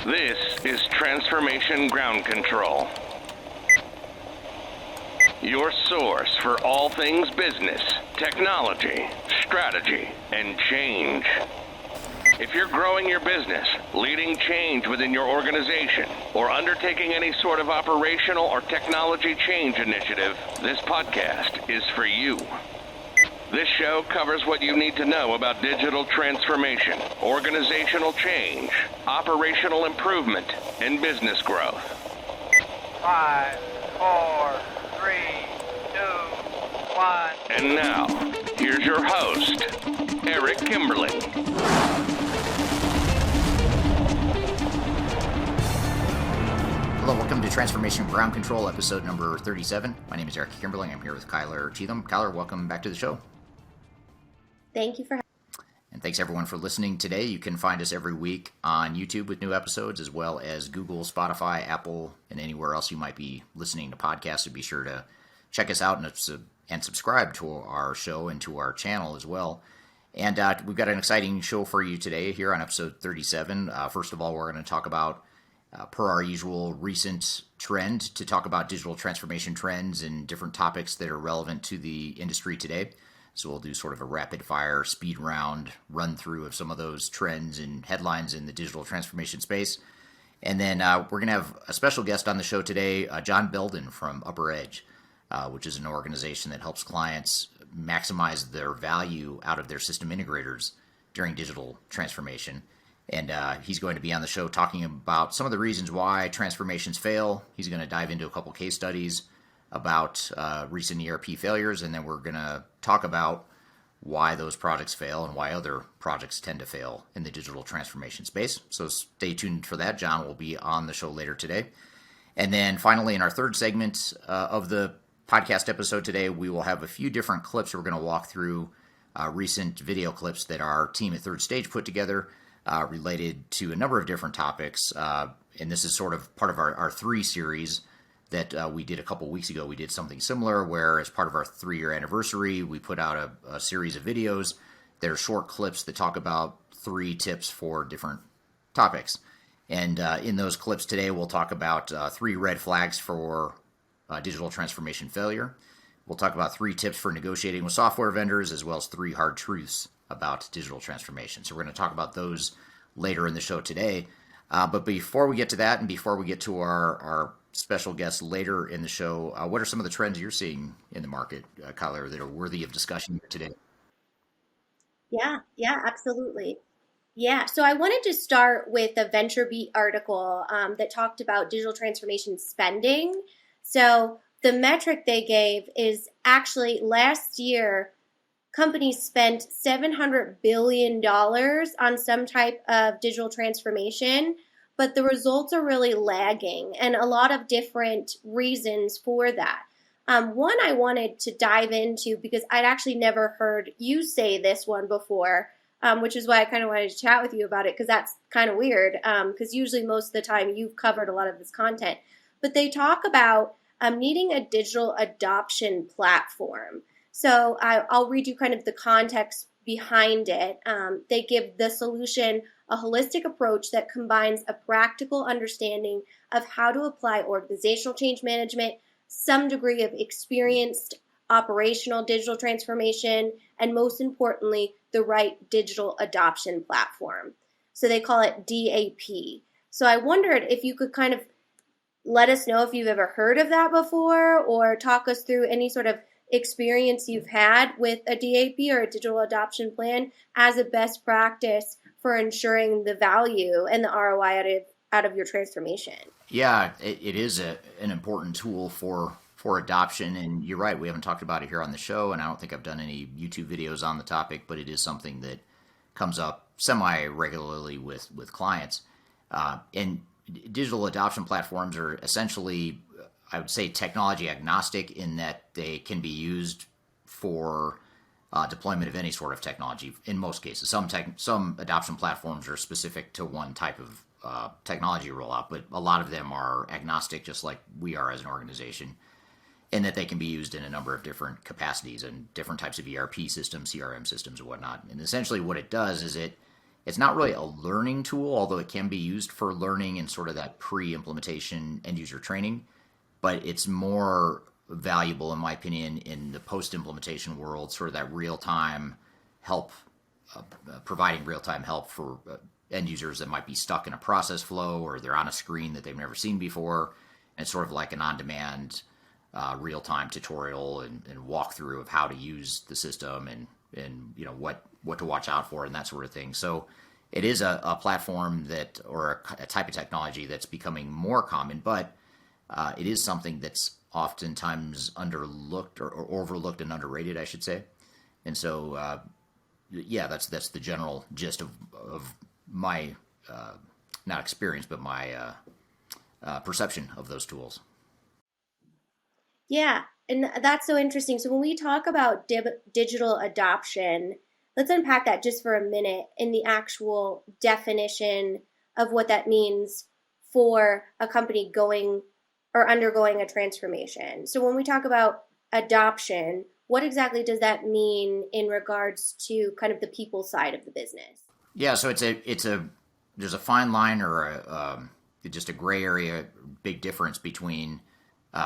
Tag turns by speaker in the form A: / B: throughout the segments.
A: This is Transformation Ground Control, your source for all things business, technology, strategy, and change. If you're growing your business, leading change within your organization, or undertaking any sort of operational or technology change initiative, this podcast is for you. This show covers what you need to know about digital transformation, organizational change, operational improvement, and business growth.
B: 5, 4, 3, 2, 1.
A: And now, here's your host, Eric Kimberling.
C: Hello, welcome to Transformation Ground Control, episode number 37. My name is Eric Kimberling. I'm here with Kyler Cheatham. Kyler, welcome back to the show.
D: Thank you for having me.
C: And thanks everyone for listening today. You can find us every week on YouTube with new episodes, as well as Google, Spotify, Apple, and anywhere else you might be listening to podcasts. So be sure to check us out and subscribe to our show and to our channel as well. And we've got an exciting show for you today here on episode 37. First of all, we're going to talk about, per our usual recent trend, to talk about digital transformation trends and different topics that are relevant to the industry today. So we'll do sort of a rapid-fire, speed round run-through of some of those trends and headlines in the digital transformation space. And then we're going to have a special guest on the show today, John Belden from Upper Edge, which is an organization that helps clients maximize their value out of their system integrators during digital transformation. And he's going to be on the show talking about some of the reasons why transformations fail. He's going to dive into a couple case studies about recent ERP failures, and then we're going to talk about why those projects fail and why other projects tend to fail in the digital transformation space. So stay tuned for that. John will be on the show later today. And then finally, in our third segment of the podcast episode today, we will have a few different clips. We're going to walk through recent video clips that our team at Third Stage put together related to a number of different topics. And this is sort of part of our 3 series that we did a couple weeks ago. We did something similar where, as part of our 3-year anniversary, we put out a series of videos. They're short clips that talk about 3 tips for different topics. And in those clips today, we'll talk about 3 red flags for digital transformation failure. We'll talk about 3 tips for negotiating with software vendors, as well as 3 hard truths about digital transformation. So we're going to talk about those later in the show today. But before we get to that, and before we get to our special guests later in the show, what are some of the trends you're seeing in the market, Kyler, that are worthy of discussion here today?
D: Yeah, absolutely. Yeah, so I wanted to start with a VentureBeat article that talked about digital transformation spending. So the metric they gave is actually last year, companies spent $700 billion on some type of digital transformation, but the results are really lagging, and a lot of different reasons for that. One I wanted to dive into, because I'd actually never heard you say this one before, which is why I kind of wanted to chat with you about it, because that's kind of weird, because usually most of the time you've covered a lot of this content. But they talk about needing a digital adoption platform. So I'll read you kind of the context behind it. They give the solution a holistic approach that combines a practical understanding of how to apply organizational change management, some degree of experienced operational digital transformation, and most importantly, the right digital adoption platform. So they call it DAP. So I wondered if you could kind of let us know if you've ever heard of that before, or talk us through any sort of experience you've had with a DAP or a digital adoption plan as a best practice for ensuring the value and the ROI out of your transformation.
C: Yeah, it is an important tool for adoption, and you're right, we haven't talked about it here on the show, and I don't think I've done any YouTube videos on the topic, but it is something that comes up semi-regularly with clients. And digital adoption platforms are essentially, I would say, technology agnostic in that they can be used for deployment of any sort of technology in most cases. Some adoption platforms are specific to one type of technology rollout, but a lot of them are agnostic, just like we are as an organization, in that they can be used in a number of different capacities and different types of ERP systems, CRM systems, and whatnot. And essentially what it does is it it's not really a learning tool, although it can be used for learning and sort of that pre-implementation end user training. But it's more valuable, in my opinion, in the post-implementation world, sort of that real-time help, providing real-time help for end users that might be stuck in a process flow or they're on a screen that they've never seen before. And it's sort of like an on-demand real-time tutorial and walkthrough of how to use the system and what to watch out for and that sort of thing. So it is a platform that, or a type of technology that's becoming more common, but it is something that's oftentimes underlooked or overlooked and underrated, I should say. And so, that's the general gist of my not experience, but my perception of those tools.
D: Yeah, and that's so interesting. So when we talk about digital adoption, let's unpack that just for a minute in the actual definition of what that means for a company going or undergoing a transformation. So when we talk about adoption, what exactly does that mean in regards to kind of the people side of the business?
C: Yeah, so there's a fine line or just a gray area, big difference between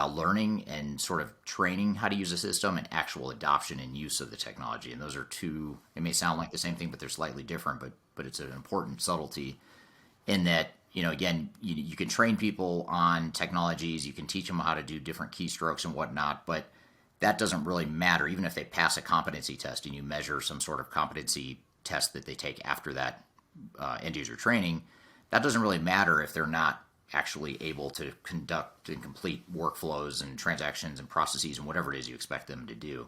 C: learning and sort of training how to use a system and actual adoption and use of the technology. And those are two, it may sound like the same thing, but they're slightly different, but it's an important subtlety in that, again, you can train people on technologies, you can teach them how to do different keystrokes and whatnot, but that doesn't really matter. Even if they pass a competency test and you measure some sort of competency test that they take after that end user training, that doesn't really matter if they're not actually able to conduct and complete workflows and transactions and processes and whatever it is you expect them to do.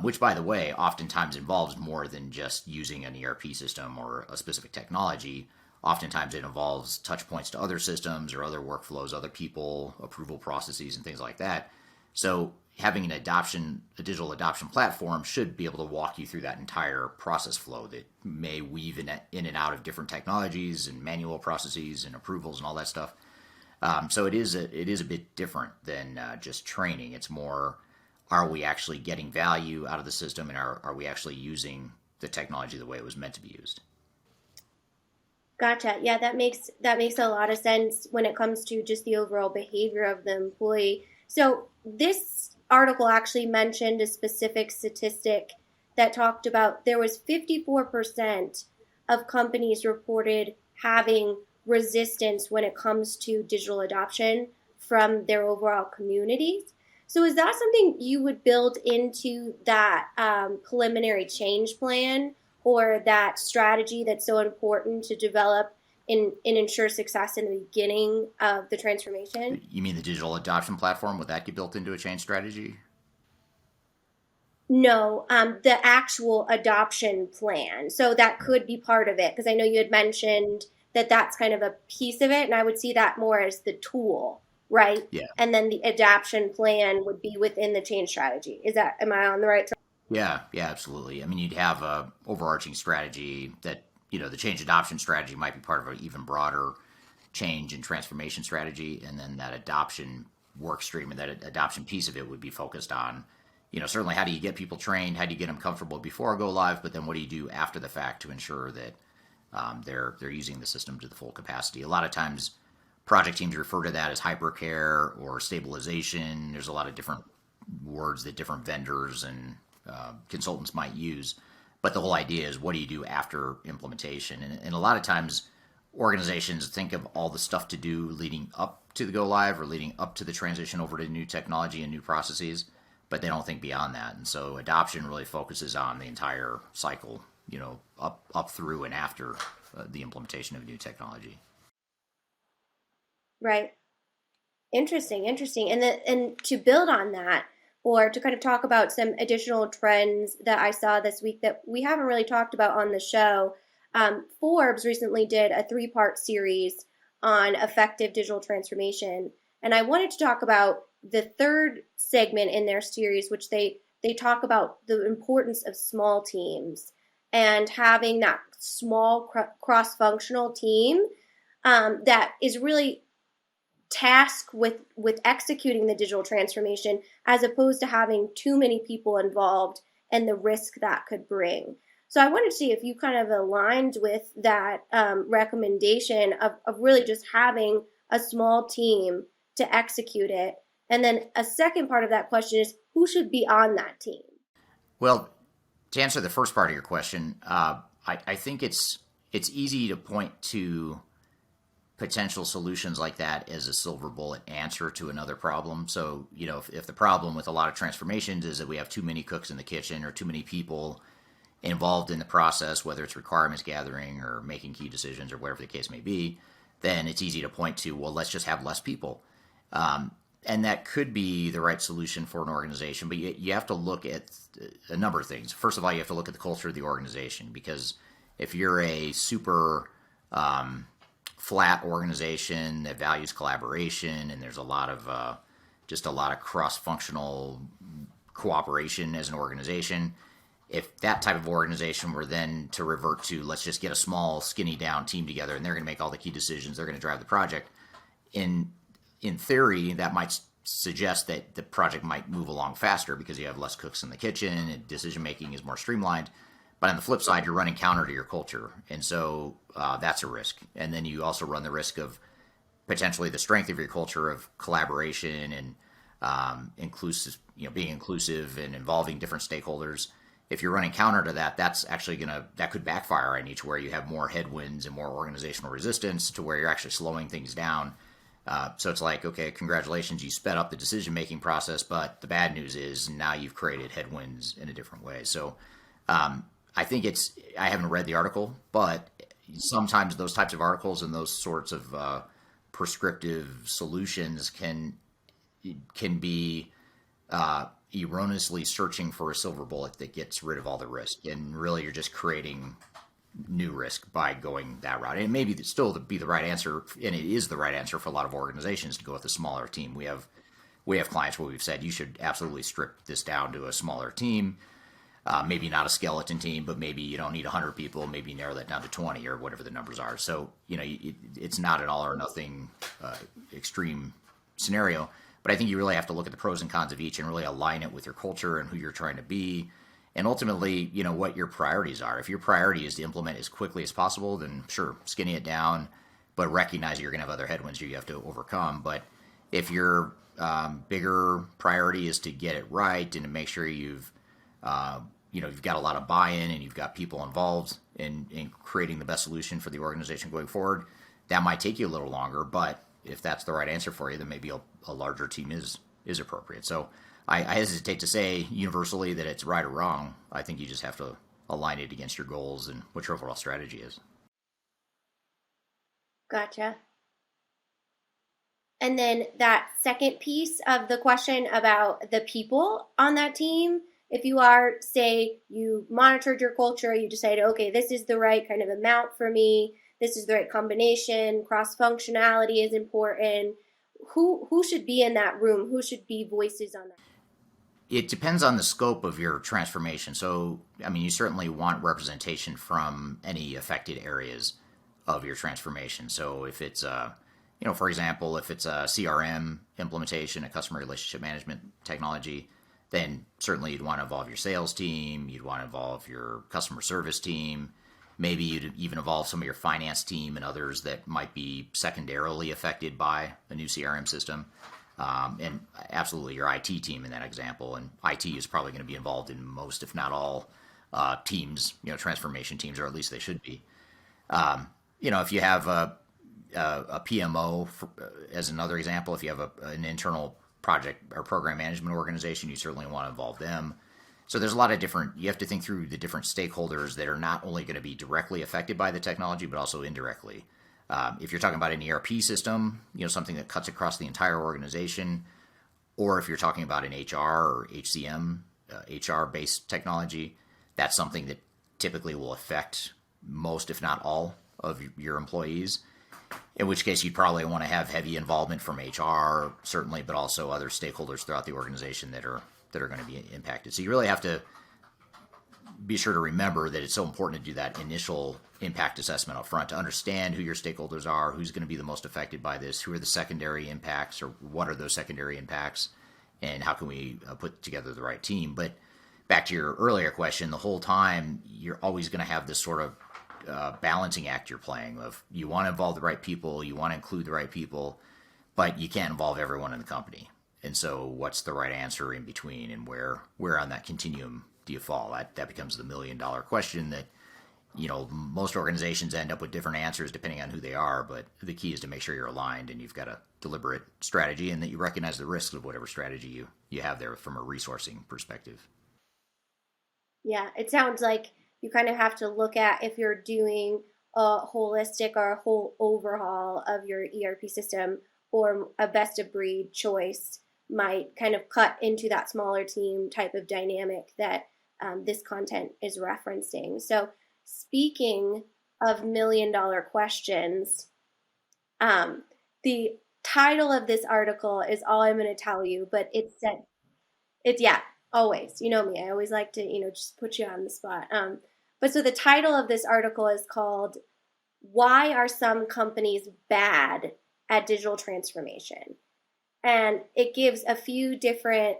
C: Which, by the way, oftentimes involves more than just using an ERP system or a specific technology. Oftentimes it involves touch points to other systems or other workflows, other people, approval processes, and things like that. So having a digital adoption platform should be able to walk you through that entire process flow that may weave in and out of different technologies and manual processes and approvals and all that stuff. So it is a bit different than just training. It's more, are we actually getting value out of the system, and are we actually using the technology the way it was meant to be used?
D: Gotcha. Yeah, that makes a lot of sense when it comes to just the overall behavior of the employee. So this article actually mentioned a specific statistic that talked about there was 54% of companies reported having resistance when it comes to digital adoption from their overall communities. So is that something you would build into that preliminary change plan or that strategy that's so important to develop and ensure success in the beginning of the transformation?
C: You mean the digital adoption platform? Would that get built into a change strategy?
D: No, the actual adoption plan. So that could be part of it, because I know you had mentioned that that's kind of a piece of it, and I would see that more as the tool, right?
C: Yeah.
D: And then the adoption plan would be within the change strategy. Am I on the right track?
C: Yeah, absolutely. I mean, you'd have a overarching strategy that, the change adoption strategy might be part of an even broader change and transformation strategy. And then that adoption work stream and that adoption piece of it would be focused on, certainly how do you get people trained? How do you get them comfortable before go live? But then what do you do after the fact to ensure that they're using the system to the full capacity? A lot of times project teams refer to that as hypercare or stabilization. There's a lot of different words that different vendors and consultants might use. But the whole idea is, what do you do after implementation? And a lot of times organizations think of all the stuff to do leading up to the go live or leading up to the transition over to new technology and new processes, but they don't think beyond that. And so adoption really focuses on the entire cycle, up through and after the implementation of new technology.
D: Right. Interesting. And to build on that, or to kind of talk about some additional trends that I saw this week that we haven't really talked about on the show, Forbes recently did a 3-part series on effective digital transformation. And I wanted to talk about the third segment in their series, which they talk about the importance of small teams and having that small cross-functional team that is really tasked with executing the digital transformation, as opposed to having too many people involved and the risk that could bring. So I wanted to see if you kind of aligned with that recommendation of really just having a small team to execute it. And then a second part of that question is who should be on that team?
C: Well, to answer the first part of your question, I think it's easy to point to potential solutions like that as a silver bullet answer to another problem. So, if the problem with a lot of transformations is that we have too many cooks in the kitchen or too many people involved in the process, whether it's requirements gathering or making key decisions or whatever the case may be, then it's easy to point to, well, let's just have less people. And that could be the right solution for an organization, but you have to look at a number of things. First of all, you have to look at the culture of the organization, because if you're a super flat organization that values collaboration and there's a lot of cross-functional cooperation as an organization, if that type of organization were then to revert to, let's just get a small, skinny down team together and they're going to make all the key decisions, they're going to drive the project, in theory, that might suggest that the project might move along faster because you have less cooks in the kitchen and decision making is more streamlined. But on the flip side, you're running counter to your culture, and so that's a risk. And then you also run the risk of potentially the strength of your culture of collaboration and being inclusive and involving different stakeholders. If you're running counter to that, that's actually that could backfire on you, where you have more headwinds and more organizational resistance, to where you're actually slowing things down. So it's like, okay, congratulations, you sped up the decision-making process, but the bad news is now you've created headwinds in a different way. So I think I haven't read the article, but sometimes those types of articles and those sorts of prescriptive solutions can be erroneously searching for a silver bullet that gets rid of all the risk. And really, you're just creating new risk by going that route. And it may still be the right answer, and it is the right answer for a lot of organizations to go with a smaller team. We have clients where we've said you should absolutely strip this down to a smaller team. Maybe not a skeleton team, but maybe you don't need 100 people. Maybe you narrow that down to 20 or whatever the numbers are. So, it's not an all or nothing extreme scenario. But I think you really have to look at the pros and cons of each and really align it with your culture and who you're trying to be. And ultimately, what your priorities are. If your priority is to implement as quickly as possible, then sure, skinny it down, but recognize you're going to have other headwinds you have to overcome. But if your bigger priority is to get it right and to make sure you've got a lot of buy-in and you've got people involved in creating the best solution for the organization going forward, that might take you a little longer. But if that's the right answer for you, then maybe a larger team is appropriate. So I hesitate to say universally that it's right or wrong. I think you just have to align it against your goals and what your overall strategy is.
D: Gotcha. And then that second piece of the question about the people on that team, if you are, say, you monitored your culture, you decided, okay, this is the right kind of amount for me, this is the right combination, cross-functionality is important, who should be in that room? Who should be voices on that?
C: It depends on the scope of your transformation. So, you certainly want representation from any affected areas of your transformation. So if it's, for example, if it's a CRM implementation, a customer relationship management technology, then certainly you'd want to involve your sales team, you'd want to involve your customer service team, maybe you'd even involve some of your finance team and others that might be secondarily affected by a new CRM system. And absolutely your IT team in that example. And IT is probably going to be involved in most, if not all, teams, transformation teams, or at least they should be. If you have a PMO, as another example, if you have an internal project or program management organization, you certainly want to involve them. So there's a lot of you have to think through the different stakeholders that are not only going to be directly affected by the technology, but also indirectly. If you're talking about an ERP system, something that cuts across the entire organization, or if you're talking about an HR or HCM, HR-based technology, that's something that typically will affect most, if not all, of your employees. In which case, you'd probably want to have heavy involvement from HR, certainly, but also other stakeholders throughout the organization that are going to be impacted. So you really have to be sure to remember that it's so important to do that initial impact assessment up front to understand who your stakeholders are, who's going to be the most affected by this, who are the secondary impacts, or what are those secondary impacts, and how can we put together the right team. But back to your earlier question, the whole time you're always going to have this sort of balancing act you're playing of you want to involve the right people, you want to include the right people, but you can't involve everyone in the company. And so what's the right answer in between, and where on that continuum do you fall? That becomes the $1,000,000 question that, most organizations end up with different answers depending on who they are, but the key is to make sure you're aligned and you've got a deliberate strategy and that you recognize the risks of whatever strategy you have there from a resourcing perspective.
D: Yeah, it sounds like you kind of have to look at if you're doing a holistic or a whole overhaul of your ERP system, or a best of breed choice might kind of cut into that smaller team type of dynamic that this content is referencing. So speaking of $1,000,000 questions, the title of this article is all I'm going to tell you, but yeah, always, you know me, I always like to, just put you on the spot. But so the title of this article is called, "Why Are Some Companies Bad at Digital Transformation?" And it gives a few different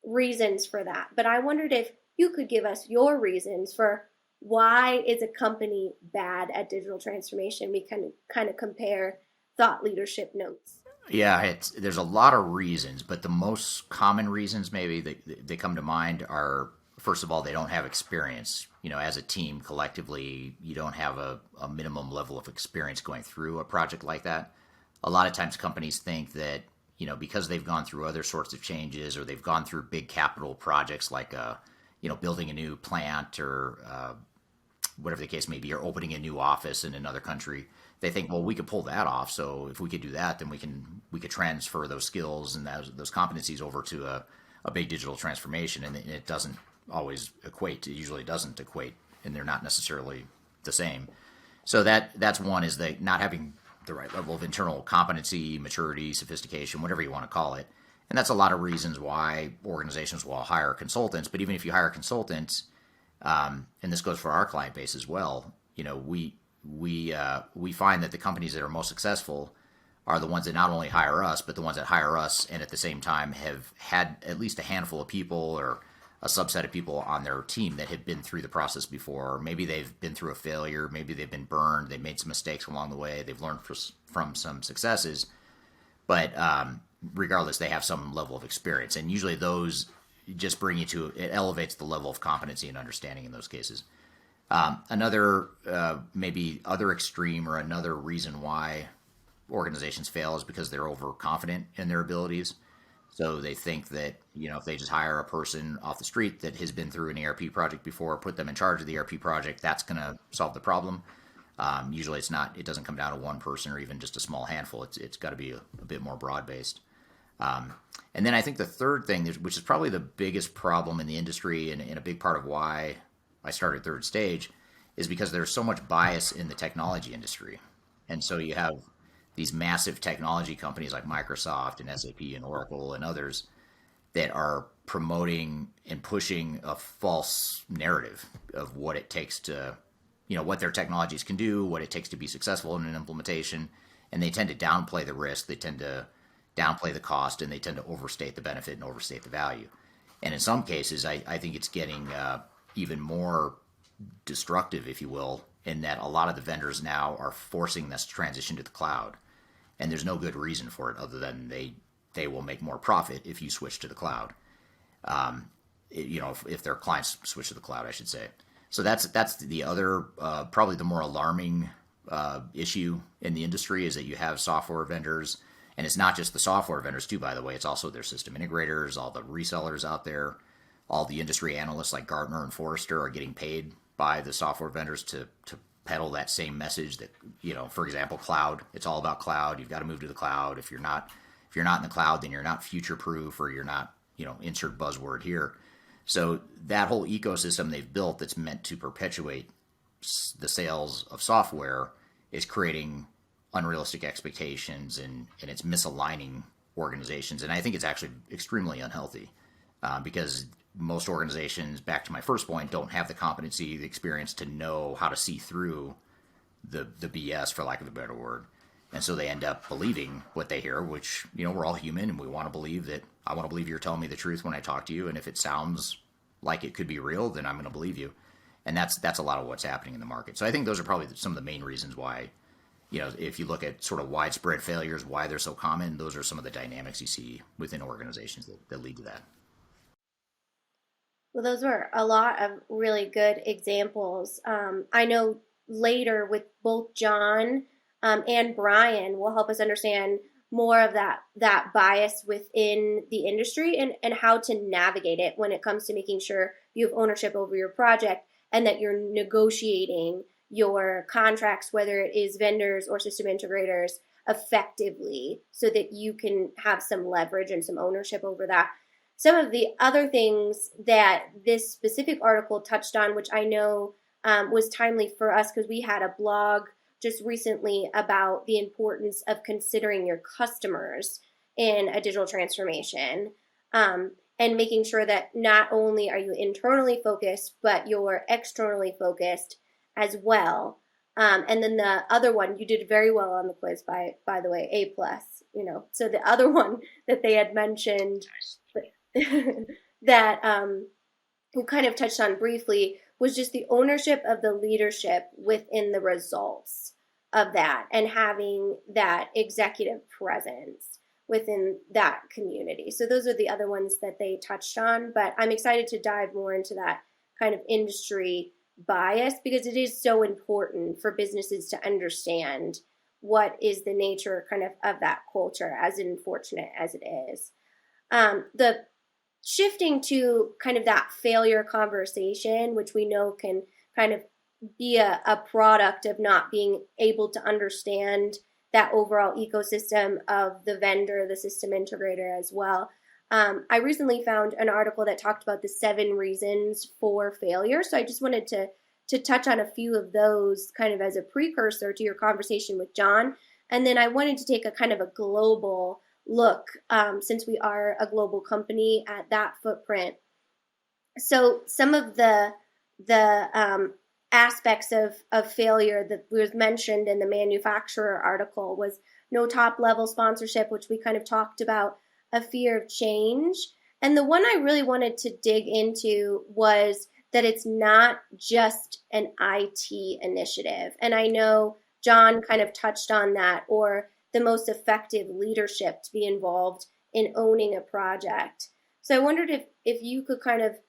D: reasons for that. But I wondered if you could give us your reasons for why is a company bad at digital transformation. We can kind of compare thought leadership notes.
C: Yeah, there's a lot of reasons, but the most common reasons maybe that come to mind are, first of all, they don't have experience. As a team collectively, you don't have a minimum level of experience going through a project like that. A lot of times companies think that, because they've gone through other sorts of changes, or they've gone through big capital projects like, building a new plant, or whatever the case may be, or opening a new office in another country, they think, well, we could pull that off. So if we could do that, then we could transfer those skills and those competencies over to a big digital transformation. And it doesn't always equate. It usually doesn't equate, and they're not necessarily the same. So that's one, is that not having the right level of internal competency, maturity, sophistication, whatever you want to call it. And that's a lot of reasons why organizations will hire consultants. But even if you hire consultants, and this goes for our client base as well, we find that the companies that are most successful are the ones that not only hire us, but the ones that hire us and at the same time have had at least a handful of people or a subset of people on their team that have been through the process before. Maybe they've been through a failure, maybe they've been burned, they've made some mistakes along the way, they've learned from some successes, but regardless, they have some level of experience. And usually those just bring you to, it elevates the level of competency and understanding in those cases. Another maybe other extreme, or another reason why organizations fail, is because they're overconfident in their abilities. So they think that, if they just hire a person off the street that has been through an ERP project before, put them in charge of the ERP project, that's going to solve the problem. Usually it's not. It doesn't come down to one person or even just a small handful. It's got to be a bit more broad-based. And then I think the third thing, which is probably the biggest problem in the industry, and a big part of why I started Third Stage, is because there's so much bias in the technology industry. And so you have these massive technology companies like Microsoft and SAP and Oracle and others that are promoting and pushing a false narrative of what it takes to, what their technologies can do, what it takes to be successful in an implementation. And they tend to downplay the risk, they tend to downplay the cost, and they tend to overstate the benefit and overstate the value. And in some cases, I think it's getting even more destructive, if you will, in that a lot of the vendors now are forcing this transition to the cloud. And there's no good reason for it other than they will make more profit if you switch to the cloud. If their clients switch to the cloud, I should say. So that's the other, probably the more alarming issue in the industry, is that you have software vendors, and it's not just the software vendors too, by the way. It's also their system integrators, all the resellers out there, all the industry analysts like Gartner and Forrester are getting paid by the software vendors to peddle that same message that, for example, cloud. It's all about cloud. You've got to move to the cloud. If you're not in the cloud, then you're not future proof, or you're not, insert buzzword here. So that whole ecosystem they've built that's meant to perpetuate the sales of software is creating unrealistic expectations, and it's misaligning organizations. And I think it's actually extremely unhealthy because most organizations, back to my first point, don't have the competency, the experience to know how to see through the BS, for lack of a better word. And so they end up believing what they hear, which, we're all human, and we want to believe that. I want to believe you're telling me the truth when I talk to you, and if it sounds like it could be real, then I'm going to believe you. And that's a lot of what's happening in the market. So I think those are probably some of the main reasons why, if you look at sort of widespread failures, why they're so common, those are some of the dynamics you see within organizations that lead to that.
D: Well, those were a lot of really good examples. I know later with both John and Brian will help us understand more of that bias within the industry and how to navigate it when it comes to making sure you have ownership over your project and that you're negotiating your contracts, whether it is vendors or system integrators, effectively so that you can have some leverage and some ownership over that. Some of the other things that this specific article touched on, which I know was timely for us because we had a blog just recently about the importance of considering your customers in a digital transformation and making sure that not only are you internally focused, but you're externally focused as well. And then the other one, you did very well on the quiz, by the way, A+. So the other one that they had mentioned that who kind of touched on briefly was just the ownership of the leadership within the results of that and having that executive presence within that community. So those are the other ones that they touched on, but I'm excited to dive more into that kind of industry bias because it is so important for businesses to understand what is the nature kind of that culture, as unfortunate as it is. The shifting to kind of that failure conversation, which we know can kind of be a product of not being able to understand that overall ecosystem of the vendor, the system integrator as well. I recently found an article that talked about the 7 reasons for failure. So I just wanted to touch on a few of those kind of as a precursor to your conversation with John. And then I wanted to take a kind of a global look, since we are a global company, at that footprint. So some of the aspects of failure that was mentioned in the manufacturer article was no top level sponsorship, which we kind of talked about, a fear of change. And the one I really wanted to dig into was that it's not just an IT initiative. And I know John kind of touched on that, or the most effective leadership to be involved in owning a project. So I wondered if you could kind of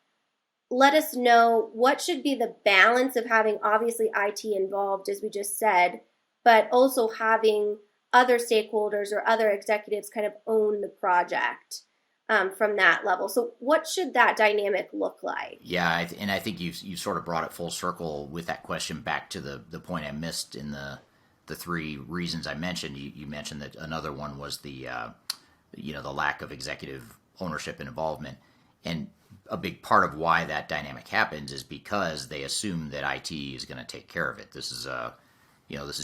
D: let us know what should be the balance of having obviously IT involved, as we just said, but also having other stakeholders or other executives kind of own the project from that level. So what should that dynamic look like?
C: Yeah, and I think you sort of brought it full circle with that question back to the point I missed in the 3 reasons I mentioned. You mentioned that another one was the lack of executive ownership and involvement. And a big part of why that dynamic happens is because they assume that IT is going to take care of it. This is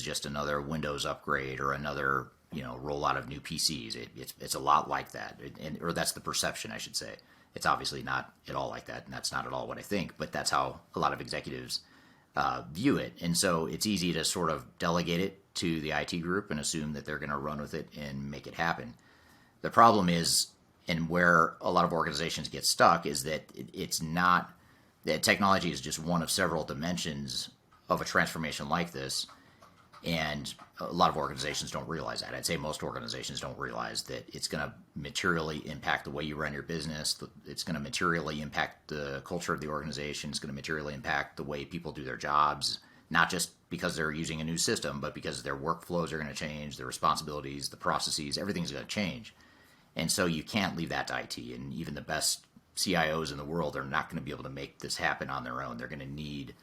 C: just another Windows upgrade or another rollout of new PCs. It's a lot like that, or that's the perception, I should say. It's obviously not at all like that, and that's not at all what I think. But that's how a lot of executives view it, and so it's easy to sort of delegate it to the IT group and assume that they're going to run with it and make it happen. The problem is, and where a lot of organizations get stuck, is that it's not that technology is just one of several dimensions of a transformation like this, and a lot of organizations don't realize that. I'd say most organizations don't realize that it's going to materially impact the way you run your business. It's going to materially impact the culture of the organization. It's going to materially impact the way people do their jobs, not just because they're using a new system, but because their workflows are going to change, their responsibilities, the processes, everything's going to change. And so you can't leave that to IT. And even the best CIOs in the world are not going to be able to make this happen on their own. They're going to need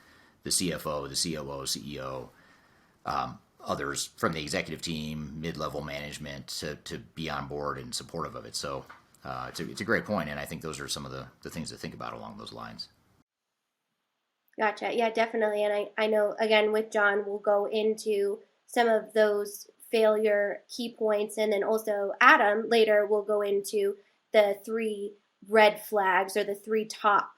C: the CFO, the COO, CEO, others from the executive team, mid-level management to be on board and supportive of it. So it's a great point, and I think those are some of the things to think about along those lines.
D: Gotcha. Yeah, definitely. And I know, again, with John, we'll go into some of those failure key points, and then also Adam later will go into the 3 red flags or the 3 top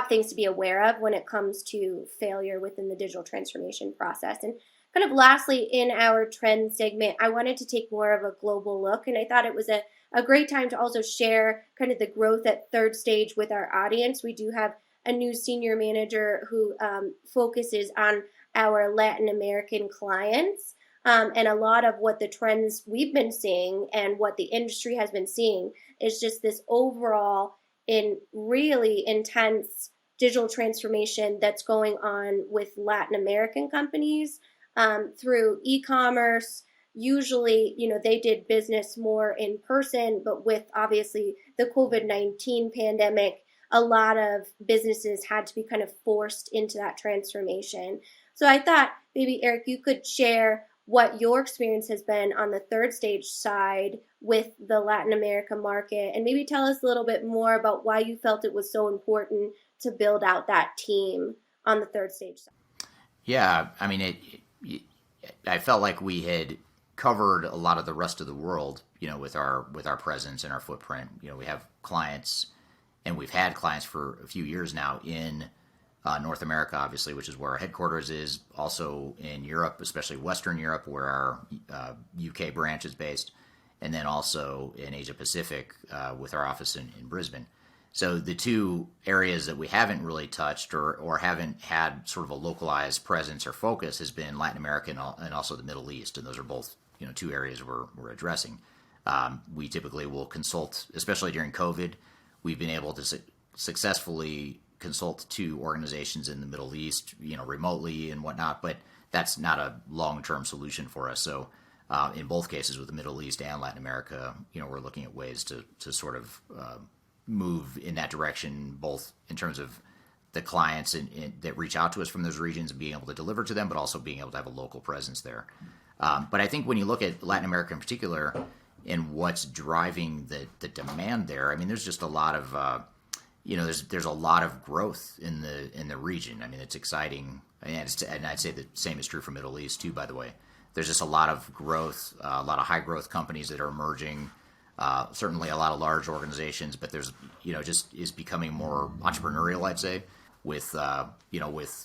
D: things to be aware of when it comes to failure within the digital transformation process. And kind of lastly, in our trend segment, I wanted to take more of a global look, and I thought it was a great time to also share kind of the growth at Third Stage with our audience. We do have a new senior manager who focuses on our Latin American clients. And a lot of what the trends we've been seeing and what the industry has been seeing is just this overall in really intense digital transformation that's going on with Latin American companies through e-commerce. Usually, they did business more in person, but with obviously the COVID-19 pandemic, a lot of businesses had to be kind of forced into that transformation. So I thought maybe, Eric, you could share what your experience has been on the Third Stage side with the Latin America market, and maybe tell us a little bit more about why you felt it was so important to build out that team on the Third Stage side.
C: Yeah, I mean, I felt like we had covered a lot of the rest of the world, with our presence and our footprint. We have clients, and we've had clients for a few years now in North America, obviously, which is where our headquarters is. Also in Europe, especially Western Europe, where our UK branch is based, and then also in Asia Pacific with our office in Brisbane. So the two areas that we haven't really touched or haven't had sort of a localized presence or focus has been Latin America and also the Middle East, and those are both two areas we're addressing. We typically will consult, especially during COVID. We've been able to successfully consult to organizations in the Middle East, remotely and whatnot, but that's not a long-term solution for us. So in both cases with the Middle East and Latin America, we're looking at ways to sort of move in that direction, both in terms of the clients that reach out to us from those regions and being able to deliver to them, but also being able to have a local presence there. But I think when you look at Latin America in particular and what's driving the demand there, I mean, there's just a lot of there's a lot of growth in the region. I mean, it's exciting, and I'd say the same is true for Middle East too. By the way, there's just a lot of growth, a lot of high growth companies that are emerging. Certainly, a lot of large organizations, but there's just is becoming more entrepreneurial, I'd say, with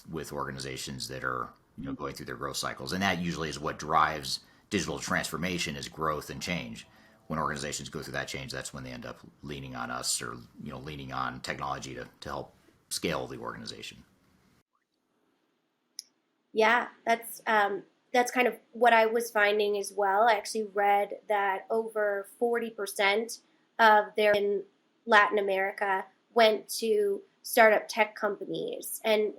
C: with organizations that are going through their growth cycles, and that usually is what drives digital transformation is growth and change. When organizations go through that change, that's when they end up leaning on us or leaning on technology to help scale the organization.
D: Yeah, that's kind of what I was finding as well. I actually read that over 40% of their in Latin America went to startup tech companies and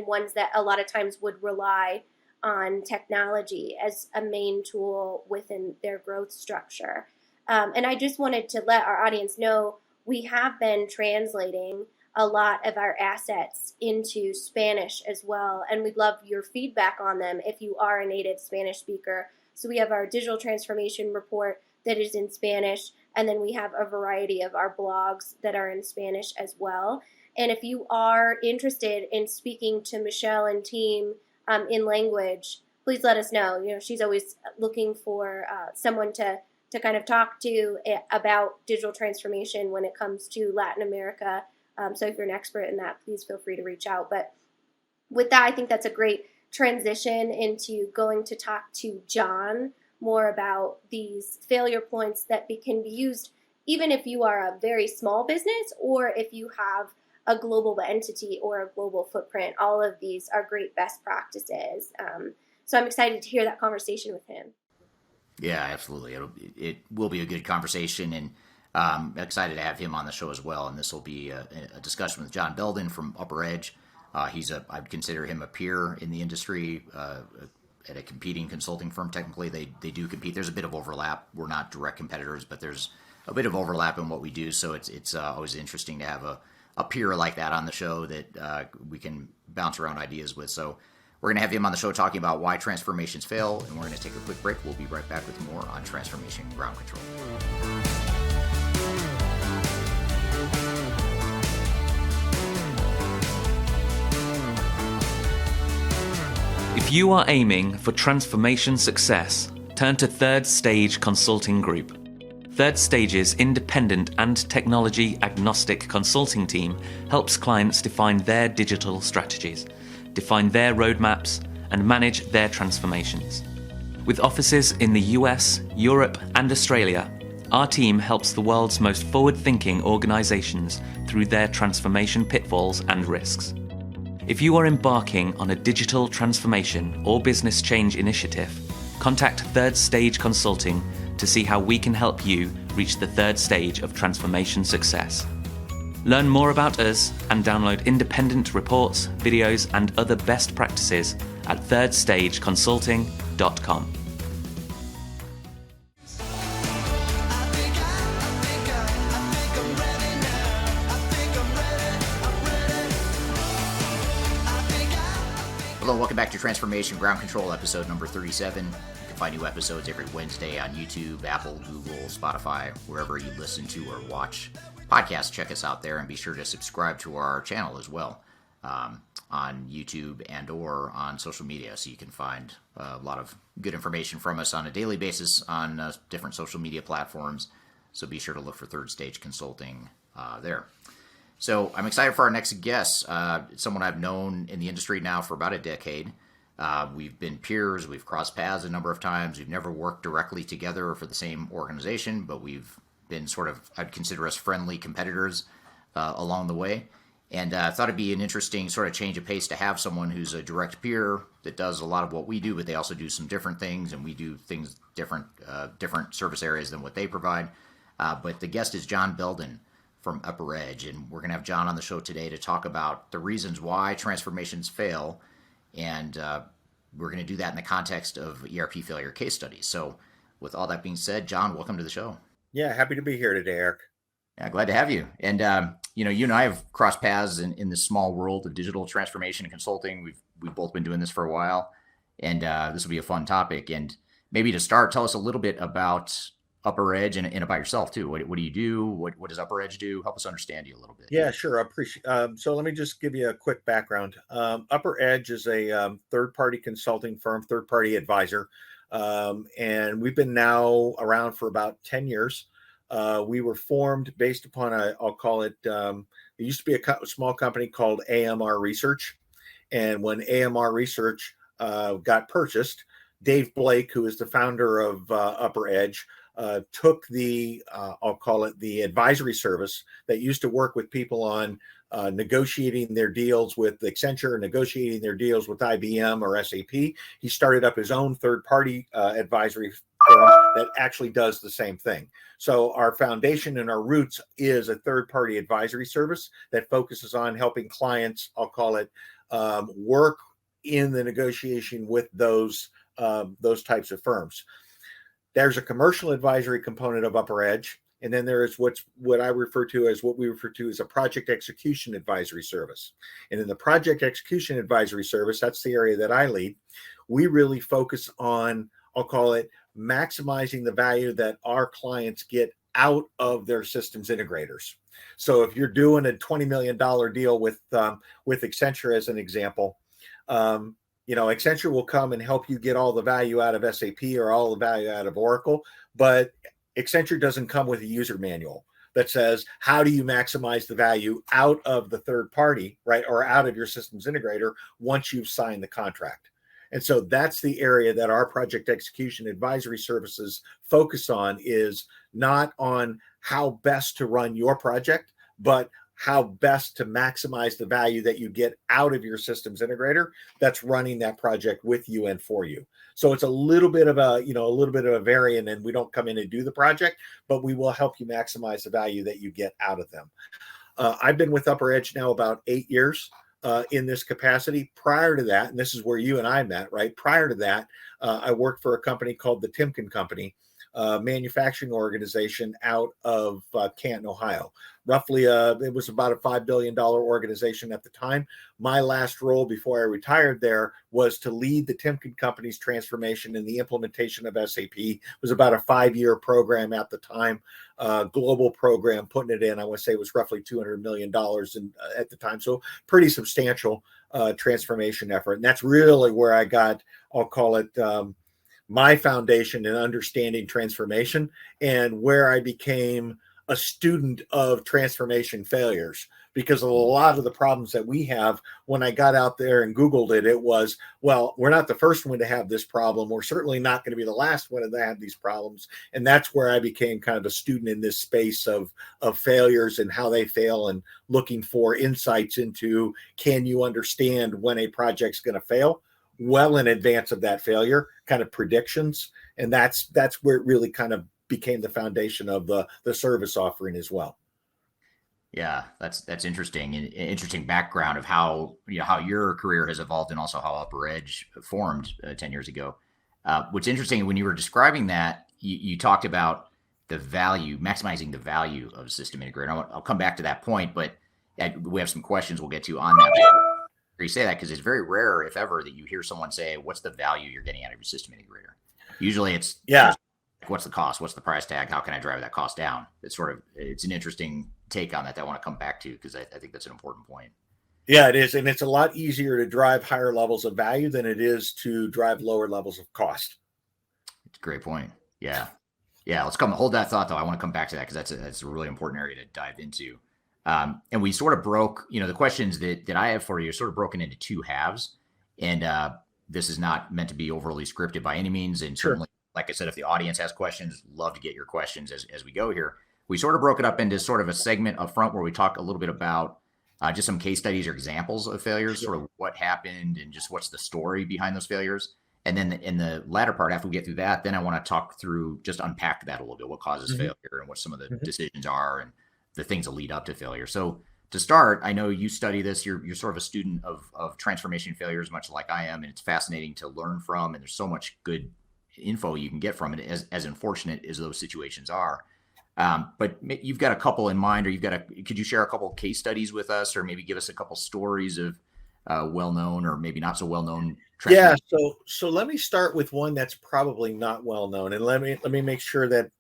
D: ones that a lot of times would rely on technology as a main tool within their growth structure. And I just wanted to let our audience know we have been translating a lot of our assets into Spanish as well, and we'd love your feedback on them if you are a native Spanish speaker. So we have our digital transformation report that is in Spanish, and then we have a variety of our blogs that are in Spanish as well. And if you are interested in speaking to Michelle and team in language, please let us know. She's always looking for someone to kind of talk to about digital transformation when it comes to Latin America. So if you're an expert in that, please feel free to reach out. But with that, I think that's a great transition into going to talk to John more about these failure points that can be used even if you are a very small business or if you have a global entity or a global footprint. All of these are great best practices. So I'm excited to hear that conversation with him. Yeah,
C: absolutely. It will be a good conversation, and I'm excited to have him on the show as well. And this will be a discussion with John Belden from Upper Edge. I'd consider him a peer in the industry, at a competing consulting firm. Technically, they do compete. There's a bit of overlap. We're not direct competitors, but there's a bit of overlap in what we do. So it's always interesting to have a peer like that on the show that we can bounce around ideas with. So we're going to have him on the show talking about why transformations fail, and we're going to take a quick break. We'll be right back with more on Transformation Ground Control.
E: If you are aiming for transformation success, turn to Third Stage Consulting Group. Third Stage's independent and technology-agnostic consulting team helps clients define their digital strategies, define their roadmaps, and manage their transformations. With offices in the US, Europe, and Australia, our team helps the world's most forward-thinking organizations through their transformation pitfalls and risks. If you are embarking on a digital transformation or business change initiative, contact Third Stage Consulting to see how we can help you reach the third stage of transformation success. Learn more about us and download independent reports, videos, and other best practices at thirdstageconsulting.com.
C: Hello, welcome back to Transformation Ground Control, episode number 37. You can find new episodes every Wednesday on YouTube, Apple, Google, Spotify, wherever you listen to or watch podcasts. Check us out there, and be sure to subscribe to our channel as well on YouTube and or on social media, so you can find a lot of good information from us on a daily basis on different social media platforms. So be sure to look for Third Stage Consulting there. So I'm excited for our next guest. Someone I've known in the industry now for about a decade. We've been peers. We've crossed paths a number of times. We've never worked directly together for the same organization, but we've been sort of, I'd consider us friendly competitors along the way. And I thought it'd be an interesting sort of change of pace to have someone who's a direct peer that does a lot of what we do, but they also do some different things, and we do things different service areas than what they provide. But the guest is John Belden from Upper Edge, and we're going to have John on the show today to talk about the reasons why transformations fail, and we're going to do that in the context of ERP failure case studies. So with all that being said, John, welcome to the show.
F: Yeah, happy to be here today, Eric.
C: Yeah, glad to have you. And you and I have crossed paths in this small world of digital transformation and consulting. We've both been doing this for a while, and this will be a fun topic. And maybe to start, tell us a little bit about Upper Edge and about yourself too. What do you do? What does Upper Edge do? Help us understand you a little bit.
F: Yeah, sure. I appreciate. So let me just give you a quick background. Upper Edge is a third-party consulting firm, third-party advisor, and we've been now around for about 10 years. We were formed based upon I'll call it. It used to be a small company called AMR Research, and when AMR Research got purchased, Dave Blake, who is the founder of Upper Edge, took the I'll call it the advisory service that used to work with people on negotiating their deals with Accenture, negotiating their deals with IBM or SAP. He started up his own third-party advisory firm that actually does the same thing. So our foundation and our roots is a third-party advisory service that focuses on helping clients, I'll call it, work in the negotiation with those types of firms. There's a commercial advisory component of Upper Edge, and then there is what we refer to as a project execution advisory service. And in the project execution advisory service, that's the area that I lead. We really focus on, I'll call it, maximizing the value that our clients get out of their systems integrators. So if you're doing a $20 million deal with Accenture, as an example, Accenture will come and help you get all the value out of SAP or all the value out of Oracle, but Accenture doesn't come with a user manual that says, how do you maximize the value out of the third party, right, or out of your systems integrator once you've signed the contract. And so that's the area that our project execution advisory services focus on, is not on how best to run your project, but how best to maximize the value that you get out of your systems integrator that's running that project with you and for you. So it's a little bit of a variant, and we don't come in and do the project, but we will help you maximize the value that you get out of them. I've been with Upper Edge now about 8 years in this capacity. Prior to that, and this is where you and I met, right? Prior to that, I worked for a company called the Timken Company, manufacturing organization out of Canton, Ohio. Roughly, it was about a $5 billion organization at the time. My last role before I retired there was to lead the Timken Company's transformation and the implementation of SAP. It was about a 5-year program at the time, global program, putting it in, I want to say it was roughly $200 million at the time. So pretty substantial transformation effort. And that's really where I got, I'll call it, my foundation in understanding transformation, and where I became, a student of transformation failures, because a lot of the problems that we have, when I got out there and Googled it, it was, well, we're not the first one to have this problem. We're certainly not going to be the last one to have these problems. And that's where I became kind of a student in this space of failures and how they fail, and looking for insights into, can you understand when a project's going to fail well in advance of that failure, kind of predictions. And that's where it really kind of became the foundation of the service offering as well.
C: Yeah, that's interesting, and interesting background of how how your career has evolved, and also how Upper Edge formed 10 years ago. What's interesting, when you were describing that, you talked about the value, maximizing the value of system integrator. I'll come back to that point, but we have some questions we'll get to on that. You say that because it's very rare, if ever, that you hear someone say, "What's the value you're getting out of your system integrator?" Usually, it's what's the cost? What's the price tag? How can I drive that cost down? It's an interesting take on that I want to come back to, because I think that's an important point.
F: Yeah, it is. And it's a lot easier to drive higher levels of value than it is to drive lower levels of cost.
C: It's a great point. Yeah. Let's hold that thought, though. I want to come back to that, because that's a really important area to dive into. And we sort of broke, the questions that I have for you are sort of broken into two halves. And this is not meant to be overly scripted by any means. And certainly, like I said, if the audience has questions, love to get your questions as we go here. We sort of broke it up into sort of a segment up front where we talk a little bit about just some case studies or examples of failures, sort of what happened and just what's the story behind those failures. And then in the latter part, after we get through that, then I want to talk through, just unpack that a little bit, what causes failure and what some of the decisions are and the things that lead up to failure. So to start, I know you study this, you're sort of a student of transformation failures, much like I am, and it's fascinating to learn from, and there's so much good info you can get from it, as unfortunate as those situations are. But you've got a couple in mind, or could you share a couple of case studies with us, or maybe give us a couple stories of well-known or maybe not so well-known?
F: Yeah. So let me start with one that's probably not well-known, and let me make sure that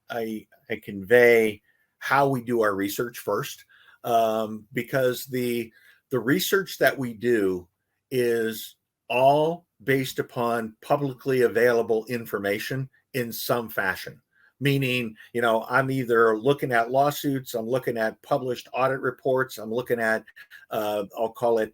F: I convey how we do our research first, because the research that we do is all based upon publicly available information in some fashion. Meaning, I'm either looking at lawsuits, I'm looking at published audit reports, I'm looking at, I'll call it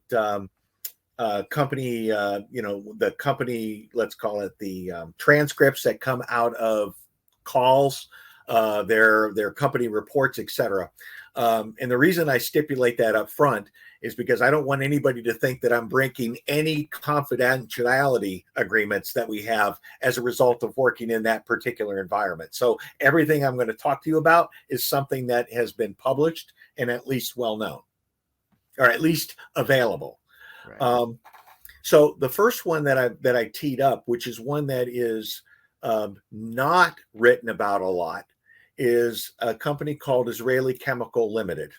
F: company, the company, let's call it the transcripts that come out of calls, their company reports, etc. And the reason I stipulate that up front is because I don't want anybody to think that I'm breaking any confidentiality agreements that we have as a result of working in that particular environment. So everything I'm going to talk to you about is something that has been published and at least well known, or at least available. Right. So the first one that I teed up, which is one that is not written about a lot, is a company called Israeli Chemical Limited.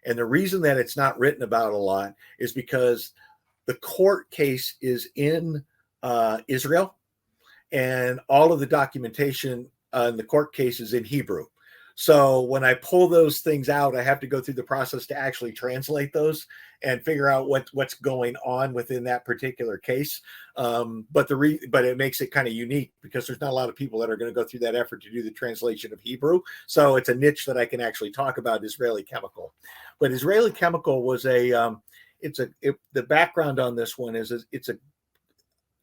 F: And the reason that it's not written about a lot is because the court case is in Israel, and all of the documentation in the court case is in Hebrew. So when I pull those things out, I have to go through the process to actually translate those and figure out what's going on within that particular case. But it makes it kind of unique, because there's not a lot of people that are going to go through that effort to do the translation of Hebrew. So it's a niche that I can actually talk about, Israeli Chemical. But Israeli Chemical was the background on this one is it's a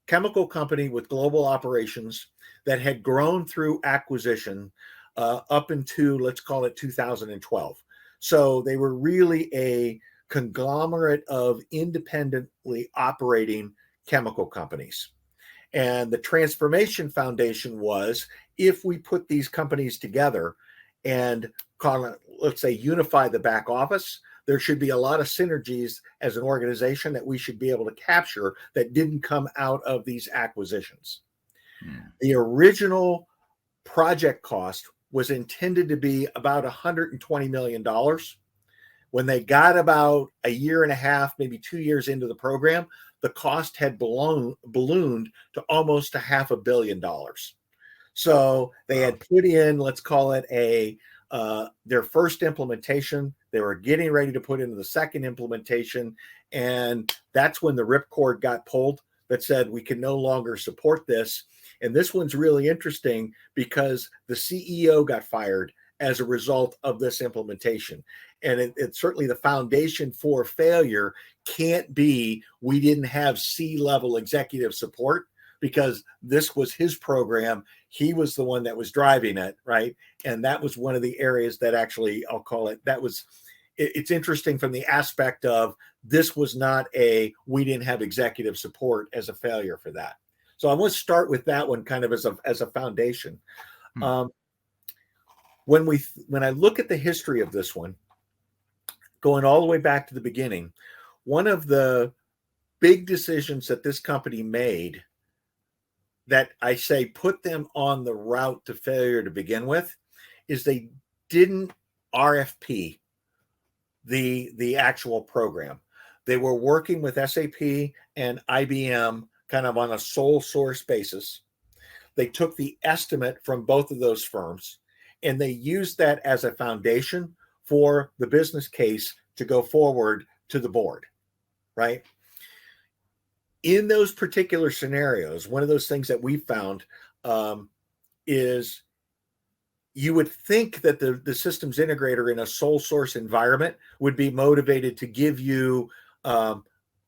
F: chemical company with global operations that had grown through acquisition up into, let's call it 2012. So they were really a conglomerate of independently operating chemical companies. And the Transformation Foundation was, if we put these companies together and let's say unify the back office, there should be a lot of synergies as an organization that we should be able to capture that didn't come out of these acquisitions. The original project cost was intended to be about $120 million. When they got about a year and a half, maybe 2 years into the program, the cost had ballooned to almost $500 million. So they had put in, let's call it their first implementation. They were getting ready to put into the second implementation. And that's when the ripcord got pulled that said, we can no longer support this. And this one's really interesting because the CEO got fired as a result of this implementation. And it's certainly the foundation for failure can't be we didn't have C-level executive support, because this was his program. He was the one that was driving it, right? And that was one of the areas that actually, I'll call it, it's interesting from the aspect of this was not we didn't have executive support as a failure for that. So I want to start with that one kind of as a foundation. When I look at the history of this one, going all the way back to the beginning, one of the big decisions that this company made that I say put them on the route to failure to begin with is they didn't RFP the actual program. They were working with SAP and IBM kind of on a sole source basis. They took the estimate from both of those firms and they used that as a foundation for the business case to go forward to the board, right? In those particular scenarios, one of those things that we found is you would think that the systems integrator in a sole source environment would be motivated to give you a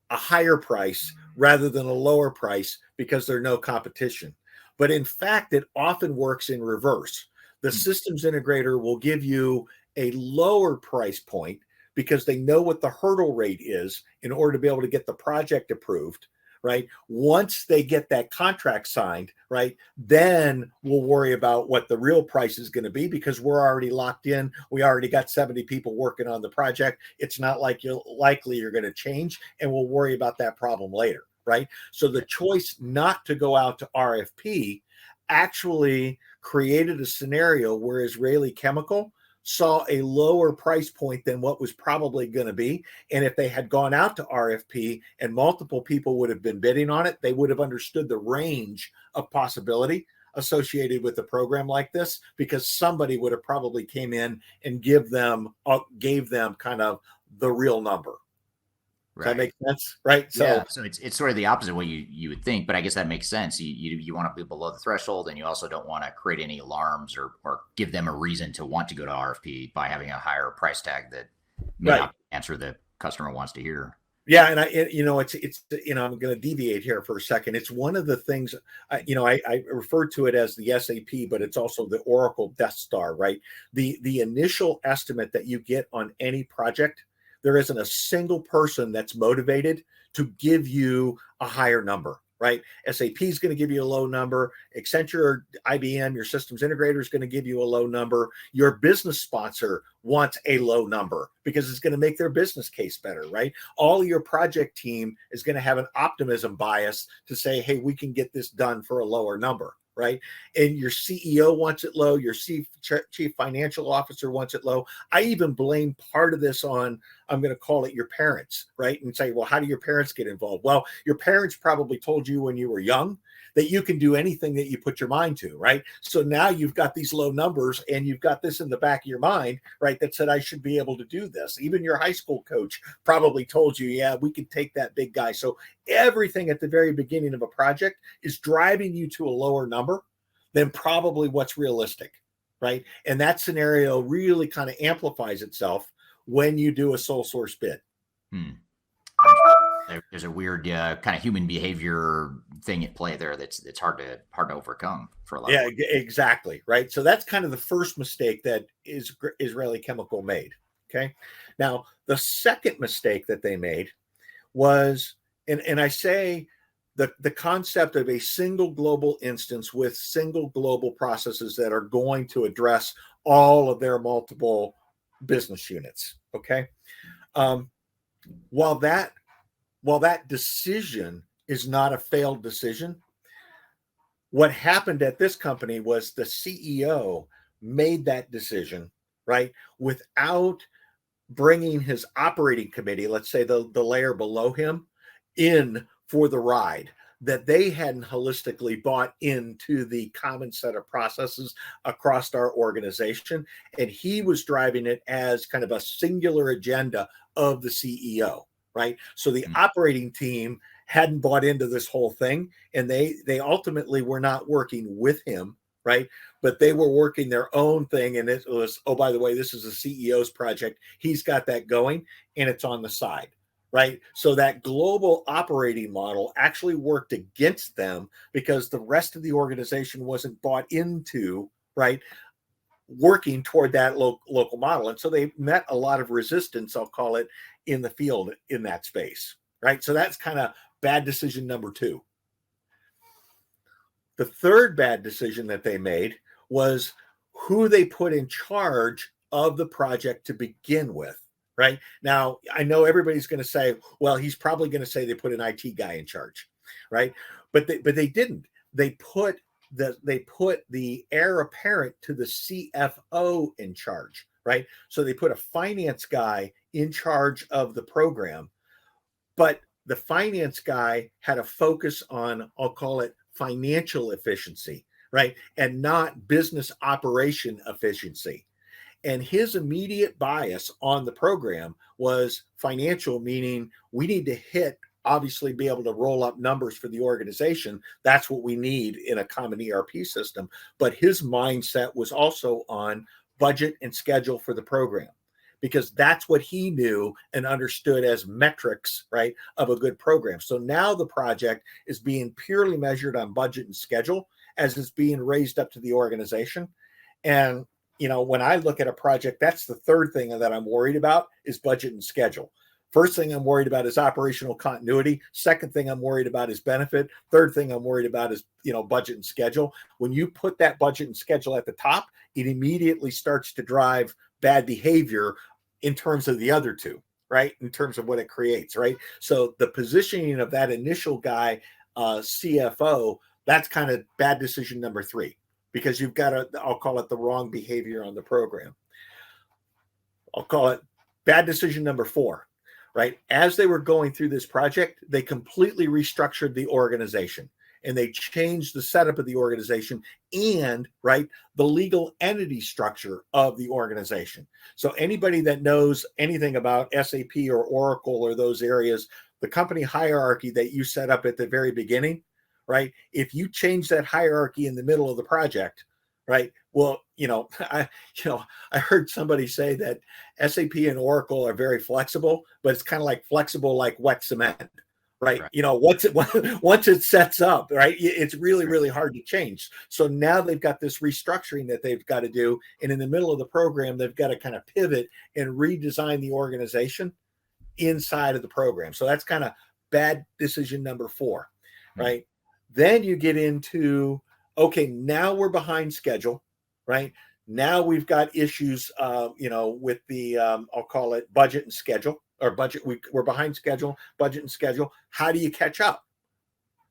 F: higher price rather than a lower price because there's no competition. But in fact, it often works in reverse. The systems integrator will give you a lower price point because they know what the hurdle rate is in order to be able to get the project approved, right? Once they get that contract signed, right, then we'll worry about what the real price is going to be because we're already locked in. We already got 70 people working on the project. It's not like you're going to change, and we'll worry about that problem later, right? So the choice not to go out to RFP actually created a scenario where Israeli Chemical saw a lower price point than what was probably going to be. And if they had gone out to RFP and multiple people would have been bidding on it, they would have understood the range of possibility associated with a program like this, because somebody would have probably came in and gave them kind of the real number. Does that make sense? Right.
C: So it's sort of the opposite of what you would think, but I guess that makes sense. You want to be below the threshold, and you also don't want to create any alarms or give them a reason to want to go to RFP by having a higher price tag that may not answer the customer wants to hear.
F: Yeah, and I'm going to deviate here for a second. It's one of the things, I refer to it as the SAP, but it's also the Oracle Death Star, right? The initial estimate that you get on any project, there isn't a single person that's motivated to give you a higher number, right? SAP is going to give you a low number. Accenture or IBM, your systems integrator, is going to give you a low number. Your business sponsor wants a low number because it's going to make their business case better, right? All of your project team is going to have an optimism bias to say, hey, we can get this done for a lower number, right? And your CEO wants it low. Your chief financial officer wants it low. I even blame part of this on, I'm going to call it your parents, right? And say, well, how do your parents get involved? Well, your parents probably told you when you were young that you can do anything that you put your mind to, right? So now you've got these low numbers and you've got this in the back of your mind, right, that said, I should be able to do this. Even your high school coach probably told you, yeah, we could take that big guy. So everything at the very beginning of a project is driving you to a lower number than probably what's realistic, right? And that scenario really kind of amplifies itself when you do a sole source bid.
C: There's a weird kind of human behavior thing at play there that's hard to overcome for a lot.
F: Yeah, exactly. Right. So that's kind of the first mistake that Israeli Chemical made. Okay. Now, the second mistake that they made was, and I say the concept of a single global instance with single global processes that are going to address all of their multiple business units. Okay. While that decision is not a failed decision, what happened at this company was the CEO made that decision, right, without bringing his operating committee, let's say the layer below him, in for the ride, that they hadn't holistically bought into the common set of processes across our organization. And he was driving it as kind of a singular agenda of the CEO. Right. So the operating team hadn't bought into this whole thing, and they ultimately were not working with him. right? But they were working their own thing, and it was, oh, by the way, this is a CEO's project. He's got that going, and it's on the side, right? So that global operating model actually worked against them because the rest of the organization wasn't bought into, right, working toward that local model. And so they met a lot of resistance, I'll call it, in the field in that space, right? So that's kind of bad decision number 2. The third bad decision that they made was who they put in charge of the project to begin with, right? Now, I know everybody's going to say, well, he's probably going to say they put an IT guy in charge, right? But they didn't. They put the heir apparent to the CFO in charge, right? So they put a finance guy in charge of the program, but the finance guy had a focus on, I'll call it, financial efficiency, right? And not business operation efficiency. And his immediate bias on the program was financial, meaning we need to hit, obviously be able to roll up numbers for the organization. That's what we need in a common ERP system. But his mindset was also on budget and schedule for the program, because that's what he knew and understood as metrics, right, of a good program. So now the project is being purely measured on budget and schedule as it's being raised up to the organization. And, you know, when I look at a project, that's the third thing that I'm worried about is budget and schedule. First thing I'm worried about is operational continuity. Second thing I'm worried about is benefit. Third thing I'm worried about is, you know, budget and schedule. When you put that budget and schedule at the top, it immediately starts to drive bad behavior in terms of the other two, right? In terms of what it creates, right? So the positioning of that initial guy, CFO, that's kind of bad decision number 3, because you've got I'll call it the wrong behavior on the program. I'll call it bad decision number 4, right? As they were going through this project, they completely restructured the organization. And they changed the setup of the organization and, right, the legal entity structure of the organization. So anybody that knows anything about SAP or Oracle or those areas, the company hierarchy that you set up at the very beginning, right? If you change that hierarchy in the middle of the project, right? Well, I heard somebody say that SAP and Oracle are very flexible, but it's kind of like flexible like wet cement. Right. You know, once it sets up, right, it's really, really hard to change. So now they've got this restructuring that they've got to do. And in the middle of the program, they've got to kind of pivot and redesign the organization inside of the program. So that's kind of bad decision number 4, right? Then you get into, okay, now we're behind schedule, right? Now we've got issues, with the, I'll call it budget and schedule. Or budget, we're behind schedule, budget and schedule. How do you catch up?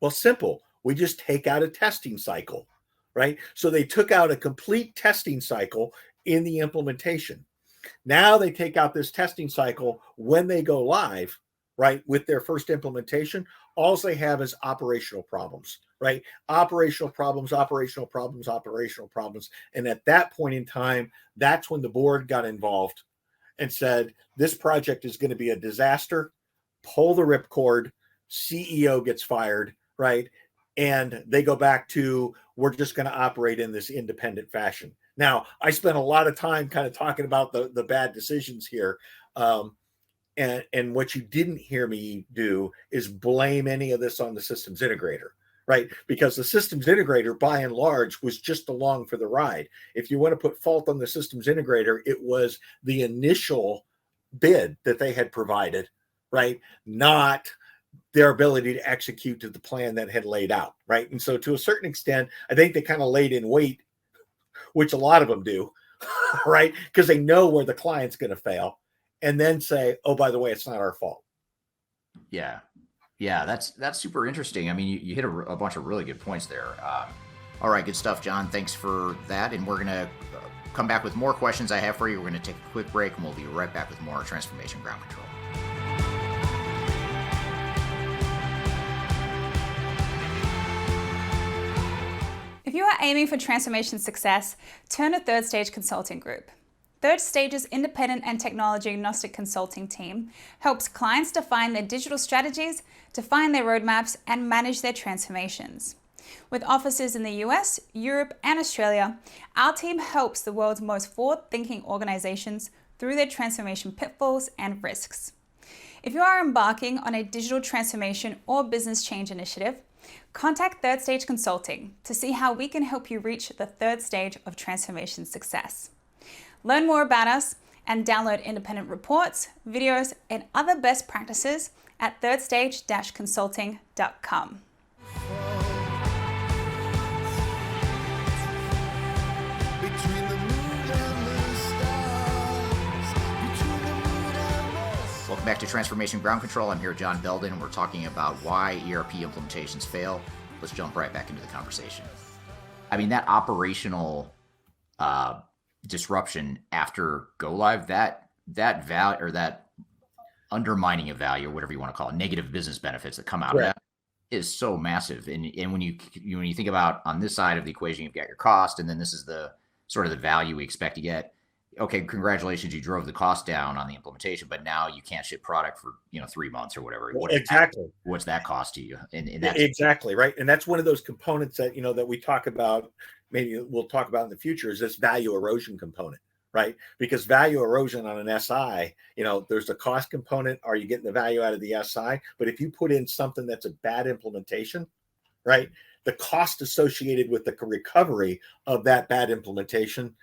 F: Well, simple. We just take out a testing cycle, right? So they took out a complete testing cycle in the implementation. Now they take out this testing cycle when they go live, right, with their first implementation. All they have is operational problems, right? Operational problems. And at that point in time, that's when the board got involved and said, this project is going to be a disaster, pull the ripcord, CEO gets fired, right? And they go back to, we're just going to operate in this independent fashion. Now, I spent a lot of time kind of talking about the bad decisions here. And what you didn't hear me do is blame any of this on the systems integrator, right? Because the systems integrator, by and large, was just along for the ride. If you want to put fault on the systems integrator, it was the initial bid that they had provided, right? Not their ability to execute to the plan that had laid out, right? And so to a certain extent, I think they kind of laid in wait, which a lot of them do, right? Because they know where the client's going to fail, and then say, oh, by the way, it's not our fault.
C: Yeah. Yeah, that's super interesting. I mean, you hit a bunch of really good points there. All right, good stuff, John. Thanks for that. And we're going to come back with more questions I have for you. We're going to take a quick break, and we'll be right back with more Transformation Ground Control.
G: If you are aiming for transformation success, turn to Third Stage Consulting Group. Third Stage's independent and technology agnostic consulting team helps clients define their digital strategies, define their roadmaps, and manage their transformations. With offices in the US, Europe, and Australia, our team helps the world's most forward-thinking organizations through their transformation pitfalls and risks. If you are embarking on a digital transformation or business change initiative, contact Third Stage Consulting to see how we can help you reach the third stage of transformation success. Learn more about us and download independent reports, videos, and other best practices at thirdstage-consulting.com.
C: Welcome back to Transformation Ground Control. I'm here with John Belden, and we're talking about why ERP implementations fail. Let's jump right back into the conversation. I mean, that operational disruption after go live, that value or that undermining of value, or whatever you want to call it, negative business benefits that come out of that is so massive. And when you think about on this side of the equation, you've got your cost, and then this is the sort of the value we expect to get. Okay, congratulations, you drove the cost down on the implementation, but now you can't ship product for 3 months or whatever. What's that cost to you? And that's
F: exactly right. And that's one of those components that that we talk about. Maybe we'll talk about in the future is this value erosion component, right? Because value erosion on an SI, there's a cost component. Are you getting the value out of the SI? But if you put in something that's a bad implementation, right, the cost associated with the recovery of that bad implementation,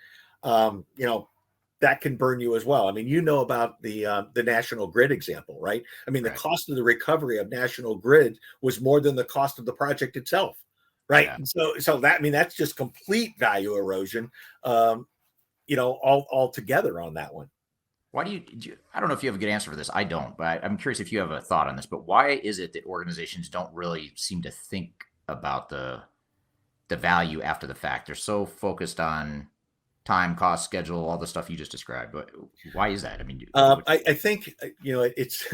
F: that can burn you as well. I mean, about the National Grid example, right? I mean, the cost of the recovery of National Grid was more than the cost of the project itself, right? Yeah. And so that, that's just complete value erosion, all together on that one.
C: Why do you, I don't know if you have a good answer for this. I don't, but I'm curious if you have a thought on this, but why is it that organizations don't really seem to think about the value after the fact? They're so focused on time, cost, schedule, all the stuff you just described. But why is that? I mean,
F: I think it's.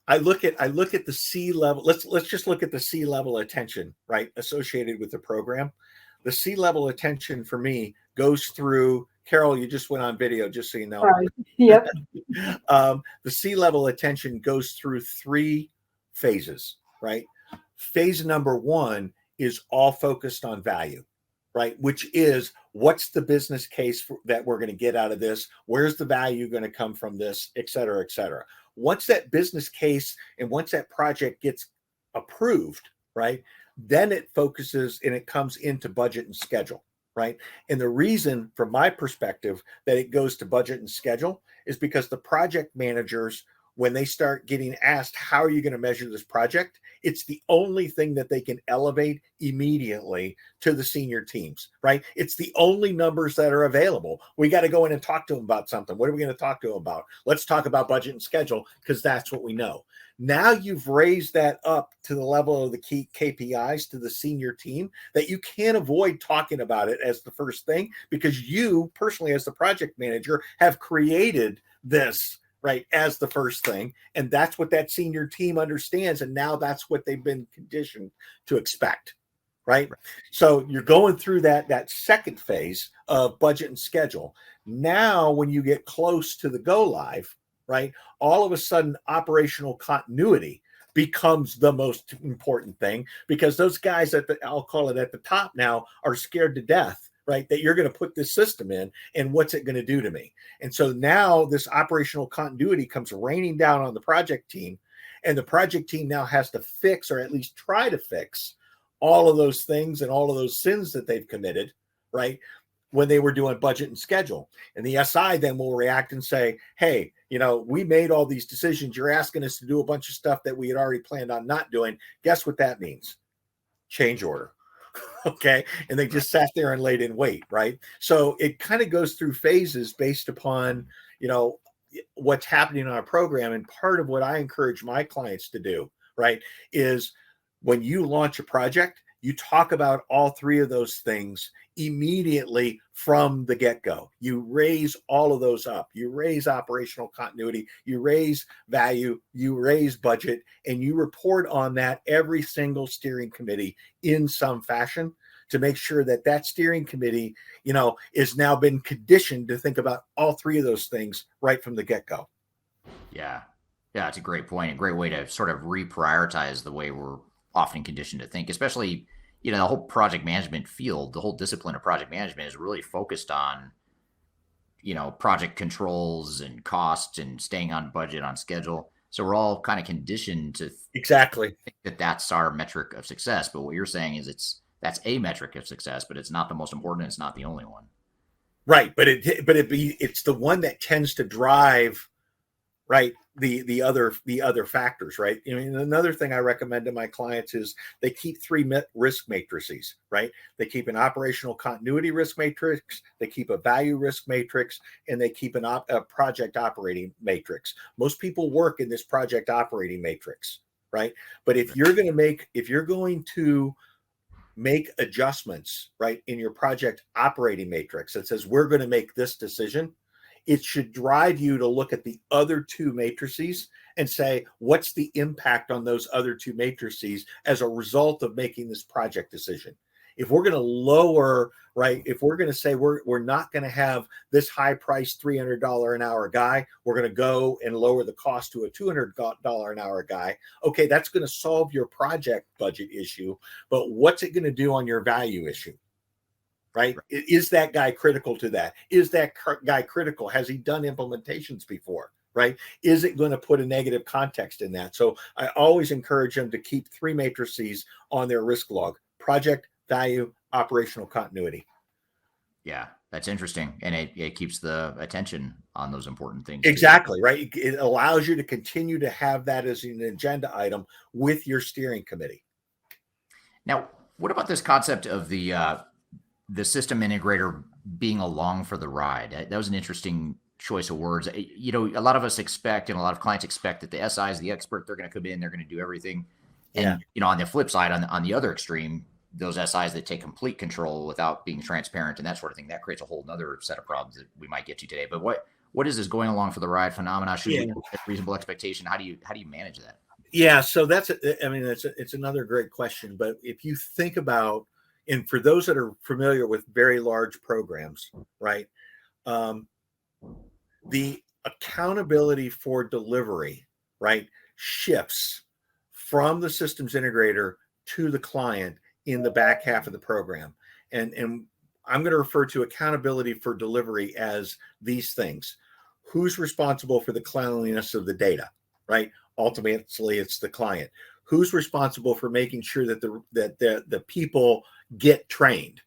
F: I look at the C-level. Let's just look at the C-level attention, right, associated with the program. The C-level attention for me goes through. Carol, you just went on video, just so you know.
H: Sorry. Yep.
F: The C-level attention goes through 3 phases, right? Phase number 1 is all focused on value, right? Which is, what's the business case that we're going to get out of this? Where's the value going to come from this, et cetera, et cetera. Once that business case and once that project gets approved, right, then it focuses and it comes into budget and schedule, right? And the reason, from my perspective, that it goes to budget and schedule is because the project managers, when they start getting asked, how are you going to measure this project? It's the only thing that they can elevate immediately to the senior teams, right? It's the only numbers that are available. We got to go in and talk to them about something. What are we going to talk to them about? Let's talk about budget and schedule, because that's what we know. Now you've raised that up to the level of the key KPIs to the senior team that you can't avoid talking about it as the first thing, because you personally, as the project manager, have created this, right, as the first thing. And that's what that senior team understands. And now that's what they've been conditioned to expect, right? So you're going through that second phase of budget and schedule. Now, when you get close to the go live, right, all of a sudden operational continuity becomes the most important thing, because those guys I'll call it at the top now, are scared to death, right, that you're going to put this system in and what's it going to do to me. And so now this operational continuity comes raining down on the project team, and the project team now has to fix, or at least try to fix, all of those things and all of those sins that they've committed, right, when they were doing budget and schedule. And the SI then will react and say, hey, we made all these decisions. You're asking us to do a bunch of stuff that we had already planned on not doing. Guess what that means? Change order. Okay. And they just sat there and laid in wait, right? So it kind of goes through phases based upon, what's happening on our program. And part of what I encourage my clients to do, right, is when you launch a project, you talk about all 3 of those things immediately from the get-go. You raise all of those up. You raise operational continuity, you raise value, you raise budget, and you report on that every single steering committee in some fashion, to make sure that steering committee, is now been conditioned to think about all 3 of those things right from the get-go.
C: Yeah, it's a great point. A great way to sort of reprioritize the way we're often conditioned to think, especially, the whole project management field, the whole discipline of project management is really focused on, project controls and costs and staying on budget, on schedule. So we're all kind of conditioned to
F: Exactly.
C: think that that's our metric of success. But what you're saying is that's a metric of success, but it's not the most important. It's not the only one.
F: Right. It's the one that tends to drive, right, the other factors, right? I mean, another thing I recommend to my clients is they keep three risk matrices, right? They keep an operational continuity risk matrix, they keep a value risk matrix, and they keep a project operating matrix. Most people work in this project operating matrix, right? But if you're going to make adjustments, right, in your project operating matrix that says we're going to make this decision, it should drive you to look at the other two matrices and say, what's the impact on those other two matrices as a result of making this project decision? If we're going to lower, right, if we're going to say we're not going to have this high price $300 an hour guy, we're going to go and lower the cost to a $200 an hour guy. Okay, that's going to solve your project budget issue, but what's it going to do on your value issue? Right? Is that guy critical to that? Is that guy critical? Has he done implementations before? Right? Is it going to put a negative context in that? So I always encourage them to keep three matrices on their risk log: project, value, operational continuity.
C: Yeah, that's interesting. And it keeps the attention on those important things.
F: Exactly, right? It allows you to continue to have that as an agenda item with your steering committee.
C: Now, what about this concept of the system integrator being along for the ride? That was an interesting choice of words. A lot of us expect, and a lot of clients expect, that the SI is the expert. They're going to come in, they're going to do everything. And, on the flip side, on the other extreme, those SIs that take complete control without being transparent and that sort of thing, that creates a whole nother set of problems that we might get to today. But what is this going along for the ride phenomena? Should we have reasonable expectation? How do you manage that?
F: Yeah, so it's another great question. But if you think about, and for those that are familiar with very large programs, right, the accountability for delivery, right, shifts from the systems integrator to the client in the back half of the program. And I'm going to refer to accountability for delivery as these things. Who's responsible for the cleanliness of the data, right? Ultimately, it's the client. Who's responsible for making sure that the people get trained?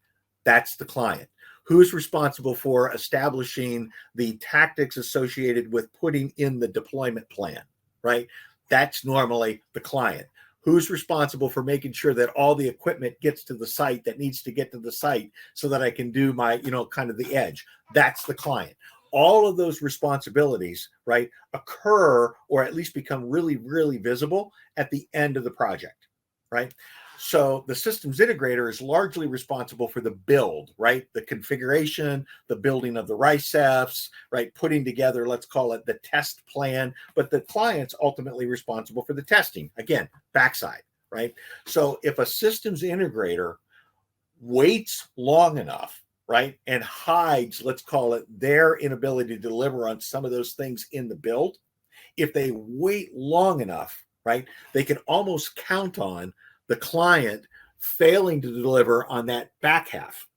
F: That's the client. Who's responsible for establishing the tactics associated with putting in the deployment plan, right? That's normally the client. Who's responsible for making sure that all the equipment gets to the site that needs to get to the site so that I can do my, kind of the edge? That's the client. All of those responsibilities, right, occur or at least become really, really visible at the end of the project, right? So the systems integrator is largely responsible for the build, right? The configuration, the building of the RICEFs, right? Putting together, let's call it the test plan, but the client's ultimately responsible for the testing. Again, backside, right? So if a systems integrator waits long enough, right, and hides, let's call it, their inability to deliver on some of those things in the build, if they wait long enough, right, they can almost count on the client failing to deliver on that back half,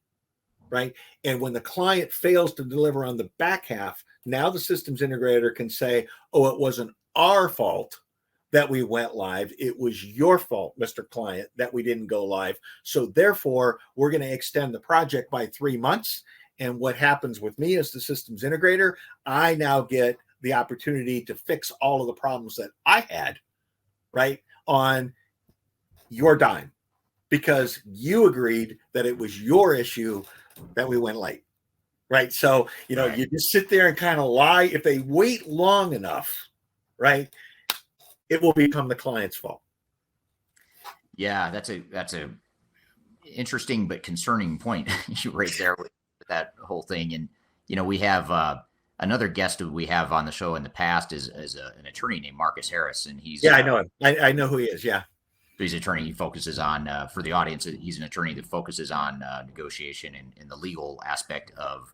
F: right? And when the client fails to deliver on the back half, now the systems integrator can say, oh, it wasn't our fault that we went live. It was your fault, Mr. Client, that we didn't go live. So therefore, we're going to extend the project by 3 months. And what happens with me as the systems integrator, I now get the opportunity to fix all of the problems that I had, right, on your dime, because you agreed that it was your issue that we went late, right? So,
C: Right.
F: You just sit there and kind of lie. If they wait long enough, right, it will become the client's fault.
C: Yeah, that's a interesting but concerning point you raised there with that whole thing. And we have another guest who we have on the show in the past is an attorney named Marcus Harris, and he's
F: I know him. I know who he is. Yeah.
C: He's an attorney. He focuses on, for the audience, he's an attorney that focuses on negotiation and the legal aspect of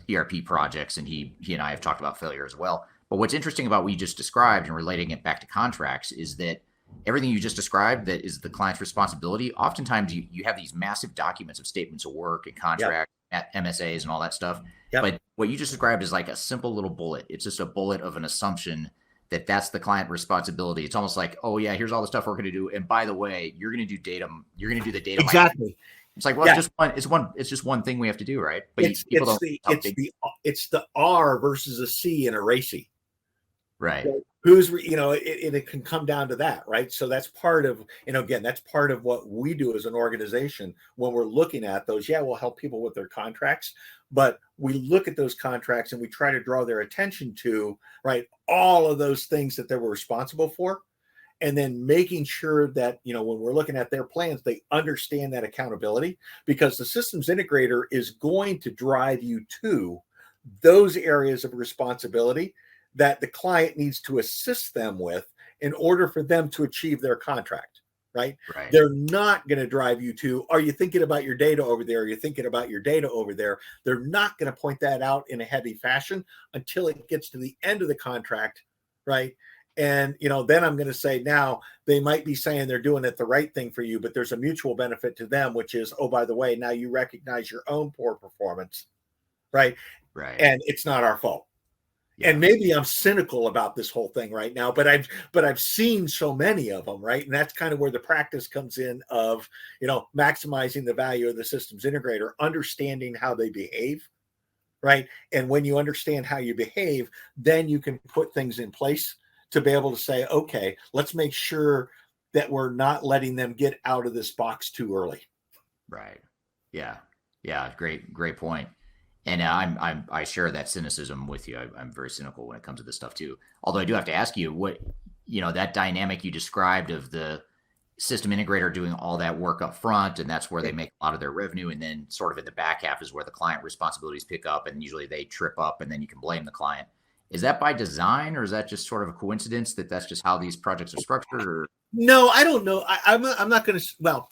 C: ERP projects. And he and I have talked about failure as well. But what's interesting about what you just described and relating it back to contracts is that, everything you just described that is the client's responsibility. Oftentimes you have these massive documents of statements of work and contract, MSAs and all that stuff.
F: Yep.
C: But what you just described is like a simple little bullet. It's just a bullet of an assumption that that's the client responsibility. It's almost like, oh yeah, here's all the stuff we're going to do. And by the way, you're going to do data. You're going to do the data.
F: Exactly.
C: Mining. It's like, well, it's just one thing we have to do, right? But
F: it's the R versus a C in a RACI.
C: Right.
F: So who's, it can come down to that, right? So that's part of, again, that's part of what we do as an organization when we're looking at those. Yeah, we'll help people with their contracts, but we look at those contracts and we try to draw their attention to, right, all of those things that they were responsible for. And then making sure that, when we're looking at their plans, they understand that accountability, because the systems integrator is going to drive you to those areas of responsibility that the client needs to assist them with in order for them to achieve their contract, right? They're not going to drive you to, are you thinking about your data over there? Are you thinking about your data over there? They're not going to point that out in a heavy fashion until it gets to the end of the contract, right? And, then I'm going to say, now they might be saying they're doing it the right thing for you, but there's a mutual benefit to them, which is, oh, by the way, now you recognize your own poor performance, right? And it's not our fault. Yeah. And maybe I'm cynical about this whole thing right now, but I've seen so many of them, right? And that's kind of where the practice comes in of, maximizing the value of the systems integrator, understanding how they behave, right? And when you understand how you behave, then you can put things in place to be able to say, okay, let's make sure that we're not letting them get out of this box too early.
C: Right. Yeah. Yeah. Great point. And I share that cynicism with you. I'm very cynical when it comes to this stuff too. Although I do have to ask you what, that dynamic you described of the system integrator doing all that work up front, and that's where they make a lot of their revenue. And then sort of in the back half is where the client responsibilities pick up, and usually they trip up, and then you can blame the client. Is that by design, or is that just sort of a coincidence that that's just how these projects are structured? Or
F: no, I don't know. I'm not going to. Well,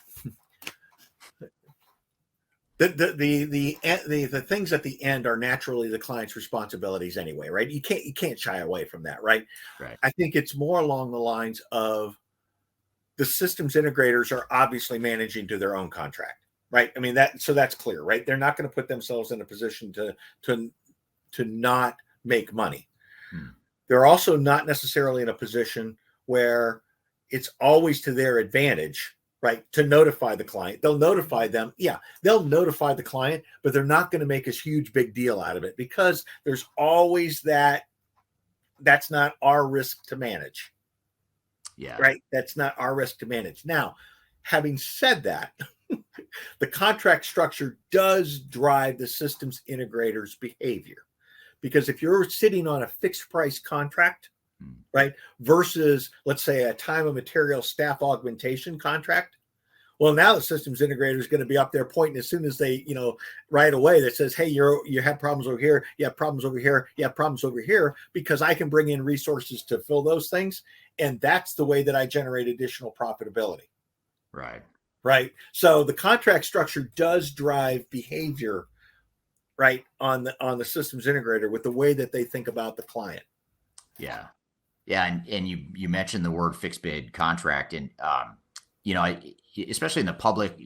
F: the things at the end are naturally the client's responsibilities anyway, right? You can't shy away from that, right? I think it's more along the lines of the systems integrators are obviously managing to their own contract, right? I mean that's clear, right? They're not going to put themselves in a position to not make money. They're also not necessarily in a position where it's always to their advantage, right, to notify the client. They'll notify them. Yeah, they'll notify the client, but they're not going to make a huge big deal out of it, because there's always that's not our risk to manage. Yeah. Right. That's not our risk to manage. Now, having said that, the contract structure does drive the systems integrator's behavior. Because if you're sitting on a fixed price contract, right, versus, let's say, a time and material staff augmentation contract, well, now the systems integrator is going to be up there pointing as soon as they, right away, that says, hey, you have problems over here, you have problems over here, you have problems over here, because I can bring in resources to fill those things. And that's the way that I generate additional profitability. Right. So the contract structure does drive behavior, right, on the systems integrator with the way that they think about the client.
C: Yeah. And you mentioned the word fixed bid contract, and especially in the public,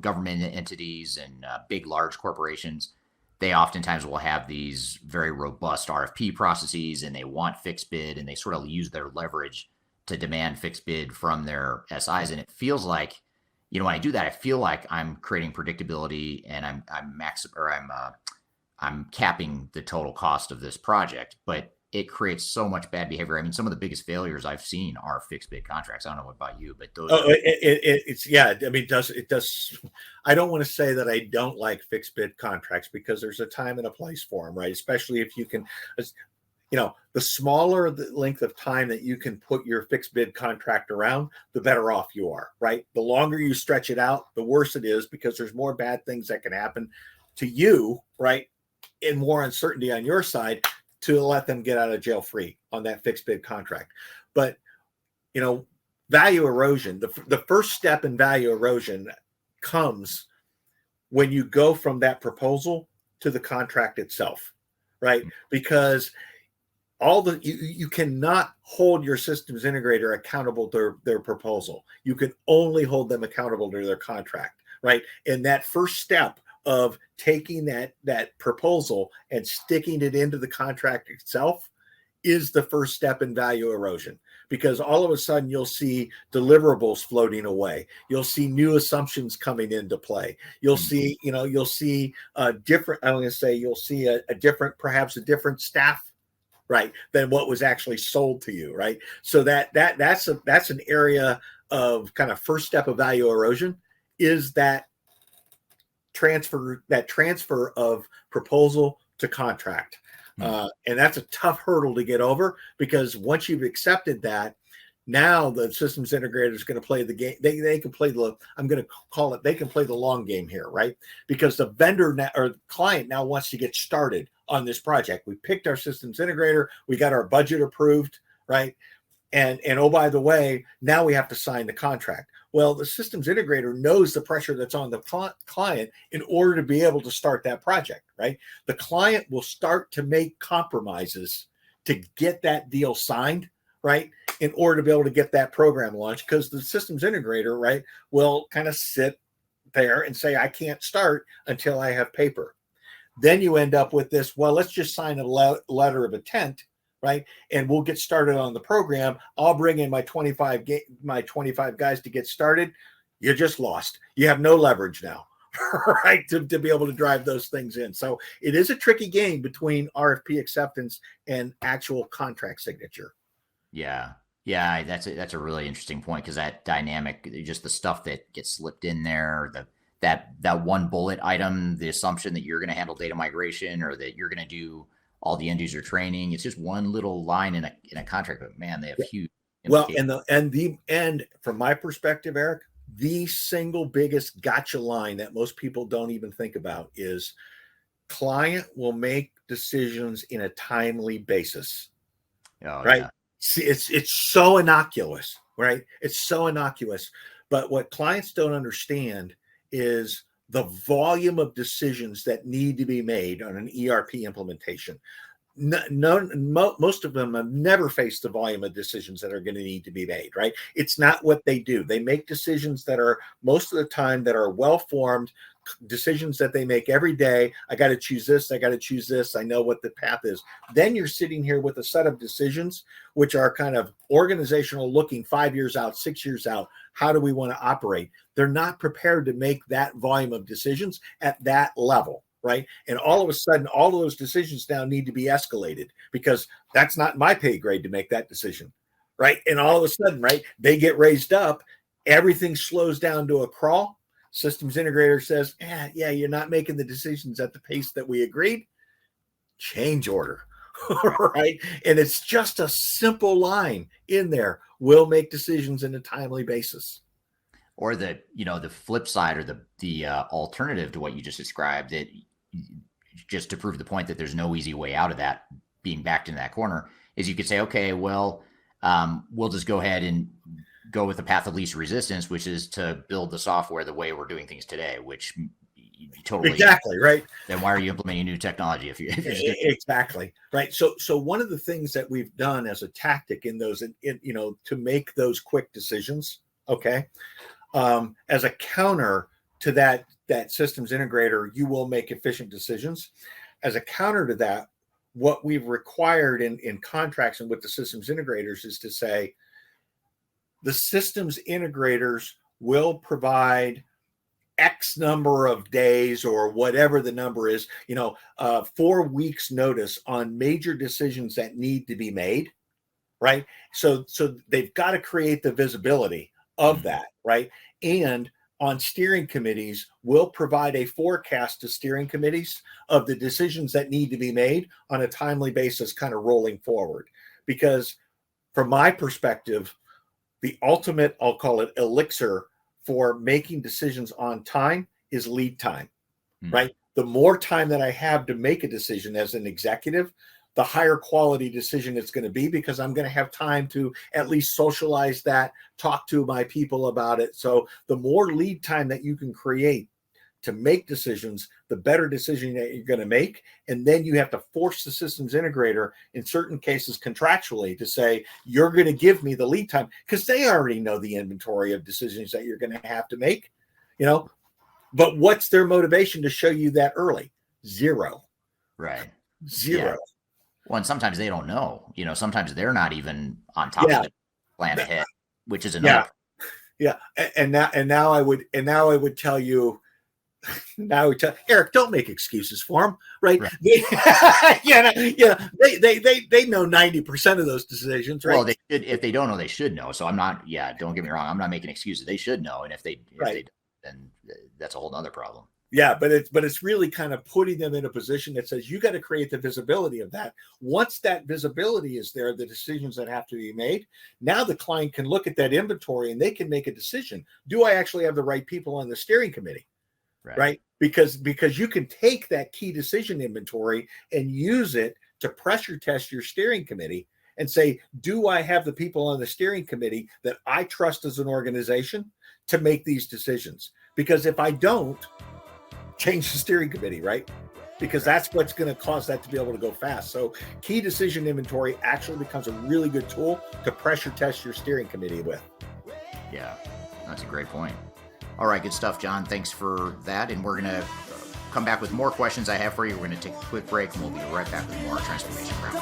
C: government entities and large corporations, they oftentimes will have these very robust RFP processes, and they want fixed bid, and they sort of use their leverage to demand fixed bid from their SIs. And it feels like, when I do that, I feel like I'm creating predictability, and I'm capping the total cost of this project, but it creates so much bad behavior. I mean, some of the biggest failures I've seen are fixed bid contracts. I don't know about you, but those.
F: It does. I don't want to say that I don't like fixed bid contracts, because there's a time and a place for them, right? Especially if you can, the smaller the length of time that you can put your fixed bid contract around, the better off you are, right? The longer you stretch it out, the worse it is, because there's more bad things that can happen to you, right? And more uncertainty on your side to let them get out of jail free on that fixed bid contract. But, value erosion, the first step in value erosion comes when you go from that proposal to the contract itself, right? Because you cannot hold your systems integrator accountable to their proposal. You can only hold them accountable to their contract, right? And that first step of taking that proposal and sticking it into the contract itself is the first step in value erosion, because all of a sudden you'll see deliverables floating away. You'll see new assumptions coming into play. You'll see, you'll see a different, I'm going to say you'll see a different, perhaps a different staff, right, than what was actually sold to you, right? So that's an area of kind of first step of value erosion, is that transfer of proposal to contract. And that's a tough hurdle to get over, because once you've accepted that, now the systems integrator is going to play the game. They can play I'm going to call it, they can play the long game here, right? Because the vendor or client now wants to get started on this project. We picked our systems integrator, we got our budget approved, right? And oh, by the way, now we have to sign the contract. Well, the systems integrator knows the pressure that's on the client in order to be able to start that project, right? The client will start to make compromises to get that deal signed, right, in order to be able to get that program launched, because the systems integrator, right, will kind of sit there and say, I can't start until I have paper. Then you end up with this, well, let's just sign a letter of intent, right? And we'll get started on the program. I'll bring in my 25 guys to get started. You're just lost. You have no leverage now, right? To be able to drive those things in. So it is a tricky game between RFP acceptance and actual contract signature.
C: Yeah. Yeah. That's a really interesting point, because that dynamic, just the stuff that gets slipped in there, that one bullet item, the assumption that you're going to handle data migration or that you're going to do all the end user training. It's just one little line in a contract, but man, they have huge implications.
F: Well, and from my perspective, Eric, the single biggest gotcha line that most people don't even think about is client will make decisions in a timely basis.
C: Oh,
F: right.
C: Yeah.
F: See, it's so innocuous, right? It's so innocuous. But what clients don't understand is the volume of decisions that need to be made on an ERP implementation. Most of them have never faced the volume of decisions that are going to need to be made, right? It's not what they do. They make decisions that are, most of the time, that are well-formed decisions that they make every day. I got to choose this. I got to choose this. I know what the path is. Then you're sitting here with a set of decisions, which are kind of organizational looking 5 years out, 6 years out. How do we want to operate? They're not prepared to make that volume of decisions at that level, right? And all of a sudden, all of those decisions now need to be escalated, because that's not my pay grade to make that decision, right? And all of a sudden, right, they get raised up. Everything slows down to a crawl. Systems integrator says, yeah, you're not making the decisions at the pace that we agreed. Change order, right? And it's just a simple line in there. We'll make decisions in a timely basis.
C: Or the flip side, or the alternative to what you just described, that just to prove the point that there's no easy way out of that, being backed in that corner, is you could say, okay, well, we'll just go ahead and go with the path of least resistance, which is to build the software the way we're doing things today, which you totally
F: exactly right.
C: Then why are you implementing new technology if you're
F: exactly right? So one of the things that we've done as a tactic in those, to make those quick decisions, okay, as a counter to that systems integrator, you will make efficient decisions. As a counter to that, what we've required in contracts and with the systems integrators is to say, the systems integrators will provide X number of days, or whatever the number is, 4 weeks notice on major decisions that need to be made, right? So they've got to create the visibility of that, right? And on steering committees, we'll provide a forecast to steering committees of the decisions that need to be made on a timely basis, kind of rolling forward. Because from my perspective, the ultimate, I'll call it elixir for making decisions on time, is lead time, right? The more time that I have to make a decision as an executive, the higher quality decision it's going to be, because I'm going to have time to at least socialize that, talk to my people about it. So the more lead time that you can create to make decisions, the better decision that you're going to make. And then you have to force the systems integrator in certain cases contractually to say, you're going to give me the lead time, because they already know the inventory of decisions that you're going to have to make, but what's their motivation to show you that early? Zero.
C: Right.
F: Zero.
C: Yeah. Well, and sometimes they don't know, sometimes they're not even on top of it, plan ahead, which is another.
F: Yeah. And now I would tell you, Eric, don't make excuses for them, right? They know 90% of those decisions, right?
C: Well, they should, if they don't know, they should know. So I'm not, don't get me wrong, I'm not making excuses. They should know. And if they don't, then that's a whole other problem.
F: Yeah, but it's really kind of putting them in a position that says you got to create the visibility of that. Once that visibility is there, the decisions that have to be made, now the client can look at that inventory and they can make a decision. Do I actually have the right people on the steering committee? Right? Because you can take that key decision inventory and use it to pressure test your steering committee and say, do I have the people on the steering committee that I trust as an organization to make these decisions? Because if I don't, change the steering committee, right? Because that's what's going to cause that to be able to go fast. So key decision inventory actually becomes a really good tool to pressure test your steering committee with.
C: Yeah, that's a great point. All right, good stuff, John. Thanks for that. And we're going to come back with more questions I have for you. We're going to take a quick break and we'll be right back with more Transformation Ground.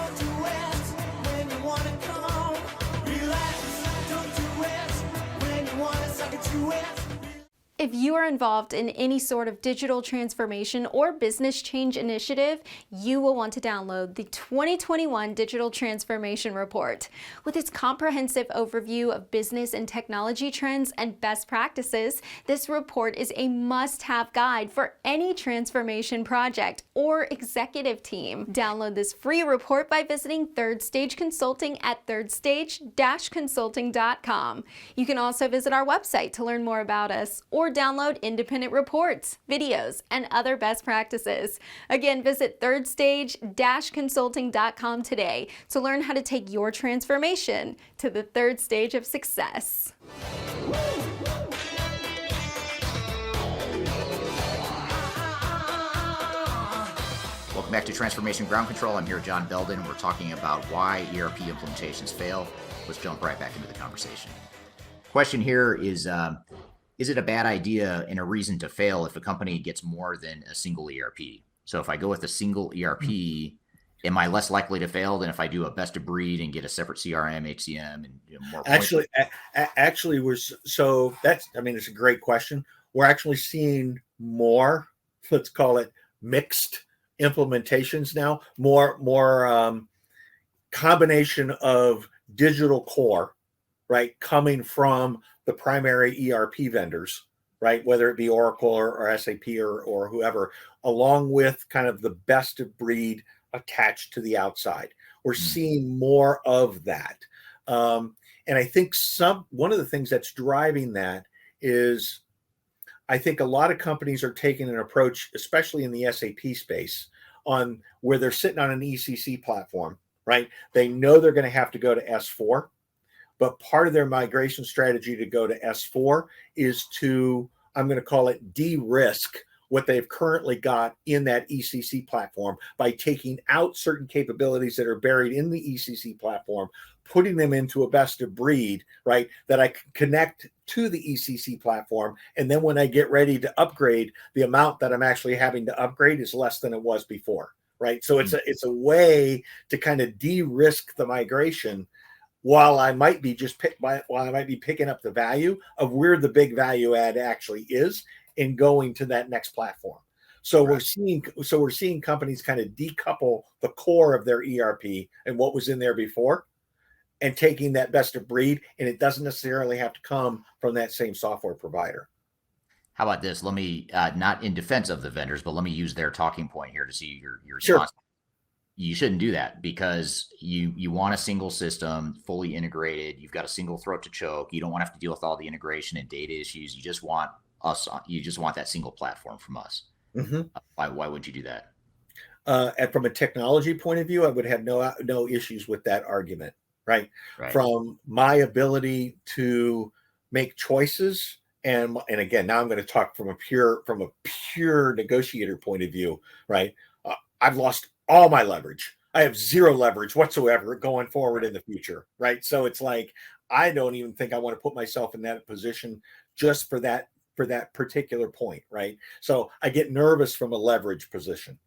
H: If you are involved in any sort of digital transformation or business change initiative, you will want to download the 2021 Digital Transformation Report. With its comprehensive overview of business and technology trends and best practices, this report is a must-have guide for any transformation project or executive team. Download this free report by visiting Third Stage Consulting at thirdstage-consulting.com. You can also visit our website to learn more about us or download independent reports, videos, and other best practices. Again, visit thirdstage-consulting.com today to learn how to take your transformation to the third stage of success.
C: Welcome back to Transformation Ground Control. I'm here with John Belden. We're talking about why ERP implementations fail. Let's jump right back into the conversation. Question here is it a bad idea and a reason to fail if a company gets more than a single ERP? So if I go with a single ERP, am I less likely to fail than if I do a best of breed and get a separate CRM, HCM, and more?
F: Actually, it's a great question. We're actually seeing more, let's call it mixed implementations now, more combination of digital core, right, coming from the primary ERP vendors, right, whether it be Oracle or SAP or whoever, along with kind of the best of breed attached to the outside. We're seeing more of that. And I think one of the things that's driving that is I think a lot of companies are taking an approach, especially in the SAP space, on where they're sitting on an ECC platform, right? They know they're going to have to go to S4. But part of their migration strategy to go to S4 is to, I'm going to call it de-risk what they've currently got in that ECC platform by taking out certain capabilities that are buried in the ECC platform, putting them into a best of breed, right, that I can connect to the ECC platform. And then when I get ready to upgrade, the amount that I'm actually having to upgrade is less than it was before, right? So it's a way to kind of de-risk the migration while I might be picking up the value of where the big value add actually is in going to that next platform. So we're seeing companies kind of decouple the core of their ERP and what was in there before and taking that best of breed, and it doesn't necessarily have to come from that same software provider.
C: How about this? Let me, not in defense of the vendors, but let me use their talking point here to see your response. Sure. You shouldn't do that because you want a single system, fully integrated. You've got a single throat to choke. You don't want to have to deal with all the integration and data issues. You just want that single platform from us. Mm-hmm. Why would you do that?
F: And from a technology point of view, I would have no issues with that argument, right? From my ability to make choices And again, now I'm going to talk from a pure negotiator point of view, right? I've lost all my leverage. I have zero leverage whatsoever going forward in the future, right? So it's like I don't even think I want to put myself in that position just for that particular point, right? So I get nervous from a leverage position.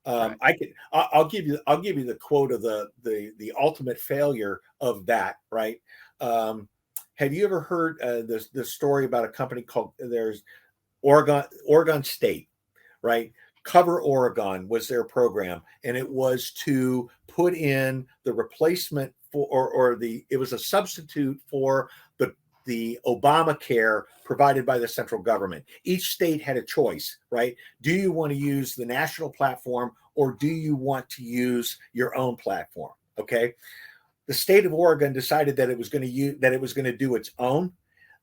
F: I'll give you the quote of the ultimate failure of that, right? Have you ever heard the story about a company called there's Oregon State, right? Cover Oregon was their program, and it was to put in the replacement for it was a substitute for the Obamacare provided by the central government. Each state had a choice, right? Do you want to use the national platform, or do you want to use your own platform? Okay. The state of Oregon decided that it was going to do its own.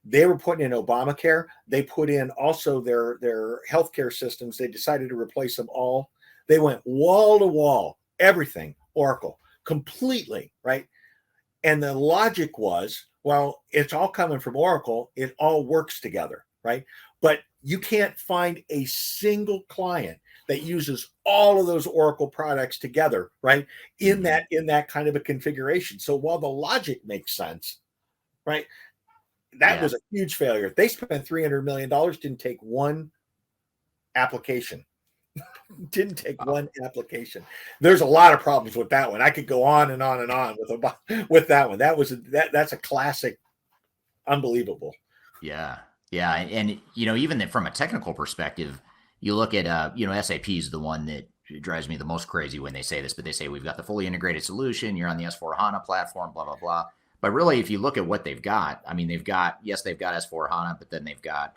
F: They were putting in Obamacare. They put in also their healthcare systems. They decided to replace them all. They went wall to wall, everything Oracle, completely, right? And the logic was, well, it's all coming from Oracle. It all works together, right? But you can't find a single client that uses all of those Oracle products together, right? In that kind of a configuration. So while the logic makes sense, right? That was a huge failure. They spent $300 million, didn't take one application. Didn't take one application. There's a lot of problems with that one. I could go on and on and on with that one. That's a classic, unbelievable.
C: Yeah. And even from a technical perspective, you look at SAP is the one that drives me the most crazy when they say this, but they say we've got the fully integrated solution. You're on the S4HANA platform, blah, blah, blah. But really, if you look at what they've got, I mean, they've got S4HANA, but then they've got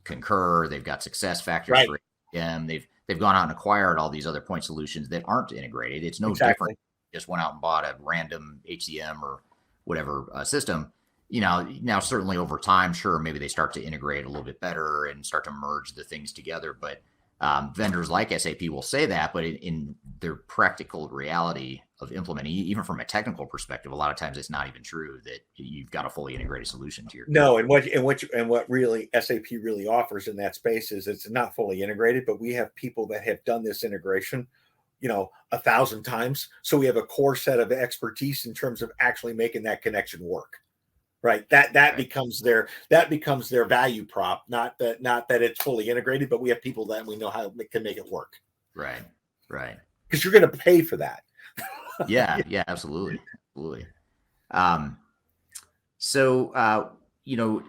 C: Concur, they've got SuccessFactors
F: right.
C: for them. They've gone out and acquired all these other point solutions that aren't integrated. It's no different. Just went out and bought a random HCM or whatever system. Now certainly over time, sure, maybe they start to integrate a little bit better and start to merge the things together. But vendors like SAP will say that, but in their practical reality of implementing, even from a technical perspective, a lot of times it's not even true that you've got a fully integrated solution to your.
F: No, and what really SAP really offers in that space is it's not fully integrated, but we have people that have done this integration, 1,000 times. So we have a core set of expertise in terms of actually making that connection work. Right. That becomes their value prop, not that it's fully integrated, but we have people that we know how can make it work.
C: Right.
F: Because you're going to pay for that.
C: Yeah, absolutely. So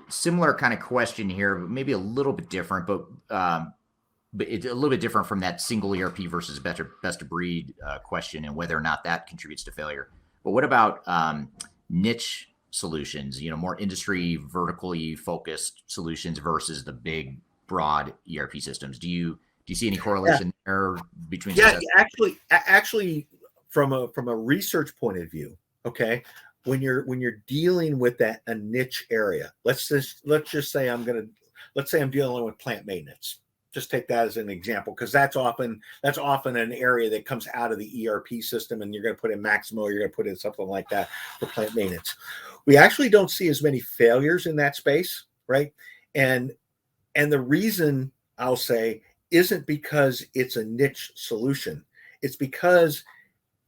C: similar kind of question here, maybe a little bit different, but it's a little bit different from that single ERP versus best of breed question and whether or not that contributes to failure. But what about niche solutions, more industry vertically focused solutions versus the big broad ERP systems? Do you see any correlation there between?
F: Yeah, actually from a research point of view, okay, when you're dealing with a niche area, let's just say I'm dealing with plant maintenance. Just take that as an example, because that's often an area that comes out of the ERP system, and you're going to put in Maximo, you're going to put in something like that for plant maintenance. We actually don't see as many failures in that space, right? And the reason I'll say isn't because it's a niche solution. It's because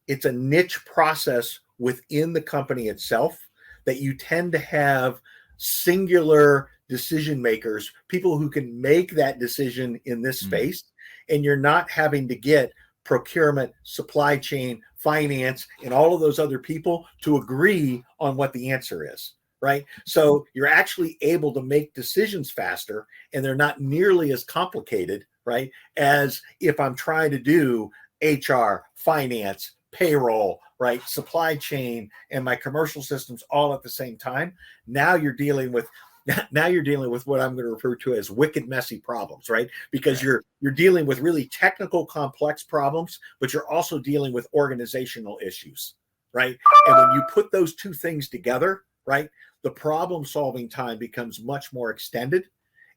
F: it's a niche process within the company itself that you tend to have singular decision makers, people who can make that decision in this space, and you're not having to get procurement, supply chain, finance, and all of those other people to agree on what the answer is, right? So you're actually able to make decisions faster, and they're not nearly as complicated, right, as if I'm trying to do HR, finance, payroll, right, supply chain, and my commercial systems all at the same time. Now you're dealing with what I'm going to refer to as wicked messy problems, right? Because you're dealing with really technical, complex problems, but you're also dealing with organizational issues, right? And when you put those two things together, right, the problem solving time becomes much more extended,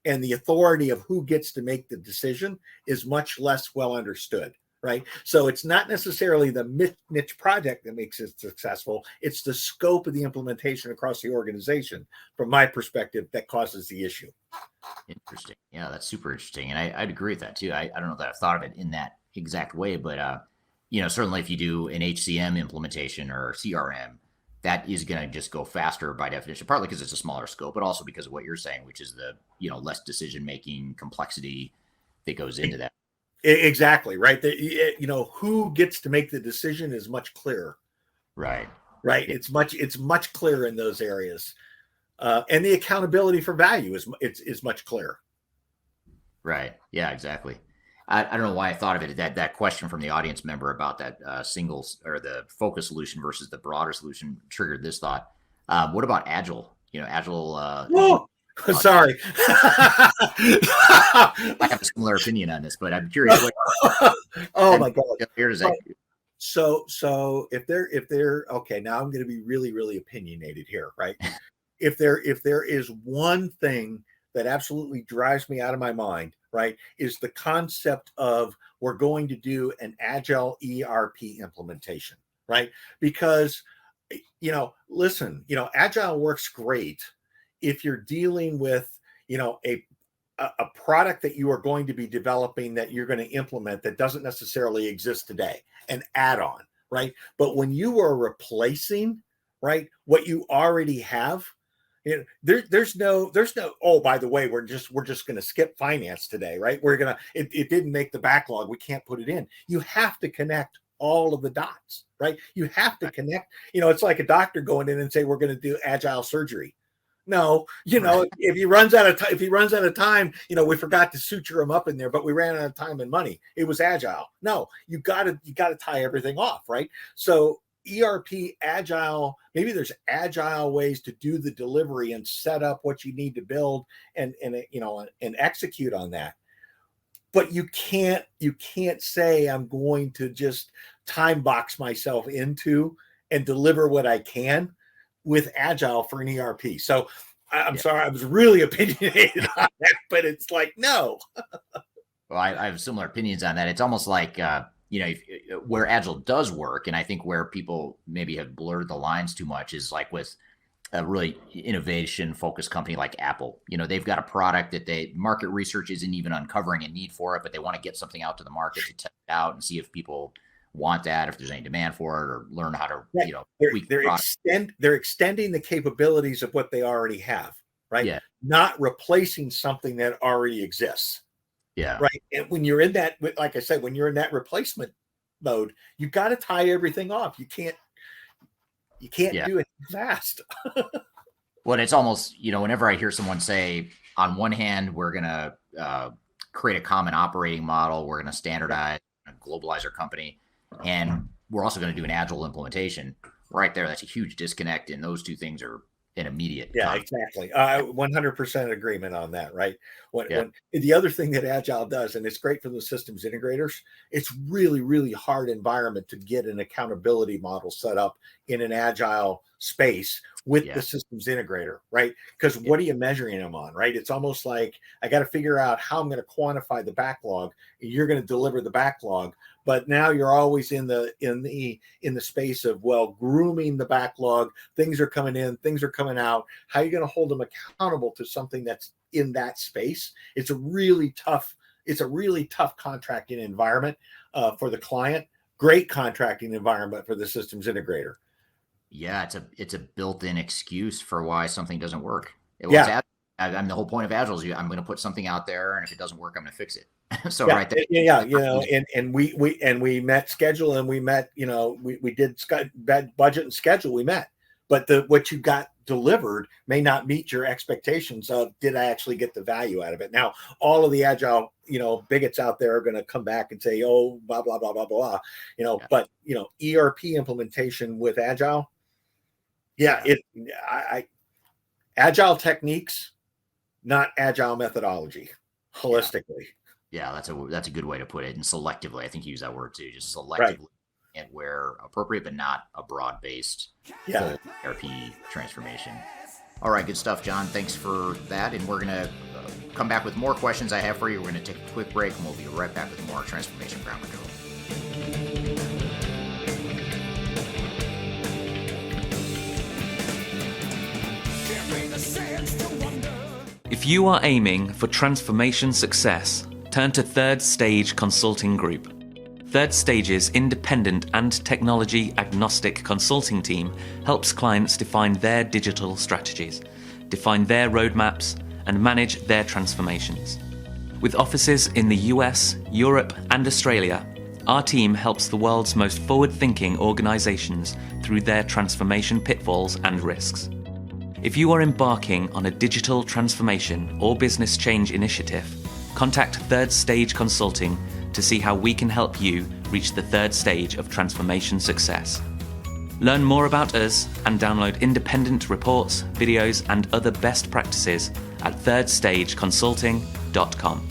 F: and the authority of who gets to make the decision is much less well understood, right? So it's not necessarily the niche project that makes it successful. It's the scope of the implementation across the organization, from my perspective, that causes the issue.
C: Interesting. Yeah, that's super interesting. And I'd agree with that too. I don't know that I've thought of it in that exact way, but certainly if you do an HCM implementation or CRM, that is going to just go faster by definition, partly because it's a smaller scope, but also because of what you're saying, which is the, less decision-making complexity that goes into that.
F: Exactly. Right. Who gets to make the decision is much clearer.
C: Right.
F: Right. It's much clearer in those areas. And the accountability for value is much clearer.
C: Right. Yeah, exactly. I don't know why I thought of it. That question from the audience member about that singles or the focus solution versus the broader solution triggered this thought. What about Agile? Agile.
F: Sorry.
C: I have a similar opinion on this, but I'm curious.
F: Oh my God.
C: Here's that.
F: So if they're okay, now I'm going to be really, really opinionated here, right? If there is one thing that absolutely drives me out of my mind, right, is the concept of we're going to do an Agile ERP implementation, right? Because, listen, Agile works great if you're dealing with, a product that you are going to be developing that you're going to implement that doesn't necessarily exist today, an add-on, right? But when you are replacing, right, what you already have, there's no, oh, by the way, we're just going to skip finance today, right? It didn't make the backlog, we can't put it in. You have to connect all of the dots, right? You have to connect, it's like a doctor going in and say, we're going to do Agile surgery. No, if he runs out of time, we forgot to suture him up in there, but we ran out of time and money. It was Agile. No, you got to tie everything off, right? So ERP Agile, maybe there's Agile ways to do the delivery and set up what you need to build and execute on that. But you can't say I'm going to just time box myself into and deliver what I can with Agile for an ERP. So I'm sorry, I was really opinionated on that, but it's like, no.
C: Well, I have similar opinions on that. It's almost like, where Agile does work, and I think where people maybe have blurred the lines too much is like with a really innovation-focused company like Apple. They've got a product that market research isn't even uncovering a need for it, but they want to get something out to the market to test it out and see if people want that, if there's any demand for it, or learn how to,
F: they're extending the capabilities of what they already have, right?
C: Yeah.
F: Not replacing something that already exists.
C: Yeah.
F: Right. And when you're in that, like I said, when you're in that replacement mode, you got to tie everything off. You can't do it fast.
C: Well, it's almost, whenever I hear someone say, on one hand, we're going to create a common operating model, we're going to standardize, globalize our company, and we're also going to do an Agile implementation. Right there, that's a huge disconnect, and those two things are an immediate.
F: Yeah, exactly. 100% agreement on that, right? When the other thing that Agile does, and it's great for the systems integrators, it's really, really hard environment to get an accountability model set up in an Agile space with the systems integrator, right? Because what are you measuring them on, right? It's almost like I got to figure out how I'm going to quantify the backlog. You're going to deliver the backlog, but now you're always in the space of grooming the backlog. Things are coming in, things are coming out. How are you going to hold them accountable to something that's in that space? It's a really tough contracting environment for the client. Great contracting environment for the systems integrator.
C: Yeah, it's a built-in excuse for why something doesn't work.
F: The
C: whole point of Agile is I'm going to put something out there, and if it doesn't work, I'm going to fix it. So
F: right there, and we met schedule, and we met, we did budget and schedule. We met, but what you got delivered may not meet your expectations of did I actually get the value out of it. Now, all of the Agile, bigots out there are going to come back and say, oh, blah blah blah blah blah, But ERP implementation with Agile. Agile techniques, not Agile methodology, holistically.
C: Yeah, that's a good way to put it. And selectively, I think you use that word too, just selectively and where appropriate, but not a broad-based full ERP transformation. All right, good stuff, John. Thanks for that. And we're going to come back with more questions I have for you. We're going to take a quick break, and we'll be right back with more Transformation Ground Control.
E: If you are aiming for transformation success, turn to Third Stage Consulting Group. Third Stage's independent and technology agnostic consulting team helps clients define their digital strategies, define their roadmaps, and manage their transformations. With offices in the US, Europe, and Australia, our team helps the world's most forward-thinking organizations through their transformation pitfalls and risks. If you are embarking on a digital transformation or business change initiative, contact Third Stage Consulting to see how we can help you reach the third stage of transformation success. Learn more about us and download independent reports, videos, and other best practices at thirdstageconsulting.com.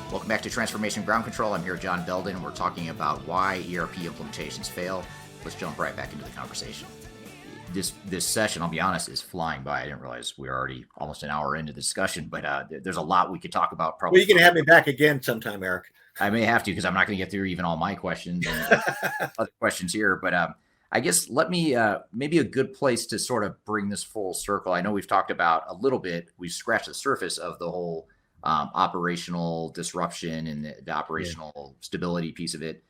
C: Welcome back to Transformation Ground Control. I'm here with John Belden, and we're talking about why ERP implementations fail. Let's jump right back into the conversation. This session, I'll be honest, is flying by. I didn't realize we were already almost an hour into the discussion, but there's a lot we could talk about. Probably.
F: Well, you can have me back again sometime, Eric.
C: I may have to, because I'm not going to get through even all my questions and other questions here. But I guess let me maybe a good place to sort of bring this full circle. I know we've talked about a little bit. We've scratched the surface of the whole operational disruption and the operational stability piece of it.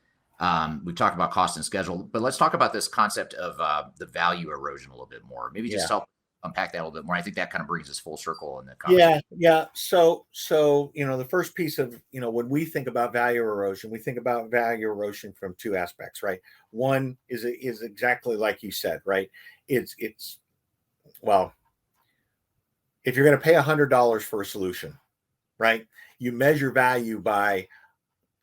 C: We've talked about cost and schedule, but let's talk about this concept of the value erosion a little bit more. Maybe just help unpack that a little bit more. I think that kind of brings us full circle in the conversation.
F: Yeah. So, the first piece of, when we think about value erosion, we think about value erosion from two aspects, right? One is exactly like you said, right? It's well, if you're going to pay $100 for a solution, right? You measure value by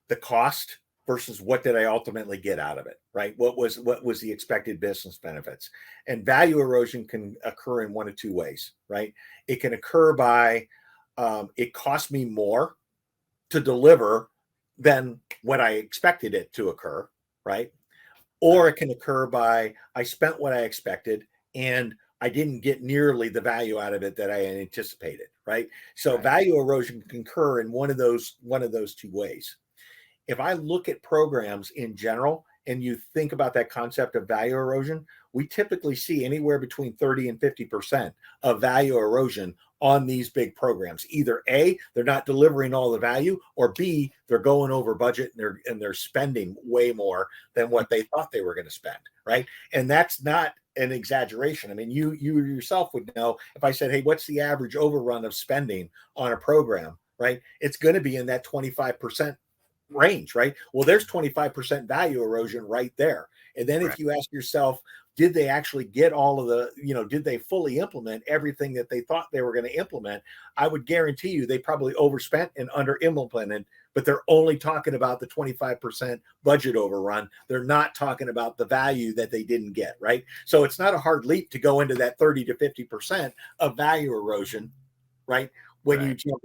F: the cost versus what did I ultimately get out of it, right? What was the expected business benefits? And value erosion can occur in one of two ways, right? It can occur by it cost me more to deliver than what I expected it to occur, right? Or it can occur by I spent what I expected and I didn't get nearly the value out of it that I had anticipated, right? So value erosion can occur in one of those two ways. If I look at programs in general and you think about that concept of value erosion, we typically see anywhere between 30 and 50% of value erosion on these big programs. Either A, they're not delivering all the value, or B, they're going over budget and they're spending way more than what they thought they were going to spend, right? And that's not an exaggeration. I mean, you yourself would know if I said, hey, what's the average overrun of spending on a program, right? It's going to be in that 25% range, right? Well, there's 25% value erosion right there. And then if you ask yourself, did they actually get all of the, did they fully implement everything that they thought they were going to implement? I would guarantee you they probably overspent and under implemented, but they're only talking about the 25% budget overrun. They're not talking about the value that they didn't get, right? So it's not a hard leap to go into that 30 to 50% of value erosion, right? When you jump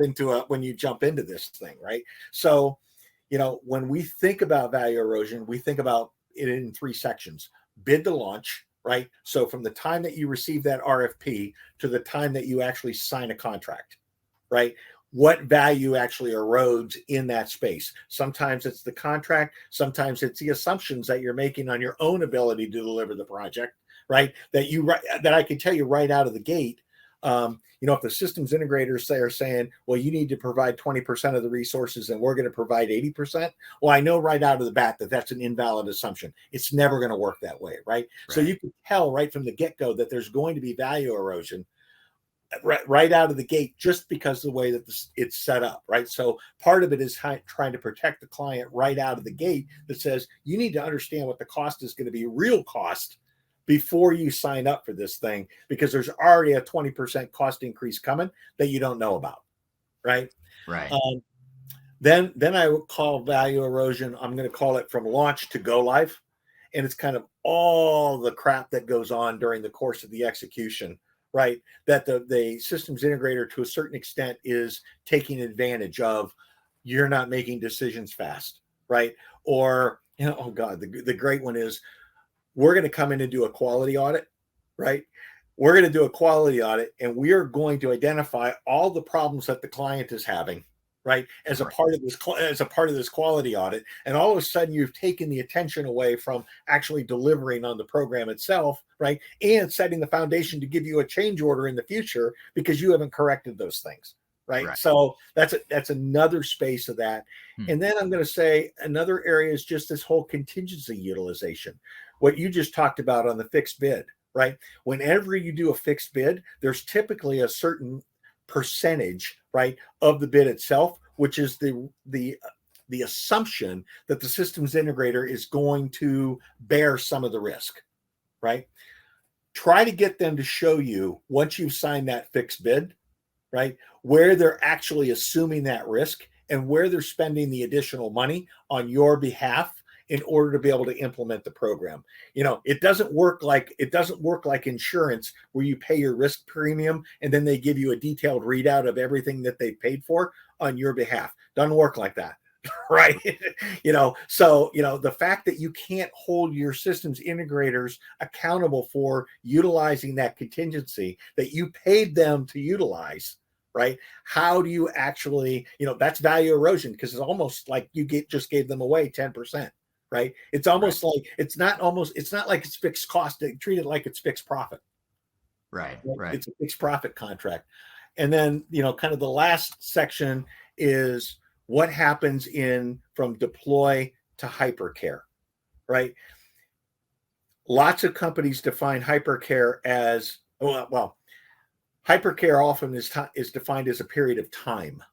F: into this thing, right? So, when we think about value erosion, we think about it in three sections: bid to launch, right? So from the time that you receive that RFP to the time that you actually sign a contract, right? What value actually erodes in that space? Sometimes it's the contract. Sometimes it's the assumptions that you're making on your own ability to deliver the project, right? That I can tell you right out of the gate. If the systems integrators are saying, well, you need to provide 20% of the resources and we're going to provide 80%. Well, I know right out of the bat that that's an invalid assumption. It's never going to work that way, right? So you can tell right from the get-go that there's going to be value erosion right out of the gate, just because of the way that it's set up, right? So part of it is trying to protect the client right out of the gate that says, you need to understand what the cost is going to be, real cost, before you sign up for this thing, because there's already a 20% cost increase coming that you don't know about, right?
C: Right.
F: Then I would call value erosion, I'm going to call it from launch to go live. And it's kind of all the crap that goes on during the course of the execution, right? That the systems integrator to a certain extent is taking advantage of. You're not making decisions fast, right? Or, oh God, the great one is, we're going to come in and do a quality audit, right? We're going to do a quality audit and we are going to identify all the problems that the client is having, right? As a part of this quality audit, and all of a sudden you've taken the attention away from actually delivering on the program itself, right? And setting the foundation to give you a change order in the future because you haven't corrected those things. Right. So that's another space of that. And then I'm going to say another area is just this whole contingency utilization. What you just talked about on the fixed bid, right? Whenever you do a fixed bid, there's typically a certain percentage, right, of the bid itself, which is the assumption that the systems integrator is going to bear some of the risk, right? Try to get them to show you, once you've signed that fixed bid, right, where they're actually assuming that risk and where they're spending the additional money on your behalf in order to be able to implement the program. You know, it doesn't work like insurance where you pay your risk premium and then they give you a detailed readout of everything that they paid for on your behalf. Doesn't work like that. Right. So the fact that you can't hold your systems integrators accountable for utilizing that contingency that you paid them to utilize, right? How do you actually, that's value erosion, because it's almost like you just gave them away 10%, right? It's almost like it's not like it's fixed cost. They treat it like it's fixed profit.
C: Right.
F: It's a fixed profit contract. And then, kind of the last section is what happens from deploy to hypercare, right? Lots of companies define hypercare as, hypercare often is defined as a period of time,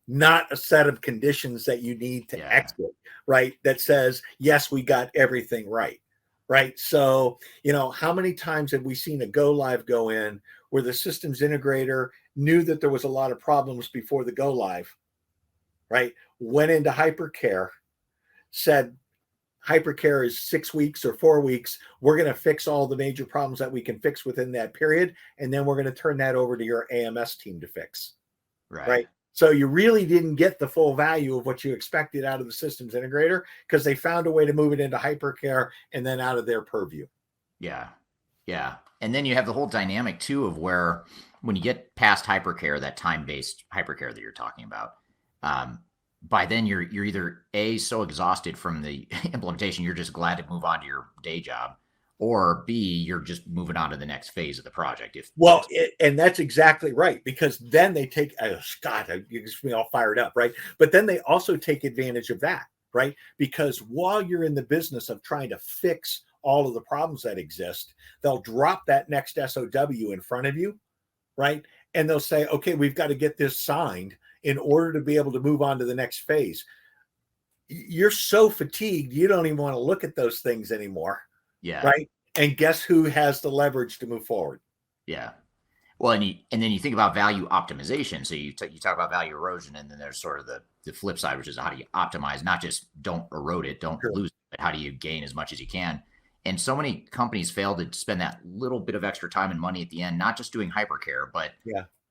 F: not a set of conditions that you need to exit, right? That says, yes, we got everything right, right? So, how many times have we seen a go live go in where the systems integrator knew that there was a lot of problems before the go live, right? Went into hypercare, said hypercare is 6 weeks or 4 weeks. We're going to fix all the major problems that we can fix within that period. And then we're going to turn that over to your AMS team to fix. Right. So you really didn't get the full value of what you expected out of the systems integrator because they found a way to move it into hypercare and then out of their purview.
C: Yeah. Yeah. And then you have the whole dynamic too of where when you get past hypercare, that time-based hypercare that you're talking about, by then you're either so exhausted from the implementation, you're just glad to move on to your day job, or B, you're just moving on to the next phase of the project.
F: And that's exactly right, because then they take, it gets me all fired up, right? But then they also take advantage of that, right? Because while you're in the business of trying to fix all of the problems that exist, they'll drop that next SOW in front of you, right? And they'll say, okay, we've got to get this signed in order to be able to move on to the next phase. You're so fatigued, you don't even want to look at those things anymore.
C: Yeah.
F: Right. And guess who has the leverage to move forward?
C: Yeah. Well, and then you think about value optimization. So you talk about value erosion, and then there's sort of the flip side, which is how do you optimize, not just don't erode it, don't lose it, but how do you gain as much as you can? And so many companies fail to spend that little bit of extra time and money at the end, not just doing hypercare, but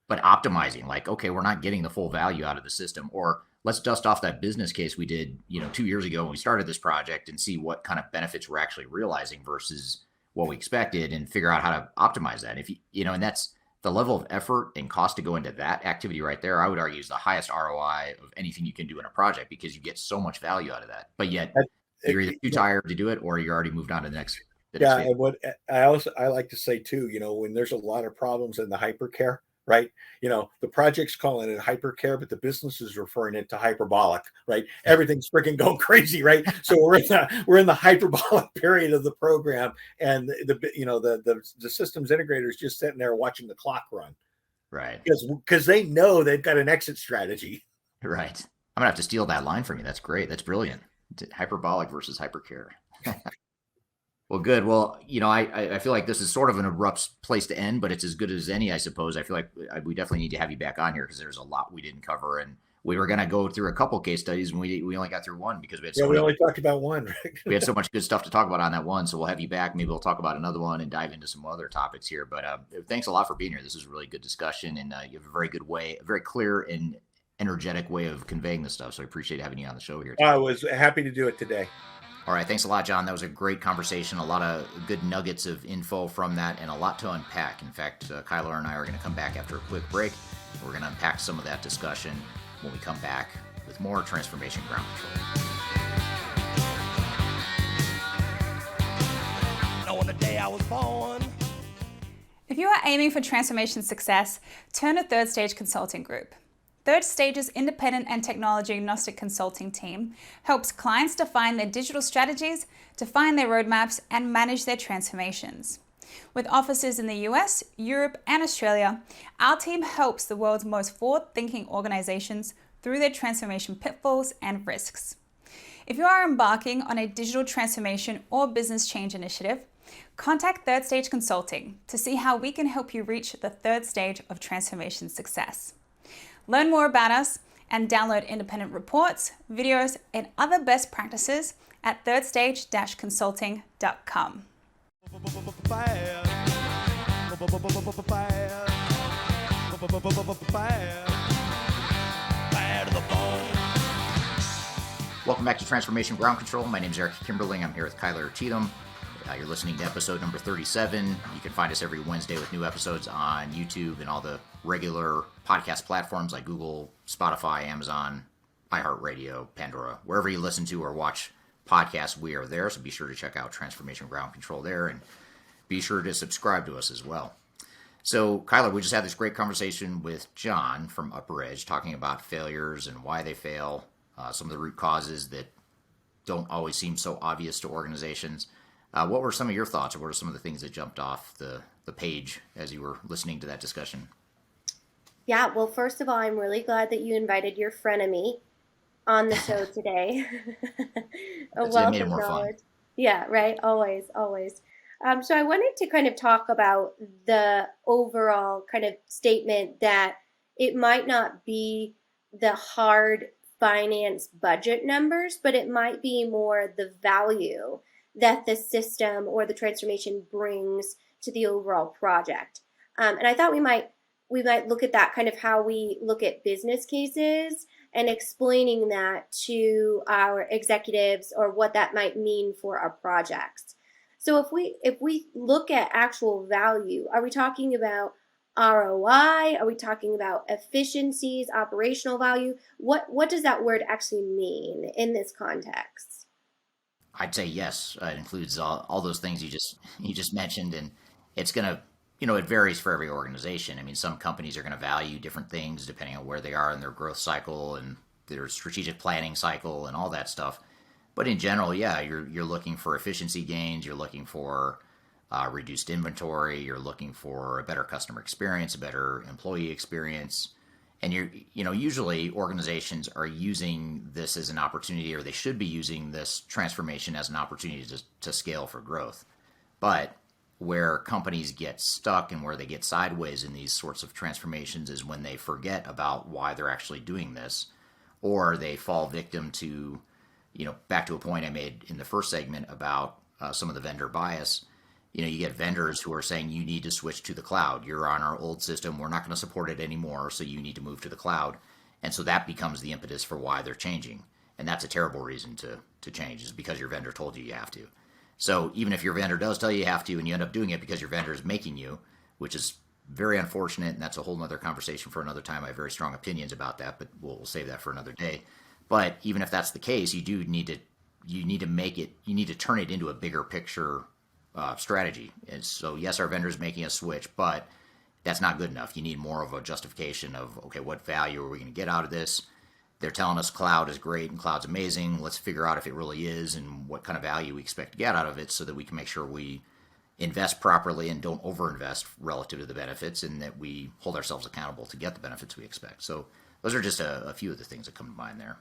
C: optimizing. Like, okay, we're not getting the full value out of the system, or let's dust off that business case we did, 2 years ago when we started this project and see what kind of benefits we're actually realizing versus what we expected, and figure out how to optimize that. If and that's the level of effort and cost to go into that activity right there, I would argue is the highest ROI of anything you can do in a project, because you get so much value out of that. But yet you're either too tired to do it, or you're already moved on to the next.
F: And what I like to say too, when there's a lot of problems in the hypercare, right? The project's calling it hypercare, but the business is referring it to hyperbolic, right? Everything's freaking going crazy, right? So we're in the hyperbolic period of the program, and the systems integrator is just sitting there watching the clock run,
C: right?
F: Because they know they've got an exit strategy,
C: right? I'm gonna have to steal that line from you. That's great. That's brilliant. Hyperbolic versus hypercare. Well, good. Well, I feel like this is sort of an abrupt place to end, but it's as good as any, I suppose. I feel like we definitely need to have you back on here, because there's a lot we didn't cover, and we were going to go through a couple case studies, and we only got through one because we had
F: we only talked about one. Right?
C: We had so much good stuff to talk about on that one, so we'll have you back. Maybe we'll talk about another one and dive into some other topics here. But thanks a lot for being here. This is a really good discussion, and you have a very clear and energetic way of conveying this stuff. So I appreciate having you on the show here today.
F: I was happy to do it today.
C: All right. Thanks a lot, John. That was a great conversation. A lot of good nuggets of info from that, and a lot to unpack. In fact, Kyler and I are going to come back after a quick break. We're going to unpack some of that discussion. when we come back with more Transformation Ground Control.
I: On the day I was born.
G: If you are aiming for transformation success, turn to Third Stage Consulting Group. Third Stage's independent and technology agnostic consulting team helps clients define their digital strategies, define their roadmaps, and manage their transformations. With offices in the US, Europe, and Australia, our team helps the world's most forward-thinking organizations through their transformation pitfalls and risks. If you are embarking on a digital transformation or business change initiative, contact Third Stage Consulting to see how we can help you reach the third stage of transformation success. Learn more about us and download independent reports, videos, and other best practices at thirdstage-consulting.com.
C: Welcome back to Transformation Ground Control. My name is Eric Kimberling. I'm here with Kyler Cheatham. You're listening to episode number 37. You can find us every Wednesday with new episodes on YouTube and all the regular podcast platforms like Google, Spotify, Amazon, iHeartRadio, Pandora. Wherever you listen to or watch podcasts, we are there. So be sure to check out Transformation Ground Control there, and be sure to subscribe to us as well. So, Kyler, we just had this great conversation with John from Upper Edge talking about failures and why they fail, some of the root causes that don't always seem so obvious to organizations. What were some of your thoughts, or what are some of the things that jumped off the page as you were listening to that discussion?
D: Yeah, well, first of all, I'm really glad that you invited your frenemy on the show today. A wealth
C: made it
D: of
C: more
D: knowledge.
C: fun.
D: Yeah, right. Always, always. So I wanted to kind of talk about the overall kind of statement that it might not be the hard finance budget numbers, but it might be more the value that the system or the transformation brings to the overall project. And I thought we might look at that kind of how we look at business cases and explaining that to our executives or what that might mean for our projects. So if we look at actual value, are we talking about ROI? Are we talking about efficiencies, operational value? What does that word actually mean in this context?
C: I'd say yes. It includes all those things you just mentioned, and it's going to, it varies for every organization. I mean, some companies are going to value different things depending on where they are in their growth cycle and their strategic planning cycle and all that stuff. But in general, yeah, you're looking for efficiency gains. You're looking for reduced inventory. You're looking for a better customer experience, a better employee experience. And usually organizations are using this as an opportunity, or they should be using this transformation as an opportunity to scale for growth. But where companies get stuck and where they get sideways in these sorts of transformations is when they forget about why they're actually doing this, or they fall victim to, back to a point I made in the first segment about some of the vendor bias. You get vendors who are saying you need to switch to the cloud. You're on our old system. We're not going to support it anymore, so you need to move to the cloud. And so that becomes the impetus for why they're changing. And that's a terrible reason to change, is because your vendor told you have to. So even if your vendor does tell you have to and you end up doing it because your vendor is making you, which is very unfortunate, and that's a whole other conversation for another time. I have very strong opinions about that, but we'll save that for another day. But even if that's the case, you need to turn it into a bigger picture strategy. And so, yes, our vendor is making a switch, but that's not good enough. You need more of a justification of, okay, what value are we going to get out of this? They're telling us cloud is great and cloud's amazing. Let's figure out if it really is and what kind of value we expect to get out of it, so that we can make sure we invest properly and don't overinvest relative to the benefits, and that we hold ourselves accountable to get the benefits we expect. So those are just a few of the things that come to mind there.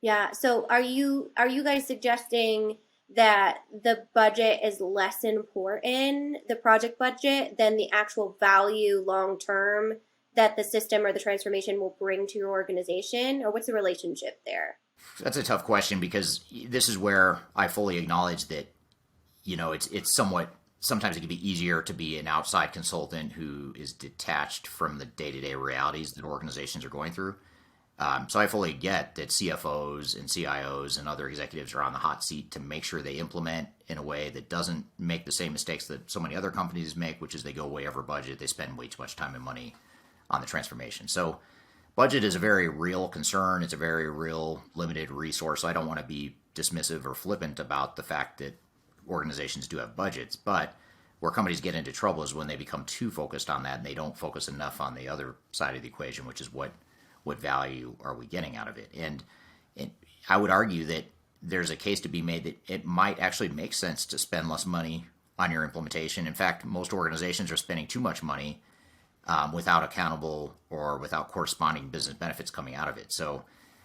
D: Yeah. So are you guys suggesting that the budget is less important, the project budget, than the actual value long term that the system or the transformation will bring to your organization? Or what's the relationship there?
C: That's a tough question, because this is where I fully acknowledge that, it's sometimes it can be easier to be an outside consultant who is detached from the day-to-day realities that organizations are going through. So I fully get that CFOs and CIOs and other executives are on the hot seat to make sure they implement in a way that doesn't make the same mistakes that so many other companies make, which is they go way over budget. They spend way too much time and money on the transformation. budget is a very real concern. It's a very real limited resource. So I don't want to be dismissive or flippant about the fact that organizations do have budgets, but where companies get into trouble is when they become too focused on that and they don't focus enough on the other side of the equation, which is what value are we getting out of it. And I would argue that there's a case to be made that it might actually make sense to spend less money on your implementation. In fact, most organizations are spending too much money without accountable or without corresponding business benefits coming out of it. So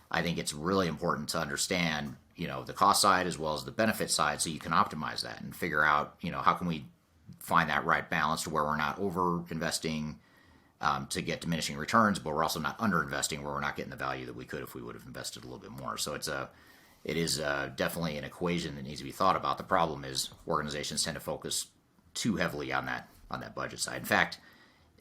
C: I think it's really important to understand, the cost side as well as the benefit side, so you can optimize that and figure out, how can we find that right balance to where we're not over investing to get diminishing returns, but we're also not under investing where we're not getting the value that we could if we would have invested a little bit more. So it is definitely an equation that needs to be thought about. The problem is organizations tend to focus too heavily on that budget side. In fact,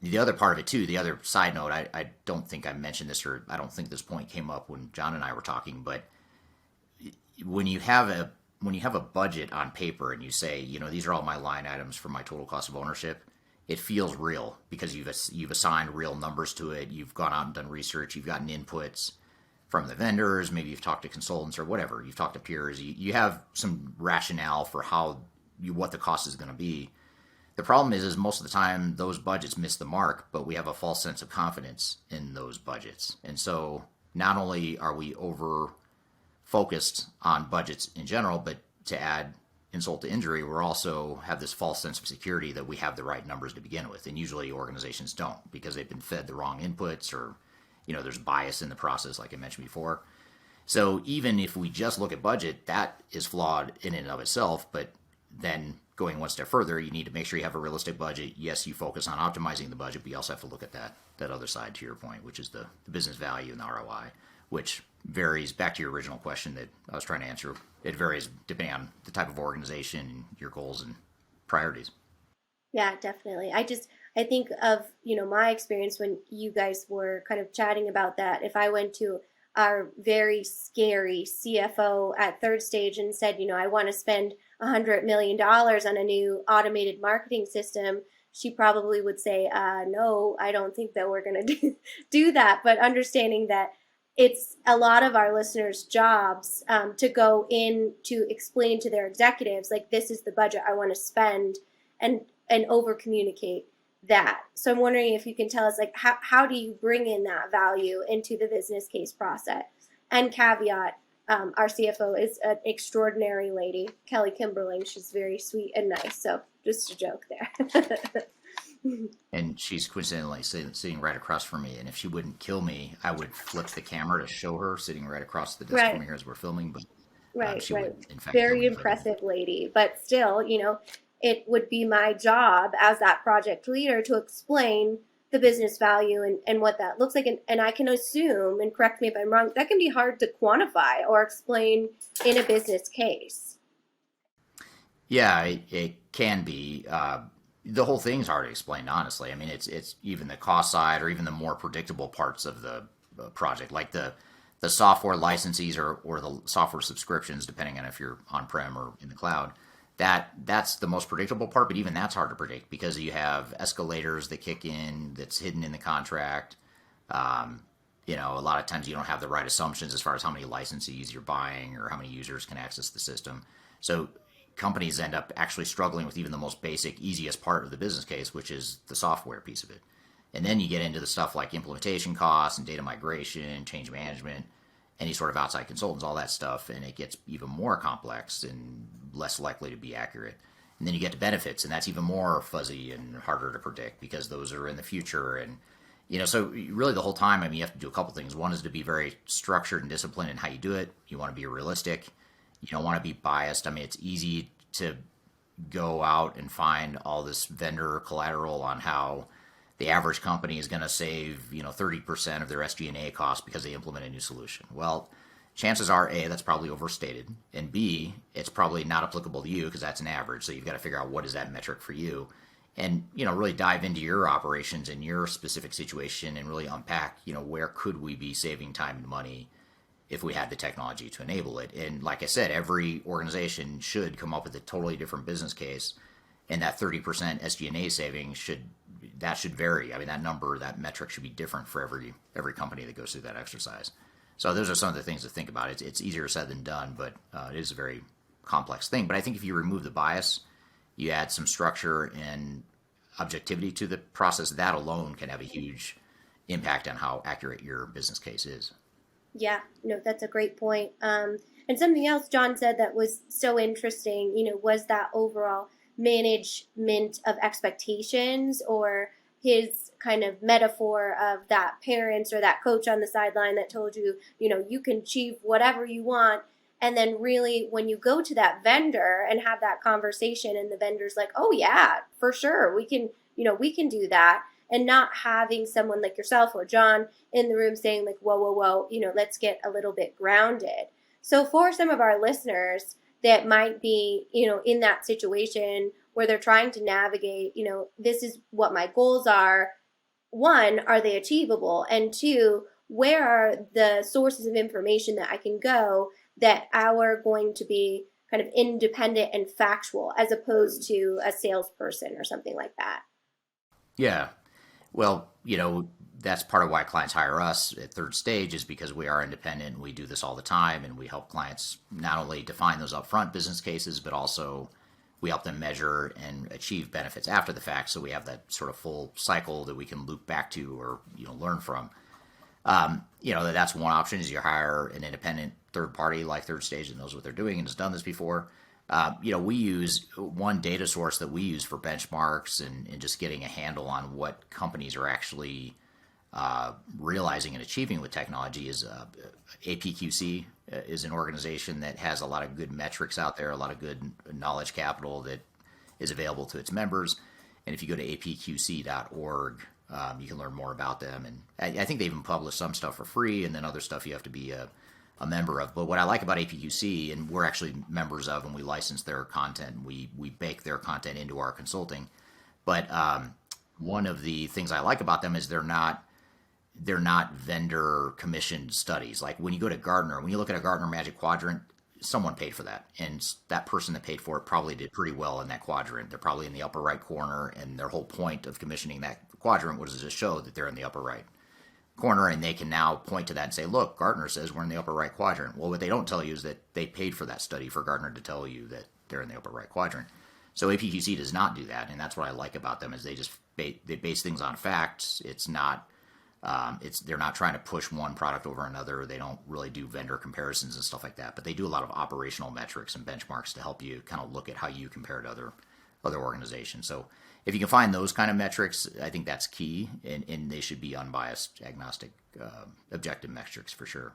C: the other part of it too, the other side note, I don't think I mentioned this, or I don't think this point came up when John and I were talking, but when you have a budget on paper and you say, these are all my line items for my total cost of ownership, it feels real because you've assigned real numbers to it. You've gone out and done research. You've gotten inputs from the vendors. Maybe you've talked to consultants or whatever. You've talked to peers. You have some rationale for what the cost is going to be. The problem is most of the time those budgets miss the mark, but we have a false sense of confidence in those budgets. And so not only are we over focused on budgets in general, but to add insult to injury, we're also have this false sense of security that we have the right numbers to begin with. And usually organizations don't, because they've been fed the wrong inputs, or, there's bias in the process, like I mentioned before. So even if we just look at budget, that is flawed in and of itself. But then going one step further, you need to make sure you have a realistic budget. Yes, you focus on optimizing the budget, but you also have to look at that other side, to your point, which is the business value and the ROI, which varies. Back to your original question that I was trying to answer, it varies depending on the type of organization and your goals and priorities.
D: Yeah, definitely. I think of, my experience when you guys were kind of chatting about that. If I went to our very scary CFO at Third Stage and said, I want to spend $100 million on a new automated marketing system, she probably would say, no, I don't think that we're going to do that. But understanding that it's a lot of our listeners' jobs to go in to explain to their executives, like, this is the budget I want to spend, and over communicate that. So I'm wondering if you can tell us, like, how do you bring in that value into the business case process? And caveat, our CFO is an extraordinary lady, Kelly Kimberling. She's very sweet and nice. So just a joke there.
C: And she's coincidentally sitting right across from me. And if she wouldn't kill me, I would flip the camera to show her sitting right across the desk from me here as we're filming. But she would, in fact,
D: very impressive lady. But still, it would be my job as that project leader to explain the business value and what that looks like. And I can assume, and correct me if I'm wrong, that can be hard to quantify or explain in a business case.
C: Yeah, it can be. The whole thing's hard to explain, honestly. I mean, it's even the cost side, or even the more predictable parts of the project, like the software licensees or the software subscriptions, depending on if you're on-prem or in the cloud. That's the most predictable part, but even that's hard to predict because you have escalators that kick in that's hidden in the contract. A lot of times you don't have the right assumptions as far as how many licensees you're buying or how many users can access the system. So companies end up actually struggling with even the most basic, easiest part of the business case, which is the software piece of it. And then you get into the stuff like implementation costs and data migration, change management, any sort of outside consultants, all that stuff, and it gets even more complex and less likely to be accurate. And then you get to benefits, and that's even more fuzzy and harder to predict because those are in the future. And so really the whole time, you have to do a couple things. One is to be very structured and disciplined in how you do it. You want to be realistic. You don't want to be biased. It's easy to go out and find all this vendor collateral on how the average company is going to save, 30% of their SG&A costs because they implement a new solution. Well, chances are, A, that's probably overstated, and B, it's probably not applicable to you because that's an average. So you've got to figure out what is that metric for you, and really dive into your operations and your specific situation and really unpack, where could we be saving time and money if we had the technology to enable it. And like I said, every organization should come up with a totally different business case, and that 30% SG&A savings that should vary. I mean, that number, that metric should be different for every company that goes through that exercise. So those are some of the things to think about. It's easier said than done, but it is a very complex thing. But I think if you remove the bias, you add some structure and objectivity to the process, that alone can have a huge impact on how accurate your business case is.
D: Yeah, no, that's a great point. And something else John said that was so interesting, was that overall management of expectations, or his kind of metaphor of that parents or that coach on the sideline that told you, you can achieve whatever you want. And then really when you go to that vendor and have that conversation and the vendor's like, oh yeah, for sure, we can do that. And not having someone like yourself or John in the room saying like, whoa, let's get a little bit grounded. So for some of our listeners that might be, in that situation where they're trying to navigate, this is what my goals are. One, are they achievable? And two, where are the sources of information that I can go that are going to be kind of independent and factual as opposed to a salesperson or something like that?
C: Yeah. Well, that's part of why clients hire us at Third Stage, is because we are independent and we do this all the time, and we help clients not only define those upfront business cases, but also we help them measure and achieve benefits after the fact. So we have that sort of full cycle that we can loop back to or, learn from. That's one option, is you hire an independent third party like Third Stage that knows what they're doing and has done this before. We use one data source that we use for benchmarks and just getting a handle on what companies are actually realizing and achieving with technology is APQC is an organization that has a lot of good metrics out there, a lot of good knowledge capital that is available to its members. And if you go to apqc.org, you can learn more about them. And I think they even publish some stuff for free, and then other stuff you have to be a member of. But what I like about APQC, and we're actually members of, and we license their content, and we bake their content into our consulting. But one of the things I like about them is they're not vendor commissioned studies. Like when you go to Gartner, when you look at a Gartner Magic Quadrant, someone paid for that, and that person that paid for it probably did pretty well in that quadrant. They're probably in the upper right corner, and their whole point of commissioning that quadrant was to show that they're in the upper right corner, and they can now point to that and say, look, Gartner says we're in the upper right quadrant. Well, what they don't tell you is that they paid for that study for Gartner to tell you that they're in the upper right quadrant. So APQC does not do that, and that's what I like about them, is they just they base things on facts. It's not they're not trying to push one product over another. They don't really do vendor comparisons and stuff like that, but they do a lot of operational metrics and benchmarks to help you kind of look at how you compare to other organizations. So if you can find those kind of metrics, I think that's key, and they should be unbiased, agnostic, objective metrics for sure.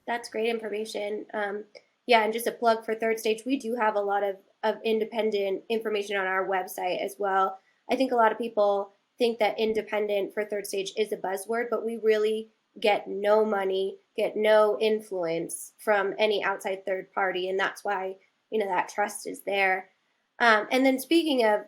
D: That's great information. And just a plug for Third Stage, we do have a lot of independent information on our website as well. I think a lot of people think that independent for Third Stage is a buzzword, but we really get no money, get no influence from any outside third party, and that's why that trust is there. And then speaking of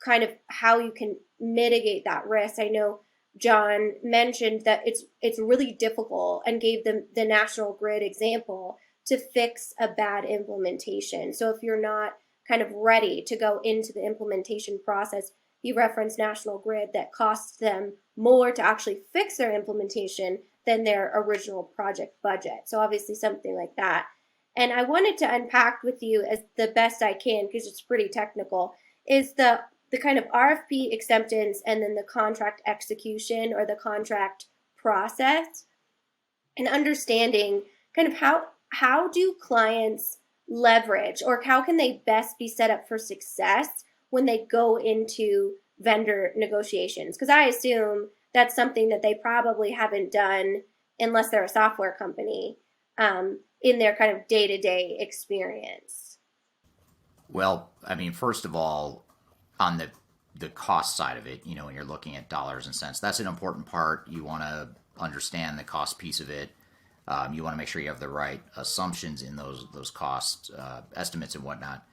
D: kind of how you can mitigate that risk, I know John mentioned that it's really difficult and gave them the National Grid example to fix a bad implementation. So if you're not kind of ready to go into the implementation process, he referenced National Grid that costs them more to actually fix their implementation than their original project budget. So obviously something like that. And I wanted to unpack with you as the best I can, because it's pretty technical, is the kind of RFP acceptance and then the contract execution or the contract process, and understanding kind of how do clients leverage, or how can they best be set up for success when they go into vendor negotiations? Because I assume that's something that they probably haven't done unless they're a software company in their kind of day-to-day experience.
C: Well, I mean, first of all, on the cost side of it, when you're looking at dollars and cents, that's an important part. You want to understand the cost piece of it. You want to make sure you have the right assumptions in those cost estimates and whatnot.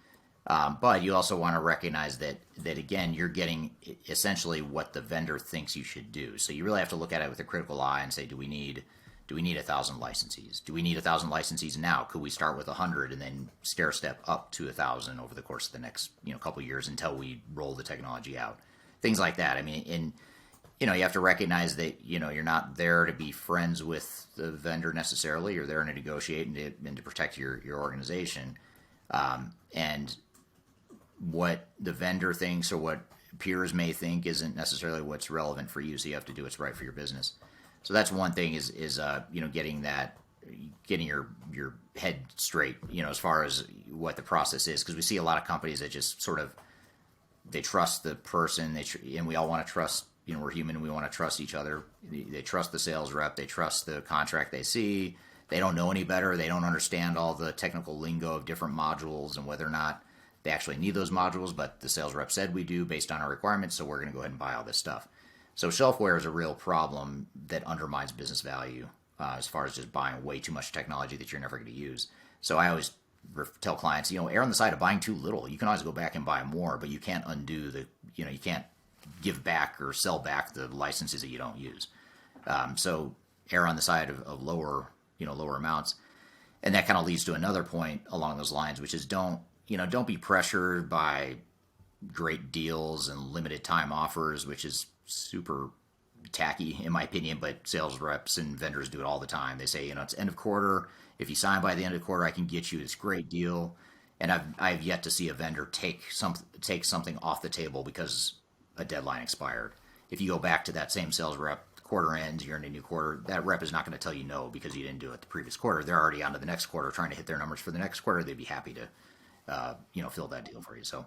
C: But you also want to recognize that again, you're getting essentially what the vendor thinks you should do. So you really have to look at it with a critical eye and say, do we need 1,000 licensees? Do we need 1,000 licensees now? Could we start with 100 and then stair step up to 1,000 over the course of the next couple of years until we roll the technology out? things like that. I mean, and you have to recognize that you're not there to be friends with the vendor necessarily. You're there to negotiate and to protect your organization. And what the vendor thinks or what peers may think isn't necessarily what's relevant for you. So you have to do what's right for your business. So that's one thing is getting your head straight, as far as what the process is, because we see a lot of companies that just sort of they trust the person, and we all want to trust. We're human. We want to trust each other. They trust the sales rep. They trust the contract they see. They don't know any better. They don't understand all the technical lingo of different modules and whether or not they actually need those modules, but the sales rep said we do based on our requirements, so we're going to go ahead and buy all this stuff. So shelfware is a real problem that undermines business value as far as just buying way too much technology that you're never going to use. So I always tell clients, err on the side of buying too little. You can always go back and buy more, but you can't undo you can't give back or sell back the licenses that you don't use. So err on the side of lower amounts. And that kind of leads to another point along those lines, which is don't be pressured by great deals and limited time offers, which is super tacky in my opinion, but sales reps and vendors do it all the time. They say, it's end of quarter. If you sign by the end of the quarter, I can get you this great deal. And I've yet to see a vendor take something off the table because a deadline expired. If you go back to that same sales rep, quarter ends, you're in a new quarter, that rep is not going to tell you no because you didn't do it the previous quarter. They're already on to the next quarter trying to hit their numbers for the next quarter. They'd be happy to fill that deal for you. So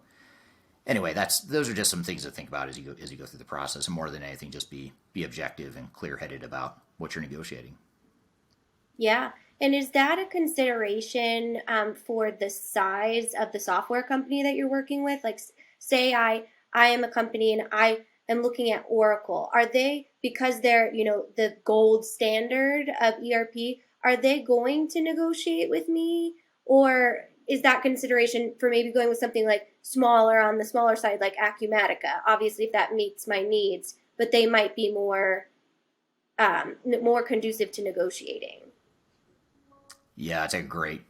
C: anyway, those are just some things to think about as you go through the process. And more than anything, just be objective and clear-headed about what you're negotiating.
D: Yeah. And is that a consideration for the size of the software company that you're working with? Like, say I am a company and I am looking at Oracle. Are they, because they're, the gold standard of ERP, are they going to negotiate with me? Or is that consideration for maybe going with something like on the smaller side, like Acumatica? Obviously, if that meets my needs, but they might be more conducive to negotiating.
C: Yeah, it's a great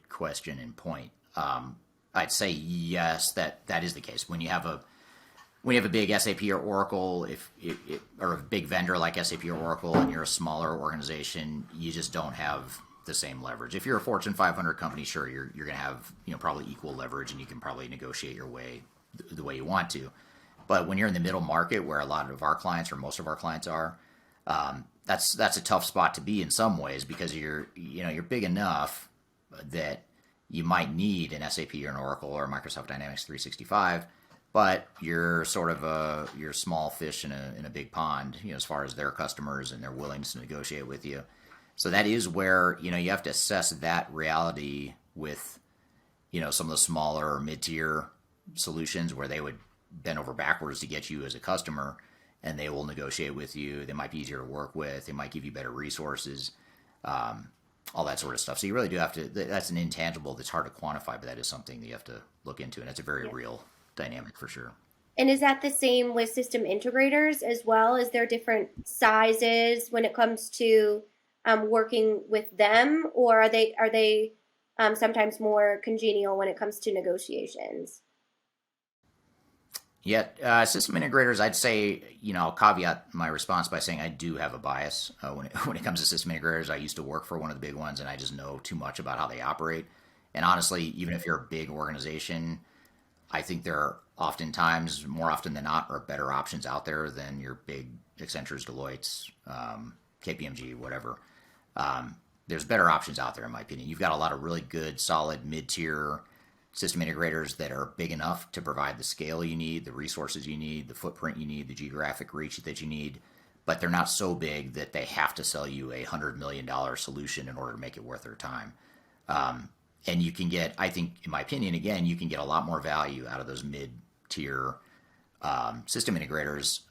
C: question and point. I'd say yes, that is the case. When you have a big SAP or Oracle, or a big vendor like SAP or Oracle, and you're a smaller organization, you just don't have the same leverage. If you're a Fortune 500 company, sure, you're going to have probably equal leverage, and you can probably negotiate your way the way you want to. But when you're in the middle market, where a lot of our clients or most of our clients are, that's a tough spot to be in some ways, because you're big enough that you might need an SAP or an Oracle or Microsoft Dynamics 365, but you're sort of you're a small fish in a big pond, as far as their customers and their willingness to negotiate with you. So that is where you have to assess that reality with some of the smaller or mid-tier solutions, where they would bend over backwards to get you as a customer, and they will negotiate with you. They might be easier to work with. They might give you better resources, all that sort of stuff. So you really do have to, that's an intangible that's hard to quantify, but that is something that you have to look into, and it's a very real dynamic for sure.
D: And is that the same with system integrators as well? Is there different sizes when it comes to working with them, or are they sometimes more congenial when it comes to negotiations?
C: Yeah, system integrators, I'd say, I'll caveat my response by saying I do have a bias when it comes to system integrators. I used to work for one of the big ones, and I just know too much about how they operate. And honestly, even if you're a big organization, I think there are oftentimes, more often than not, are better options out there than your big Accentures, Deloitte's, KPMG, whatever. There's better options out there, in my opinion. You've got a lot of really good, solid, mid-tier system integrators that are big enough to provide the scale you need, the resources you need, the footprint you need, the geographic reach that you need, but they're not so big that they have to sell you a $100 million solution in order to make it worth their time. And you can get, I think, in my opinion, again, you can get a lot more value out of those mid-tier system integrators,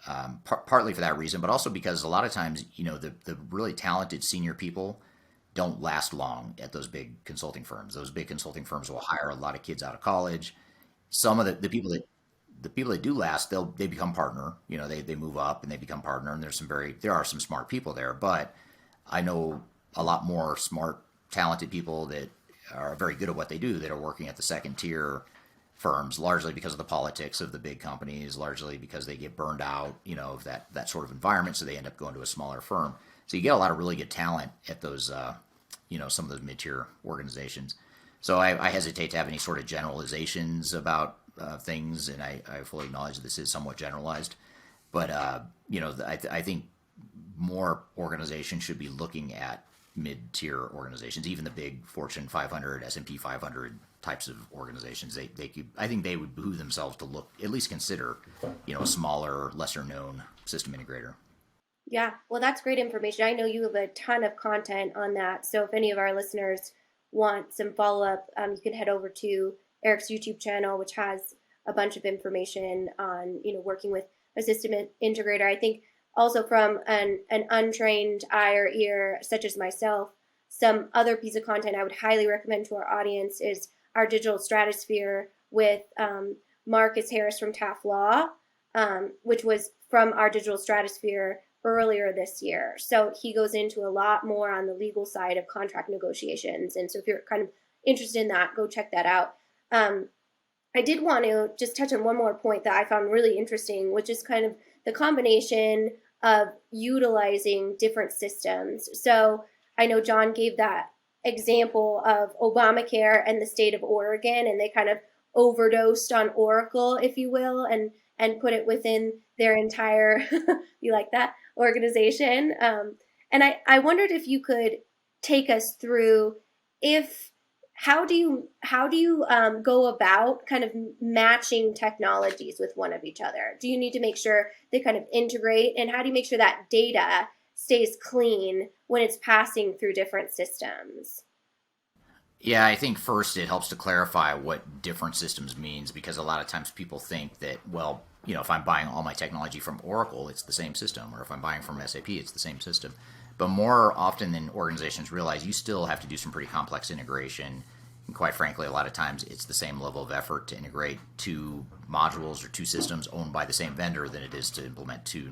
C: partly for that reason, but also because a lot of times, the really talented senior people don't last long at those big consulting firms. Those big consulting firms will hire a lot of kids out of college. Some of the people that do last, they become partner. They move up and they become partner. And there are some smart people there, but I know a lot more smart, talented people that are very good at what they do that are working at the second tier firms, largely because of the politics of the big companies, largely because they get burned out, of that sort of environment, so they end up going to a smaller firm. So you get a lot of really good talent at those, some of those mid-tier organizations. So I hesitate to have any sort of generalizations about things, and I fully acknowledge this is somewhat generalized. But, I think more organizations should be looking at mid-tier organizations, even the big Fortune 500, S&P 500 types of organizations. I think they would behoove themselves to at least consider, a smaller, lesser-known system integrator.
D: Yeah, well, that's great information. I know you have a ton of content on that. So if any of our listeners want some follow-up, you can head over to Eric's YouTube channel, which has a bunch of information on, working with a system integrator. I think also from an untrained eye or ear, such as myself, some other piece of content I would highly recommend to our audience is our Digital Stratosphere with Marcus Harris from Taft Law, which was from our Digital Stratosphere earlier this year. So he goes into a lot more on the legal side of contract negotiations. And so if you're kind of interested in that, go check that out. I did want to just touch on one more point that I found really interesting, which is kind of the combination of utilizing different systems. So I know John gave that example of Obamacare and the state of Oregon, and they kind of overdosed on Oracle, if you will, and put it within their entire, you like that, organization. And I wondered if you could take us through how do you go about kind of matching technologies with one of each other? Do you need to make sure they kind of integrate, and how do you make sure that data stays clean when it's passing through different systems?
C: Yeah, I think first it helps to clarify what different systems means, because a lot of times people think that, well, if I'm buying all my technology from Oracle, it's the same system, or if I'm buying from SAP, it's the same system. But more often than organizations realize, you still have to do some pretty complex integration. And quite frankly, a lot of times it's the same level of effort to integrate two modules or two systems owned by the same vendor than it is to implement two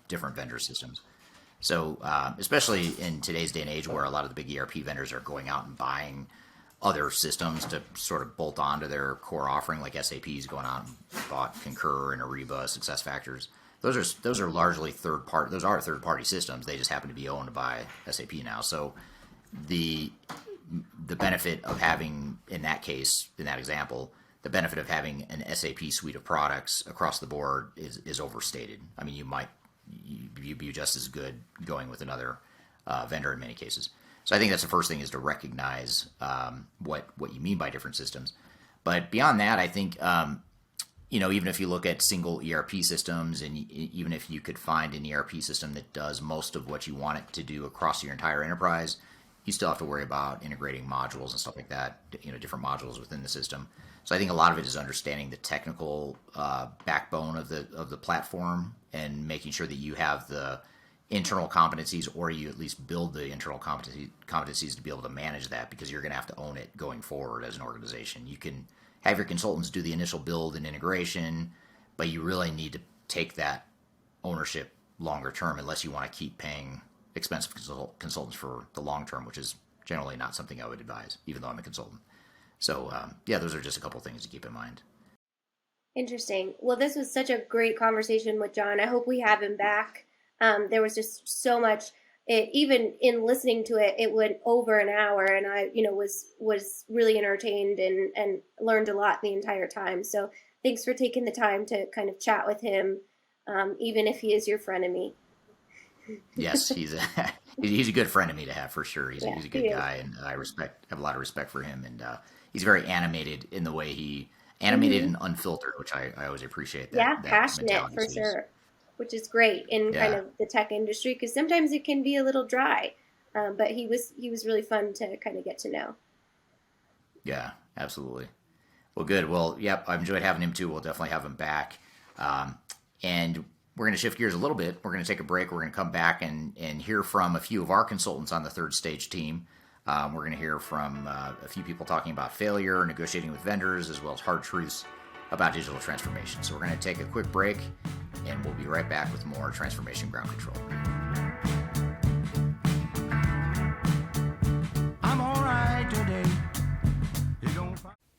C: different vendor systems. So especially in today's day and age, where a lot of the big ERP vendors are going out and buying other systems to sort of bolt onto their core offering, like SAP's going out and bought Concur and Ariba, SuccessFactors. Those are largely third-party systems. They just happen to be owned by SAP now. So the benefit of having, in that case, in that example, the benefit of having an SAP suite of products across the board is overstated. I mean, you'd be just as good going with another vendor in many cases. So I think that's the first thing, is to recognize what you mean by different systems. But beyond that, I think even if you look at single ERP systems, and even if you could find an ERP system that does most of what you want it to do across your entire enterprise, you still have to worry about integrating modules and stuff like that, different modules within the system. So I think a lot of it is understanding the technical backbone of the platform, and making sure that you have the internal competencies, or you at least build the internal competencies to be able to manage that, because you're going to have to own it going forward as an organization. You can have your consultants do the initial build and integration, but you really need to take that ownership longer term, unless you want to keep paying expensive consultants for the long term, which is generally not something I would advise, even though I'm a consultant. So those are just a couple things to keep in mind.
D: Interesting. Well, this was such a great conversation with John. I hope we have him back. There was just so much. Even in listening to it, it went over an hour, and I, was really entertained and learned a lot the entire time. So thanks for taking the time to kind of chat with him, even if he is your frenemy.
C: Yes, he's a good friend of me to have, for sure. He's a good guy, and I have a lot of respect for him, and he's very animated in the way and unfiltered, which I always appreciate. That
D: passionate for sure, which is great in kind of the tech industry, because sometimes it can be a little dry, but he was really fun to kind of get to know.
C: Yeah, absolutely. Well, good. Well, yep, I enjoyed having him too. We'll definitely have him back, and we're going to shift gears a little bit. We're going to take a break. We're going to come back and hear from a few of our consultants on the Third Stage team. We're going to hear from a few people talking about failure, negotiating with vendors, as well as hard truths about digital transformation. So we're going to take a quick break, and we'll be right back with more Transformation Ground Control.
I: I'm all right today.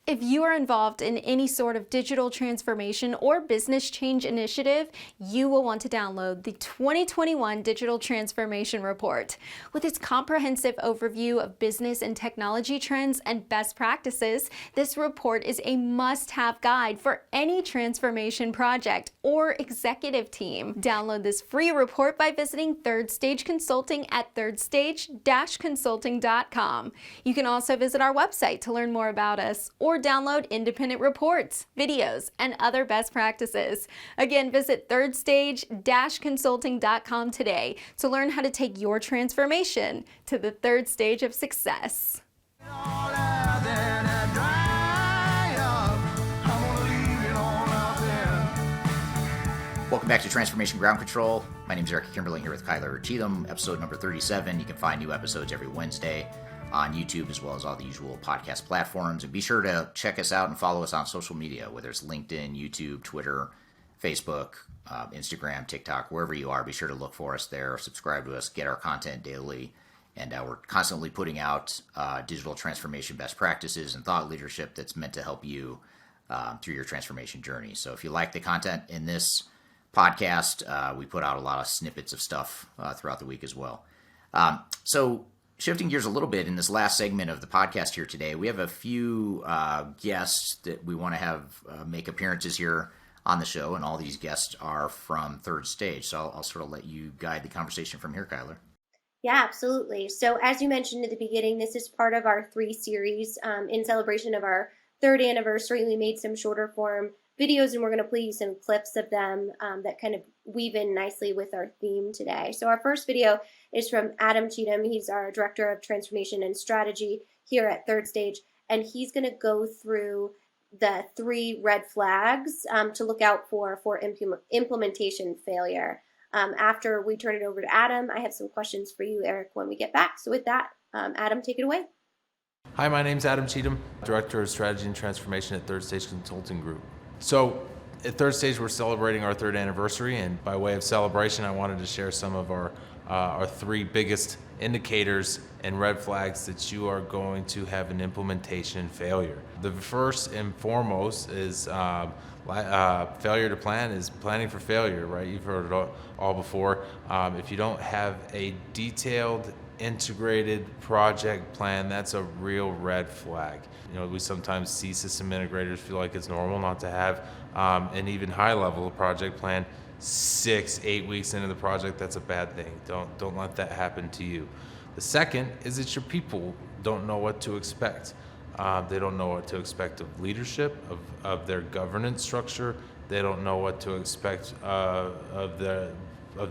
H: If you you are involved in any sort of digital transformation or business change initiative, you will want to download the 2021 Digital Transformation Report. With its comprehensive overview of business and technology trends and best practices, this report is a must-have guide for any transformation project or executive team. Download this free report by visiting Third Stage Consulting at thirdstage-consulting.com. You can also visit our website to learn more about us or download independent reports, videos, and other best practices. Again, visit thirdstage-consulting.com today to learn how to take your transformation to the third stage of success.
C: Welcome back to Transformation Ground Control. My name is Eric Kimberling here with Kyler Cheatham, episode number 37. You can find new episodes every Wednesday on YouTube as well as all the usual podcast platforms. And be sure to check us out and follow us on social media, whether it's LinkedIn, YouTube, Twitter, Facebook, Instagram, TikTok, wherever you are. Be sure to look for us there, subscribe to us, get our content daily. And we're constantly putting out digital transformation best practices and thought leadership that's meant to help you through your transformation journey. So if you like the content in this podcast, we put out a lot of snippets of stuff throughout the week as well. So shifting gears a little bit in this last segment of the podcast here today, we have a few guests that we want to have make appearances here on the show, and all these guests are from Third Stage. So I'll sort of let you guide the conversation from here, Kyler.
D: Yeah, absolutely. So as you mentioned at the beginning, this is part of our 3 series in celebration of our 3rd anniversary. We made some shorter form videos, and we're going to play you some clips of them that kind of weave in nicely with our theme today. So our first video is from Adam Cheatham. He's our Director of Transformation and Strategy here at Third Stage, and he's going to go through the 3 red flags to look out for implementation failure. After we turn it over to Adam, I have some questions for you, Eric, when we get back. So with that, Adam, take it away.
J: Hi, my name's Adam Cheatham, Director of Strategy and Transformation at Third Stage Consulting Group. So at Third Stage, we're celebrating our 3rd anniversary, and by way of celebration, I wanted to share some of our 3 biggest indicators and red flags that you are going to have an implementation failure. The first and foremost is failure to plan is planning for failure, right? You've heard it all before. If you don't have a detailed, integrated project plan, that's a real red flag. You know, we sometimes see system integrators feel like it's normal not to have an even high level of project plan 6-8 weeks into the project. That's a bad thing. Don't let that happen to you. The second is that your people don't know what to expect. They don't know what to expect of leadership, of their governance structure. They don't know what to expect of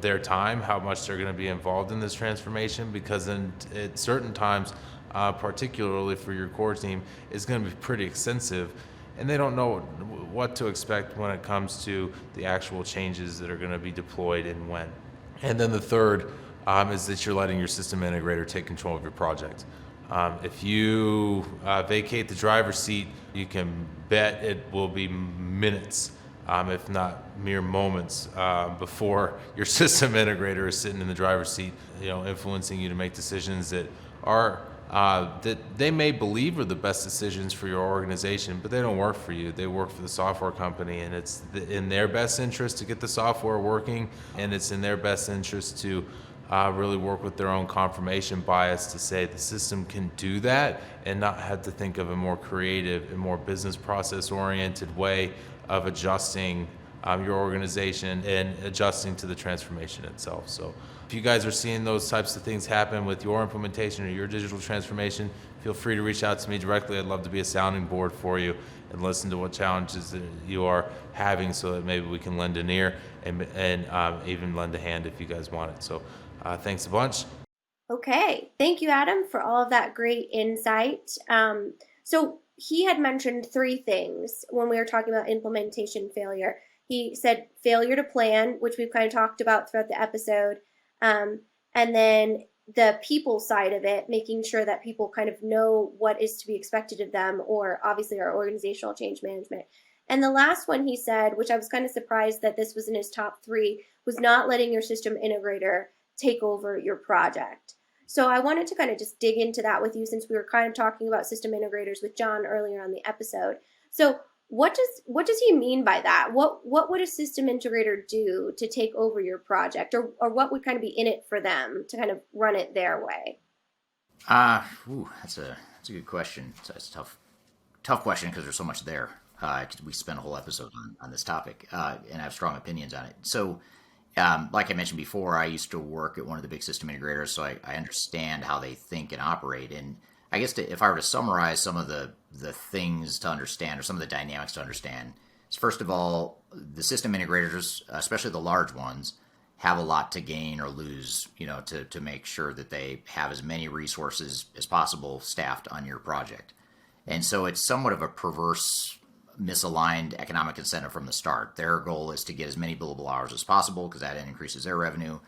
J: their time, how much they're going to be involved in this transformation, because at certain times, particularly for your core team, is going to be pretty extensive, and they don't know what to expect when it comes to the actual changes that are going to be deployed and when. And then the third is that you're letting your system integrator take control of your project. If you vacate the driver's seat, you can bet it will be minutes, if not mere moments, before your system integrator is sitting in the driver's seat, influencing you to make decisions that are that they may believe are the best decisions for your organization, but they don't work for you. They work for the software company, and it's in their best interest to get the software working, and it's in their best interest to really work with their own confirmation bias to say the system can do that and not have to think of a more creative and more business process oriented way of adjusting your organization and adjusting to the transformation itself. So if you guys are seeing those types of things happen with your implementation or your digital transformation, feel free to reach out to me directly. I'd love to be a sounding board for you and listen to what challenges that you are having so that maybe we can lend an ear and even lend a hand if you guys want it. So thanks a bunch.
D: Okay. Thank you, Adam, for all of that great insight. So he had mentioned 3 things when we were talking about implementation failure. He said failure to plan, which we've kind of talked about throughout the episode. And then the people side of it, making sure that people kind of know what is to be expected of them, or obviously our organizational change management. And the last one he said, which I was kind of surprised that this was in his top 3, was not letting your system integrator take over your project. So I wanted to kind of just dig into that with you, since we were kind of talking about system integrators with John earlier on the episode. So what does he mean by that? What would a system integrator do to take over your project, or what would kind of be in it for them to kind of run it their way?
C: That's a good question. It's a tough question because there's so much there. We spent a whole episode on this topic, and I have strong opinions on it. So, like I mentioned before, I used to work at one of the big system integrators, so I understand how they think and operate. And I guess if I were to summarize some of the things to understand, or some of the dynamics to understand, is first of all, the system integrators, especially the large ones, have a lot to gain or lose, to make sure that they have as many resources as possible staffed on your project. And so it's somewhat of a perverse, misaligned economic incentive from the start. Their goal is to get as many billable hours as possible because that increases their revenue.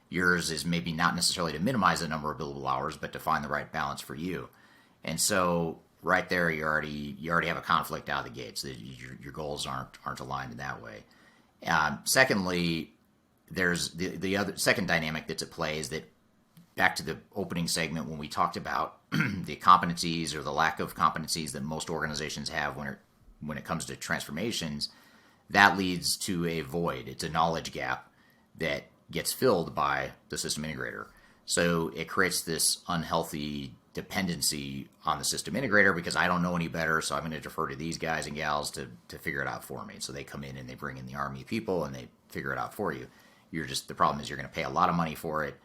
C: Yours is maybe not necessarily to minimize the number of billable hours, but to find the right balance for you. And so right there, you already have a conflict out of the gates. Your goals aren't aligned in that way. Secondly, there's the other second dynamic that's at play is that back to the opening segment when we talked about the competencies or the lack of competencies that most organizations have when it comes to transformations, that leads to a void. It's a knowledge gap that gets filled by the system integrator. So it creates this unhealthy dependency on the system integrator because I don't know any better, so I'm going to defer to these guys and gals to figure it out for me. So they come in and they bring in the army people and they figure it out for you. The problem is you're going to pay a lot of money for it,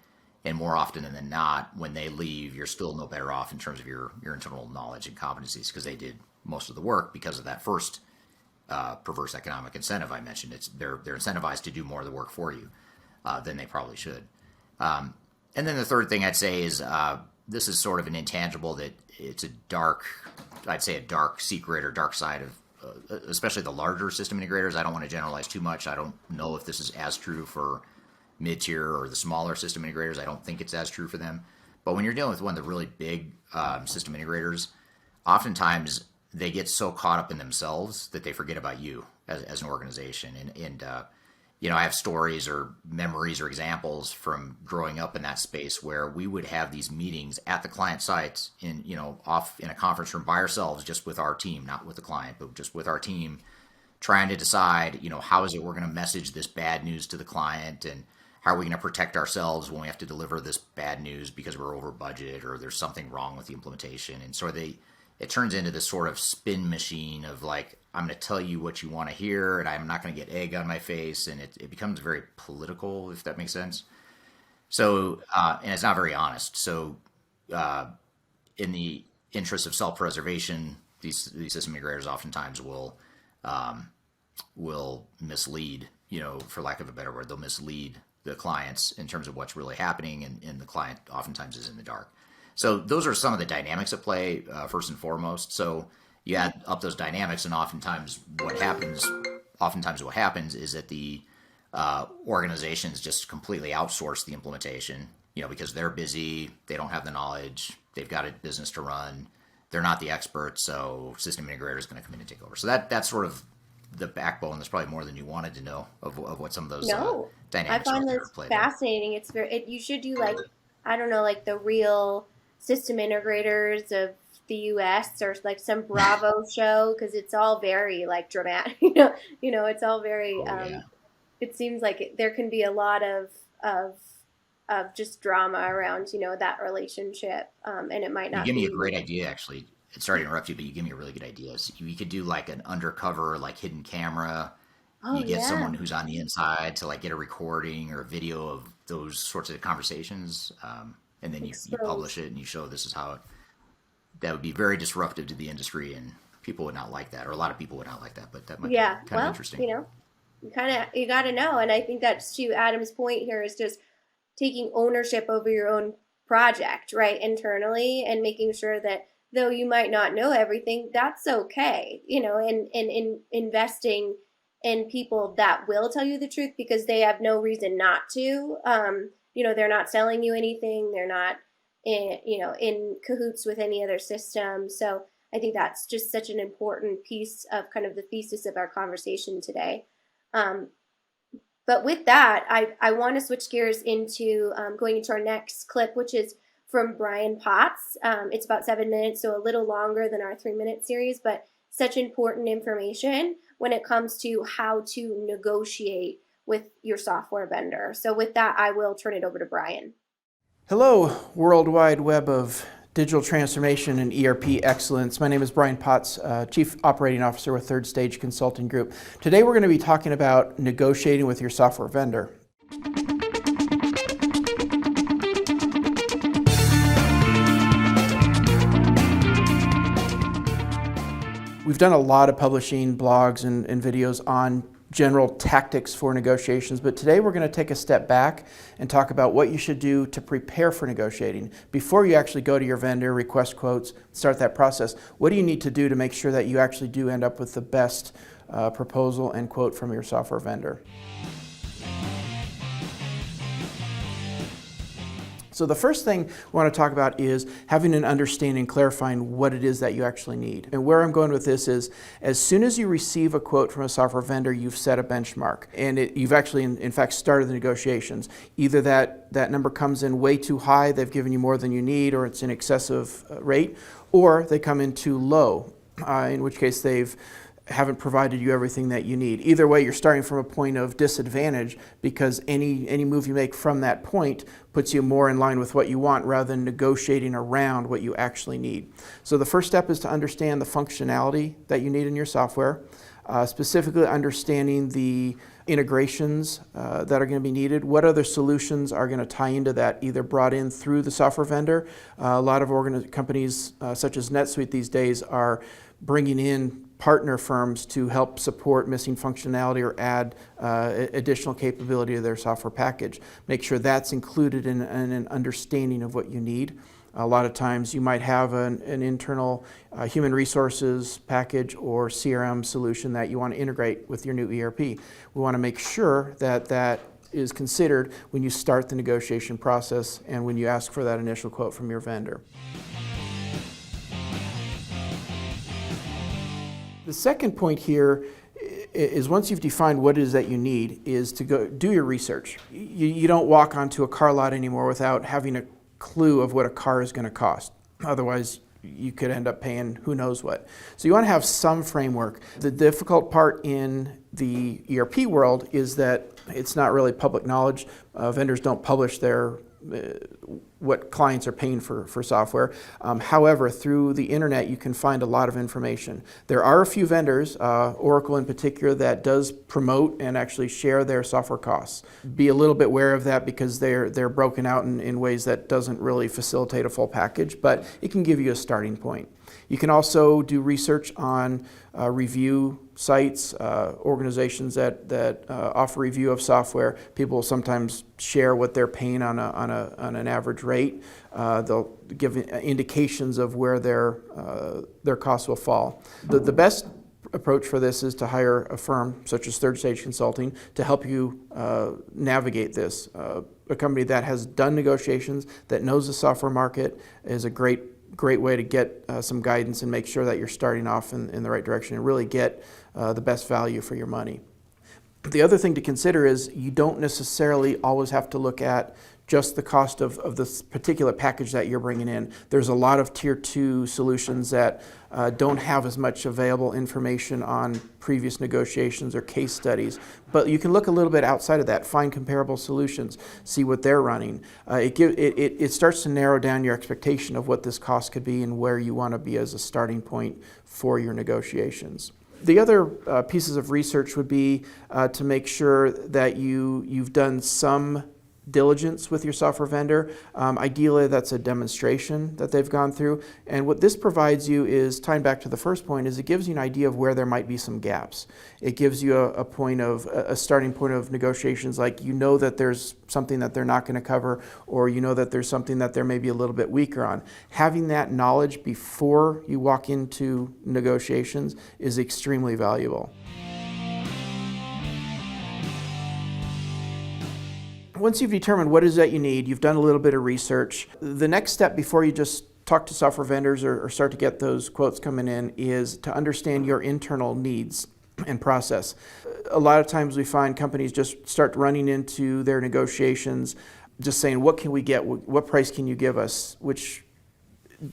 C: and more often than not, when they leave, you're still no better off in terms of your internal knowledge and competencies because they did most of the work because of that first perverse economic incentive I mentioned. They're incentivized to do more of the work for you than they probably should. And then the third thing I'd say is this is sort of an intangible that it's a dark secret or dark side of especially the larger system integrators. I don't want to generalize too much. I don't know if this is as true for mid-tier or the smaller system integrators. I don't think it's as true for them. But when you're dealing with one of the really big system integrators, oftentimes they get so caught up in themselves that they forget about you as an organization. And I have stories or memories or examples from growing up in that space where we would have these meetings at the client sites off in a conference room by ourselves, just with our team, not with the client, but just with our team, trying to decide, how is it we're going to message this bad news to the client, and how are we going to protect ourselves when we have to deliver this bad news because we're over budget or there's something wrong with the implementation. And so it turns into this sort of spin machine of like, I'm going to tell you what you want to hear, and I'm not going to get egg on my face, and it becomes very political, if that makes sense. So, and it's not very honest. So, in the interest of self-preservation, these system integrators oftentimes will mislead, for lack of a better word, they'll mislead the clients in terms of what's really happening, and the client oftentimes is in the dark. So those are some of the dynamics at play, first and foremost. So you add up those dynamics, and oftentimes what happens is that the organizations just completely outsource the implementation, because they're busy, they don't have the knowledge, they've got a business to run, they're not the experts, so system integrator is going to come in and take over. So that's sort of the backbone. That's probably more than you wanted to know of what some of those dynamics
D: I find
C: are
D: this
C: play
D: fascinating. It's you should do like, I don't know, like the real system integrators of the U.S. or like some Bravo show, because it's all very like dramatic. It's all very. It seems like there can be a lot of just drama around that relationship, and it might not.
C: You give me a great idea, actually. Sorry to interrupt you, but you give me a really good idea. So you could do like an undercover, like hidden camera.
D: Oh,
C: you get
D: yeah.
C: someone who's on the inside to like get a recording or a video of those sorts of conversations, and then you publish it and you show this is how it. That would be very disruptive to the industry, and people would not like that, or a lot of people would not like that. But that might be kind of interesting.
D: You got to know, and I think that's to Adam's point here is just taking ownership over your own project, right, internally, and making sure that though you might not know everything, that's okay, and investing in people that will tell you the truth because they have no reason not to. They're not selling you anything. They're not in cahoots with any other system. So I think that's just such an important piece of kind of the thesis of our conversation today. But with that, I want to switch gears into going into our next clip, which is from Brian Potts. It's about 7 minutes, so a little longer than our 3-minute series, but such important information when it comes to how to negotiate with your software vendor. So with that, I will turn it over to Brian.
K: Hello, World Wide Web of Digital Transformation and ERP Excellence. My name is Brian Potts, Chief Operating Officer with Third Stage Consulting Group. Today we're going to be talking about negotiating with your software vendor. We've done a lot of publishing blogs and videos on general tactics for negotiations, but today we're going to take a step back and talk about what you should do to prepare for negotiating. Before you actually go to your vendor, request quotes, start that process, what do you need to do to make sure that you actually do end up with the best proposal and quote from your software vendor? So the first thing we want to talk about is having an understanding, clarifying what it is that you actually need. And where I'm going with this is, as soon as you receive a quote from a software vendor, you've set a benchmark. And you've actually, in fact, started the negotiations. Either that number comes in way too high, they've given you more than you need, or it's an excessive rate, or they come in too low, in which case haven't provided you everything that you need. Either way, you're starting from a point of disadvantage, because any move you make from that point puts you more in line with what you want rather than negotiating around what you actually need. So the first step is to understand the functionality that you need in your software, specifically understanding the integrations that are going to be needed. What other solutions are going to tie into that, either brought in through the software vendor. A lot of companies such as NetSuite these days are bringing in partner firms to help support missing functionality or add additional capability to their software package. Make sure that's included in an understanding of what you need. A lot of times you might have an internal human resources package or CRM solution that you want to integrate with your new ERP. We want to make sure that that is considered when you start the negotiation process and when you ask for that initial quote from your vendor. The second point here is, once you've defined what it is that you need, is to go do your research. You don't walk onto a car lot anymore without having a clue of what a car is going to cost. Otherwise, you could end up paying who knows what. So you want to have some framework. The difficult part in the ERP world is that it's not really public knowledge. Vendors don't publish what clients are paying for software. However, through the internet, you can find a lot of information. There are a few vendors, Oracle in particular, that does promote and actually share their software costs. Be a little bit wary of that, because they're broken out in ways that doesn't really facilitate a full package, but it can give you a starting point. You can also do research on review sites, organizations that offer review of software. People will sometimes share what they're paying on an average rate. They'll give indications of where their costs will fall. The best approach for this is to hire a firm such as Third Stage Consulting to help you navigate this. A company that has done negotiations, that knows the software market, is a great way to get some guidance and make sure that you're starting off in the right direction and really get the best value for your money. The other thing to consider is, you don't necessarily always have to look at just the cost of this particular package that you're bringing in. There's a lot of tier 2 solutions that don't have as much available information on previous negotiations or case studies, but you can look a little bit outside of that, find comparable solutions, see what they're running. It starts to narrow down your expectation of what this cost could be and where you want to be as a starting point for your negotiations. The other pieces of research would be to make sure that you've done some diligence with your software vendor. Ideally, that's a demonstration that they've gone through. And what this provides you is, tying back to the first point, is it gives you an idea of where there might be some gaps. It gives you a starting point of negotiations, like you know that there's something that they're not going to cover, or you know that there's something that they're maybe a little bit weaker on. Having that knowledge before you walk into negotiations is extremely valuable. Once you've determined what it is that you need, you've done a little bit of research, the next step before you just talk to software vendors or start to get those quotes coming in is to understand your internal needs and process. A lot of times we find companies just start running into their negotiations just saying, what can we get? What price can you give us? Which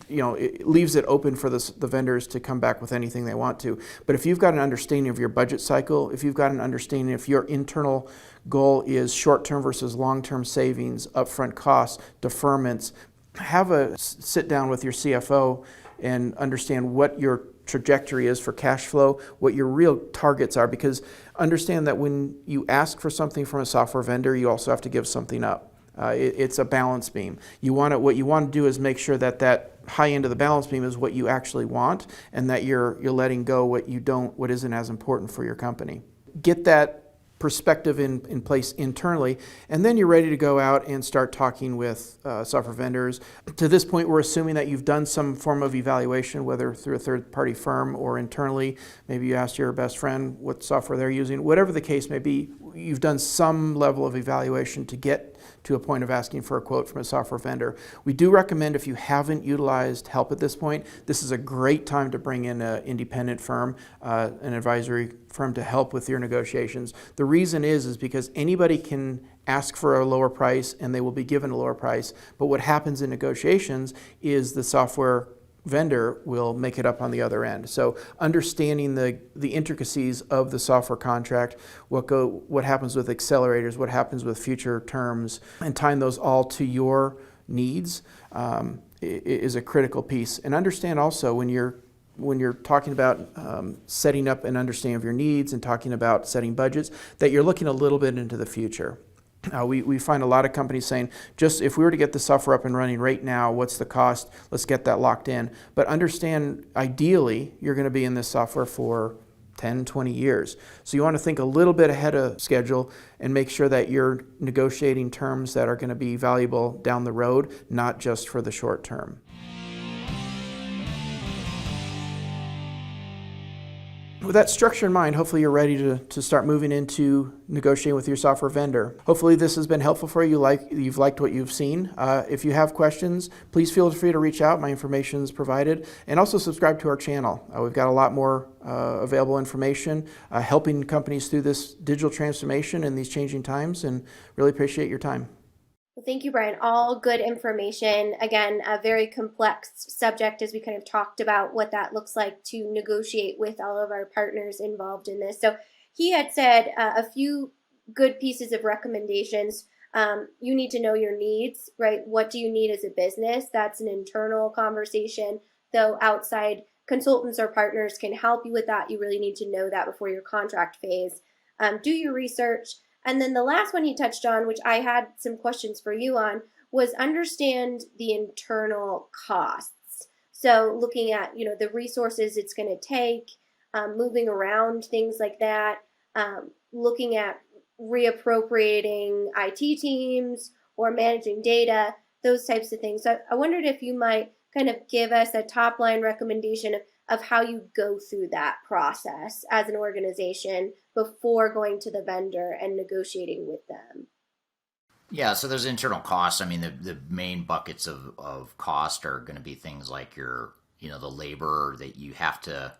K: it leaves it open for the vendors to come back with anything they want to. But if you've got an understanding of your budget cycle, if you've got an understanding if your internal goal is short-term versus long-term savings, upfront costs, deferments, have a sit down with your CFO and understand what your trajectory is for cash flow, what your real targets are, because understand that when you ask for something from a software vendor, you also have to give something up. It's a balance beam. What you want to do is make sure that high end of the balance beam is what you actually want, and that you're letting go what isn't as important for your company. Get that perspective in place internally, and then you're ready to go out and start talking with software vendors. To this point, we're assuming that you've done some form of evaluation, whether through a third-party firm or internally. Maybe you asked your best friend what software they're using. Whatever the case may be, you've done some level of evaluation to get to a point of asking for a quote from a software vendor. We do recommend, if you haven't utilized help at this point, this is a great time to bring in an independent firm, an advisory firm to help with your negotiations. The reason is because anybody can ask for a lower price and they will be given a lower price, but what happens in negotiations is the software vendor will make it up on the other end. So understanding the intricacies of the software contract, what happens with accelerators, what happens with future terms, and tying those all to your needs is a critical piece. And understand also when you're talking about setting up an understanding of your needs and talking about setting budgets, that you're looking a little bit into the future. We find a lot of companies saying, just if we were to get the software up and running right now, what's the cost? Let's get that locked in. But understand, ideally, you're going to be in this software for 10, 20 years. So you want to think a little bit ahead of schedule and make sure that you're negotiating terms that are going to be valuable down the road, not just for the short term. With that structure in mind, hopefully you're ready to start moving into negotiating with your software vendor. Hopefully this has been helpful for you. You've liked what you've seen. If you have questions, please feel free to reach out. My information is provided. And also subscribe to our channel. We've got a lot more available information helping companies through this digital transformation in these changing times, and really appreciate your time.
D: Well, thank you, Brian. All good information. Again, a very complex subject, as we kind of talked about what that looks like to negotiate with all of our partners involved in this. So he had said a few good pieces of recommendations. You need to know your needs, right? What do you need as a business? That's an internal conversation, though outside consultants or partners can help you with that. You really need to know that before your contract phase. Do your research. And then the last one he touched on, which I had some questions for you on, was understand the internal costs. So looking at, the resources it's going to take, moving around, things like that, looking at reappropriating IT teams or managing data, those types of things. So I wondered if you might kind of give us a top line recommendation of how you go through that process as an organization before going to the vendor and negotiating with them.
C: Yeah, so there's internal costs. I mean, the main buckets of cost are going to be things like the labor that you have to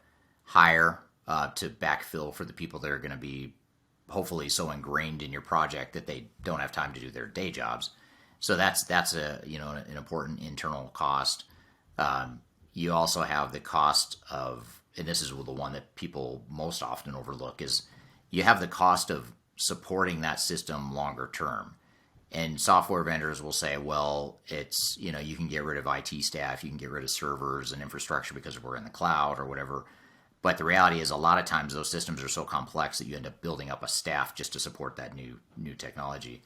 C: hire to backfill for the people that are going to be hopefully so ingrained in your project that they don't have time to do their day jobs. So that's an important internal cost. You also have the cost of, and this is the one that people most often overlook, is you have the cost of supporting that system longer term. And software vendors will say, well, it's, you can get rid of IT staff, you can get rid of servers and infrastructure because we're in the cloud or whatever. But the reality is a lot of times those systems are so complex that you end up building up a staff just to support that new technology.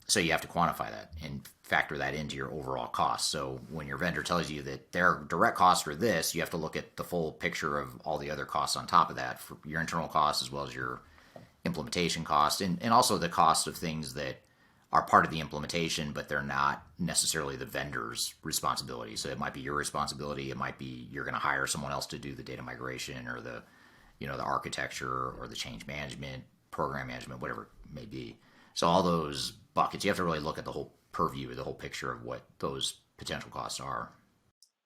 C: So you have to quantify that and factor that into your overall cost. So when your vendor tells you that their direct costs are this, you have to look at the full picture of all the other costs on top of that, for your internal costs as well as your implementation cost, and also the cost of things that are part of the implementation, but they're not necessarily the vendor's responsibility. So it might be your responsibility. It might be you're going to hire someone else to do the data migration or the architecture or the change management, program management, whatever it may be. So all those buckets, you have to really look at the whole purview, the whole picture of what those potential costs are.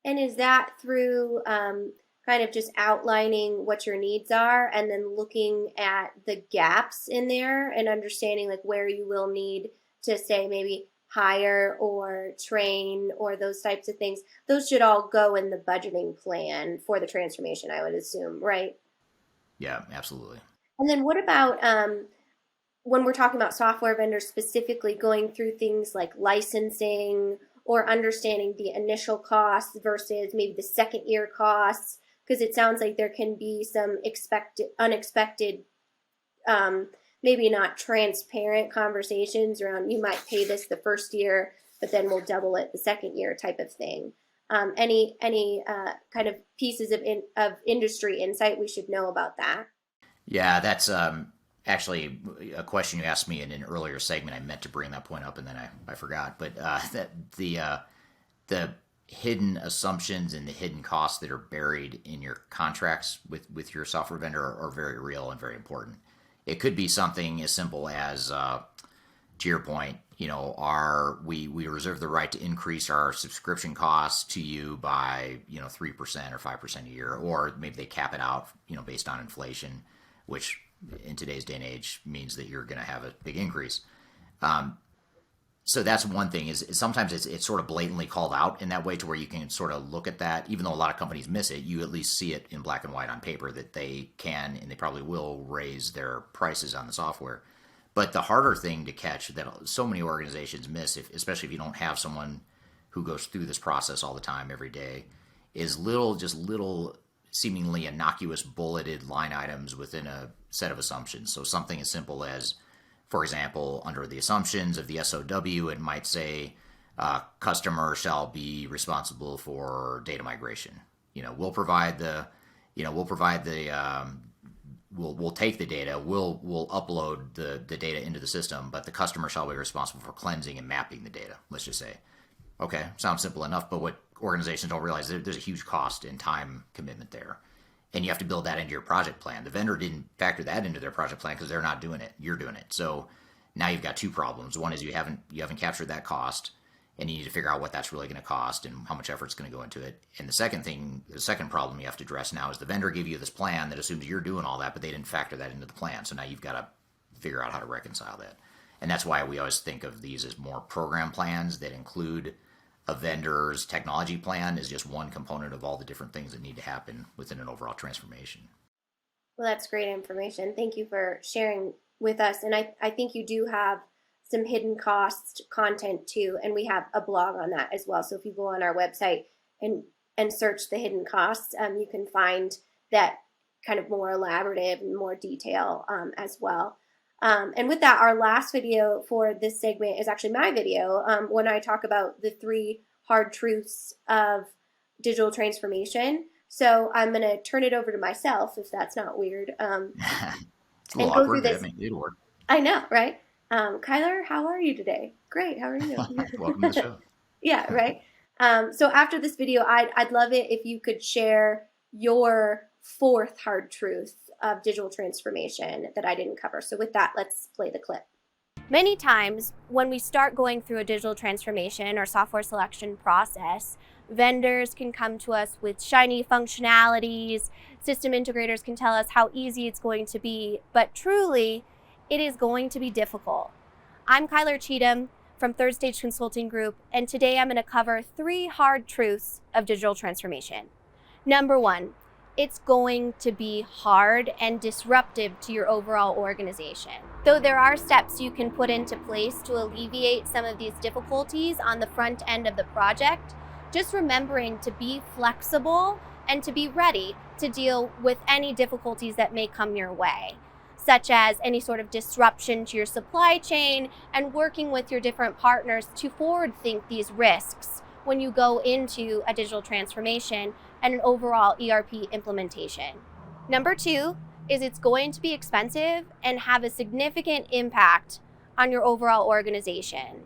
D: And is that through kind of just outlining what your needs are and then looking at the gaps in there and understanding like where you will need to say maybe hire or train or those types of things, those should all go in the budgeting plan for the transformation, I would assume, right?
C: Yeah, absolutely.
D: And then what about when we're talking about software vendors specifically, going through things like licensing or understanding the initial costs versus maybe the second year costs? Because it sounds like there can be some unexpected, maybe not transparent conversations around, you might pay this the first year, but then we'll double it the second year type of thing. Any kind of pieces of industry insight we should know about that?
C: Yeah, that's actually a question you asked me in an earlier segment. I meant to bring that point up and then I forgot. But that the hidden assumptions and the hidden costs that are buried in your contracts with your software vendor are very real and very important. It could be something as simple as, to your point, we reserve the right to increase our subscription costs to you by 3% or 5% a year, or maybe they cap it out based on inflation, which in today's day and age means that you're going to have a big increase. So that's one thing, is sometimes it's sort of blatantly called out in that way to where you can sort of look at that. Even though a lot of companies miss it, you at least see it in black and white on paper that they can and they probably will raise their prices on the software. But the harder thing to catch that so many organizations miss, especially if you don't have someone who goes through this process all the time every day, is little seemingly innocuous bulleted line items within a set of assumptions. So something as simple as, for example, under the assumptions of the SOW, it might say customer shall be responsible for data migration. We'll take the data, we'll upload the data into the system, but the customer shall be responsible for cleansing and mapping the data, let's just say. Okay, sounds simple enough, but what organizations don't realize, there's a huge cost and time commitment there. And you have to build that into your project plan. The vendor didn't factor that into their project plan because they're not doing it. You're doing it. So now you've got two problems. One is you haven't captured that cost, and you need to figure out what that's really going to cost and how much effort's going to go into it. And the second problem you have to address now is the vendor gave you this plan that assumes you're doing all that, but they didn't factor that into the plan. So now you've got to figure out how to reconcile that. And that's why we always think of these as more program plans that include a vendor's technology plan is just one component of all the different things that need to happen within an overall transformation.
D: Well, that's great information. Thank you for sharing with us. And I think you do have some hidden cost content too, and we have a blog on that as well. So if you go on our website and search the hidden costs, you can find that kind of more elaborative and more detail as well. And with that, our last video for this segment is actually my video when I talk about the 3 hard truths of digital transformation. So I'm going to turn it over to myself, if that's not weird.
C: It's a little awkward, but it'll work.
D: I know, right? Kyler, how are you today? Great. How are you?
C: Welcome to the show.
D: Yeah, right. So after this video, I'd love it if you could share your 4th hard truth of digital transformation that I didn't cover. So with that, let's play the clip.
L: Many times when we start going through a digital transformation or software selection process, vendors can come to us with shiny functionalities. System integrators can tell us how easy it's going to be, but truly, it is going to be difficult. I'm Kyler Cheatham from Third Stage Consulting Group, and today I'm going to cover 3 hard truths of digital transformation. Number 1, it's going to be hard and disruptive to your overall organization. Though there are steps you can put into place to alleviate some of these difficulties on the front end of the project, just remembering to be flexible and to be ready to deal with any difficulties that may come your way, such as any sort of disruption to your supply chain and working with your different partners to forward think these risks when you go into a digital transformation and an overall ERP implementation. Number 2 is it's going to be expensive and have a significant impact on your overall organization.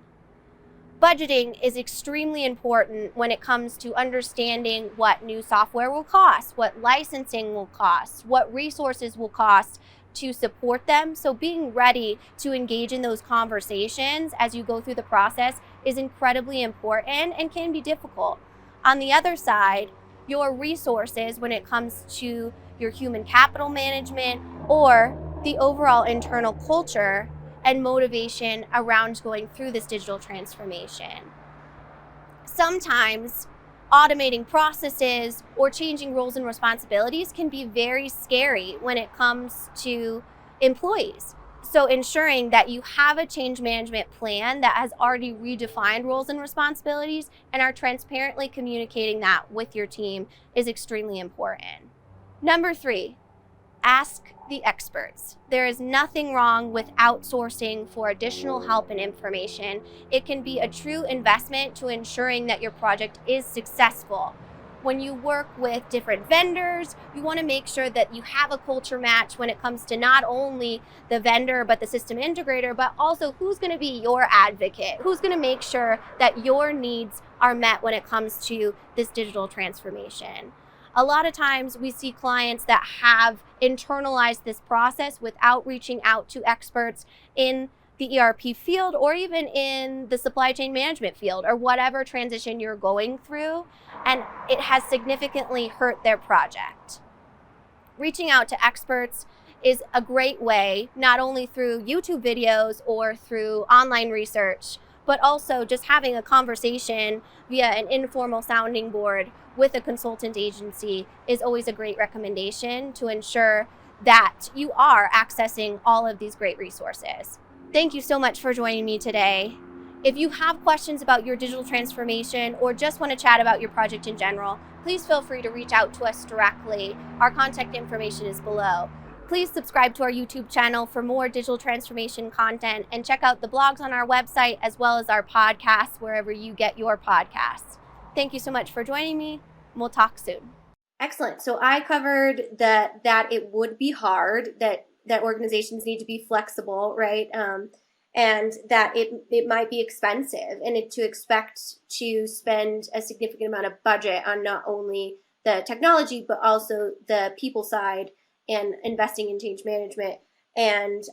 L: Budgeting is extremely important when it comes to understanding what new software will cost, what licensing will cost, what resources will cost to support them. So being ready to engage in those conversations as you go through the process is incredibly important and can be difficult. On the other side, your resources when it comes to your human capital management or the overall internal culture and motivation around going through this digital transformation. Sometimes automating processes or changing roles and responsibilities can be very scary when it comes to employees. So ensuring that you have a change management plan that has already redefined roles and responsibilities and are transparently communicating that with your team is extremely important. Number 3, ask the experts. There is nothing wrong with outsourcing for additional help and information. It can be a true investment to ensuring that your project is successful. When you work with different vendors, you want to make sure that you have a culture match when it comes to not only the vendor, but the system integrator, but also who's going to be your advocate, who's going to make sure that your needs are met when it comes to this digital transformation. A lot of times we see clients that have internalized this process without reaching out to experts in the ERP field or even in the supply chain management field or whatever transition you're going through, and it has significantly hurt their project. Reaching out to experts is a great way, not only through YouTube videos or through online research, but also just having a conversation via an informal sounding board with a consultant agency is always a great recommendation to ensure that you are accessing all of these great resources. Thank you so much for joining me today. If you have questions about your digital transformation or just want to chat about your project in general, please feel free to reach out to us directly. Our contact information is below. Please subscribe to our YouTube channel for more digital transformation content and check out the blogs on our website as well as our podcasts wherever you get your podcasts. Thank you so much for joining me. We'll talk soon.
D: Excellent. So I covered that it would be hard, that organizations need to be flexible, right? And that it might be expensive, and to expect to spend a significant amount of budget on not only the technology, but also the people side and investing in change management. And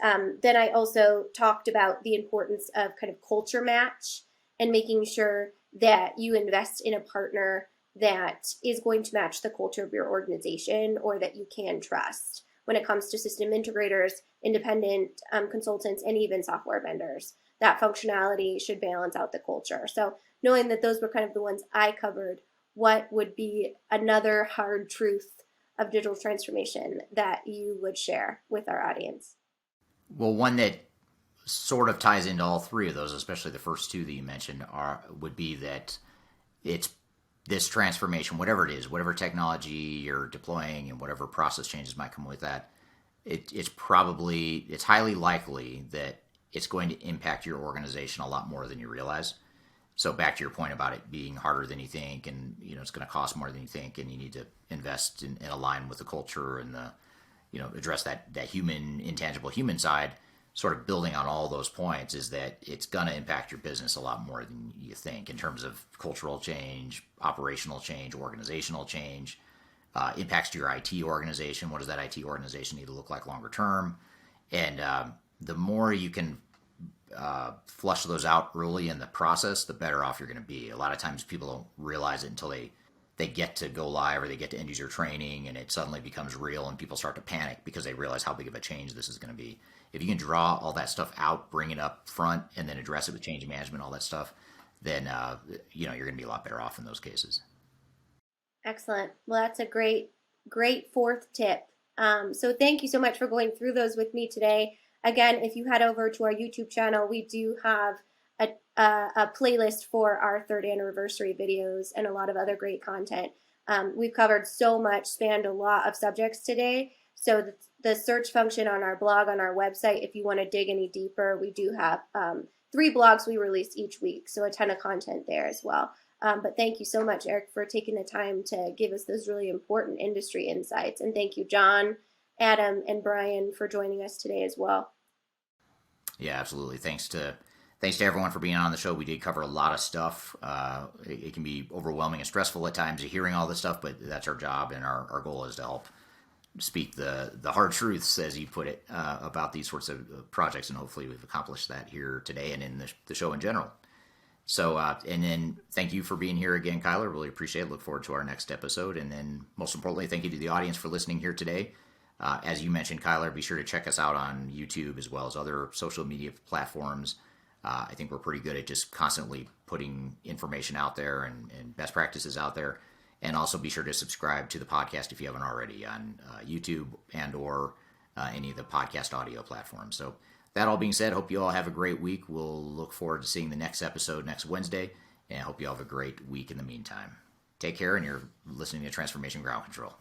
D: then I also talked about the importance of kind of culture match and making sure that you invest in a partner that is going to match the culture of your organization or that you can trust when it comes to system integrators, independent consultants, and even software vendors. That functionality should balance out the culture. So knowing that those were kind of the ones I covered, what would be another hard truth of digital transformation that you would share with our audience?
C: Well, one that sort of ties into all three of those, especially the first two that you mentioned, would be that it's this transformation, whatever it is, whatever technology you're deploying and whatever process changes might come with that, it's highly likely that it's going to impact your organization a lot more than you realize. So back to your point about it being harder than you think, and it's going to cost more than you think, and you need to invest and align with the culture and address that human, intangible human side. Sort of building on all those points is that it's going to impact your business a lot more than you think in terms of cultural change, operational change, organizational change, impacts to your IT organization. What does that IT organization need to look like longer term? And the more you can flush those out early in the process, the better off you're going to be. A lot of times people don't realize it until they get to go live or they get to end user training and it suddenly becomes real and people start to panic because they realize how big of a change this is going to be. If you can draw all that stuff out, bring it up front, and then address it with change management, all that stuff, then you're going to be a lot better off in those cases.
D: Excellent. Well, that's a great fourth tip. So thank you so much for going through those with me today. Again, if you head over to our YouTube channel, we do have a playlist for our 3rd anniversary videos and a lot of other great content. We've covered so much, spanned a lot of subjects today. So the search function on our blog, on our website, if you want to dig any deeper, we do have 3 blogs we release each week. So a ton of content there as well. But thank you so much, Eric, for taking the time to give us those really important industry insights. And thank you, John, Adam, and Brian for joining us today as well.
C: Yeah, absolutely. Thanks to everyone for being on the show. We did cover a lot of stuff. It can be overwhelming and stressful at times hearing all this stuff, but that's our job, and our goal is to help speak the hard truths, as you put it, about these sorts of projects, and hopefully we've accomplished that here today and in the show in general. So, and then thank you for being here again, Kyler. Really appreciate it. Look forward to our next episode. And then most importantly, thank you to the audience for listening here today. As you mentioned, Kyler, be sure to check us out on YouTube as well as other social media platforms. I think we're pretty good at just constantly putting information out there and best practices out there. And also be sure to subscribe to the podcast if you haven't already on YouTube and or any of the podcast audio platforms. So that all being said, hope you all have a great week. We'll look forward to seeing the next episode next Wednesday, and I hope you all have a great week in the meantime. Take care, and you're listening to Transformation Ground Control.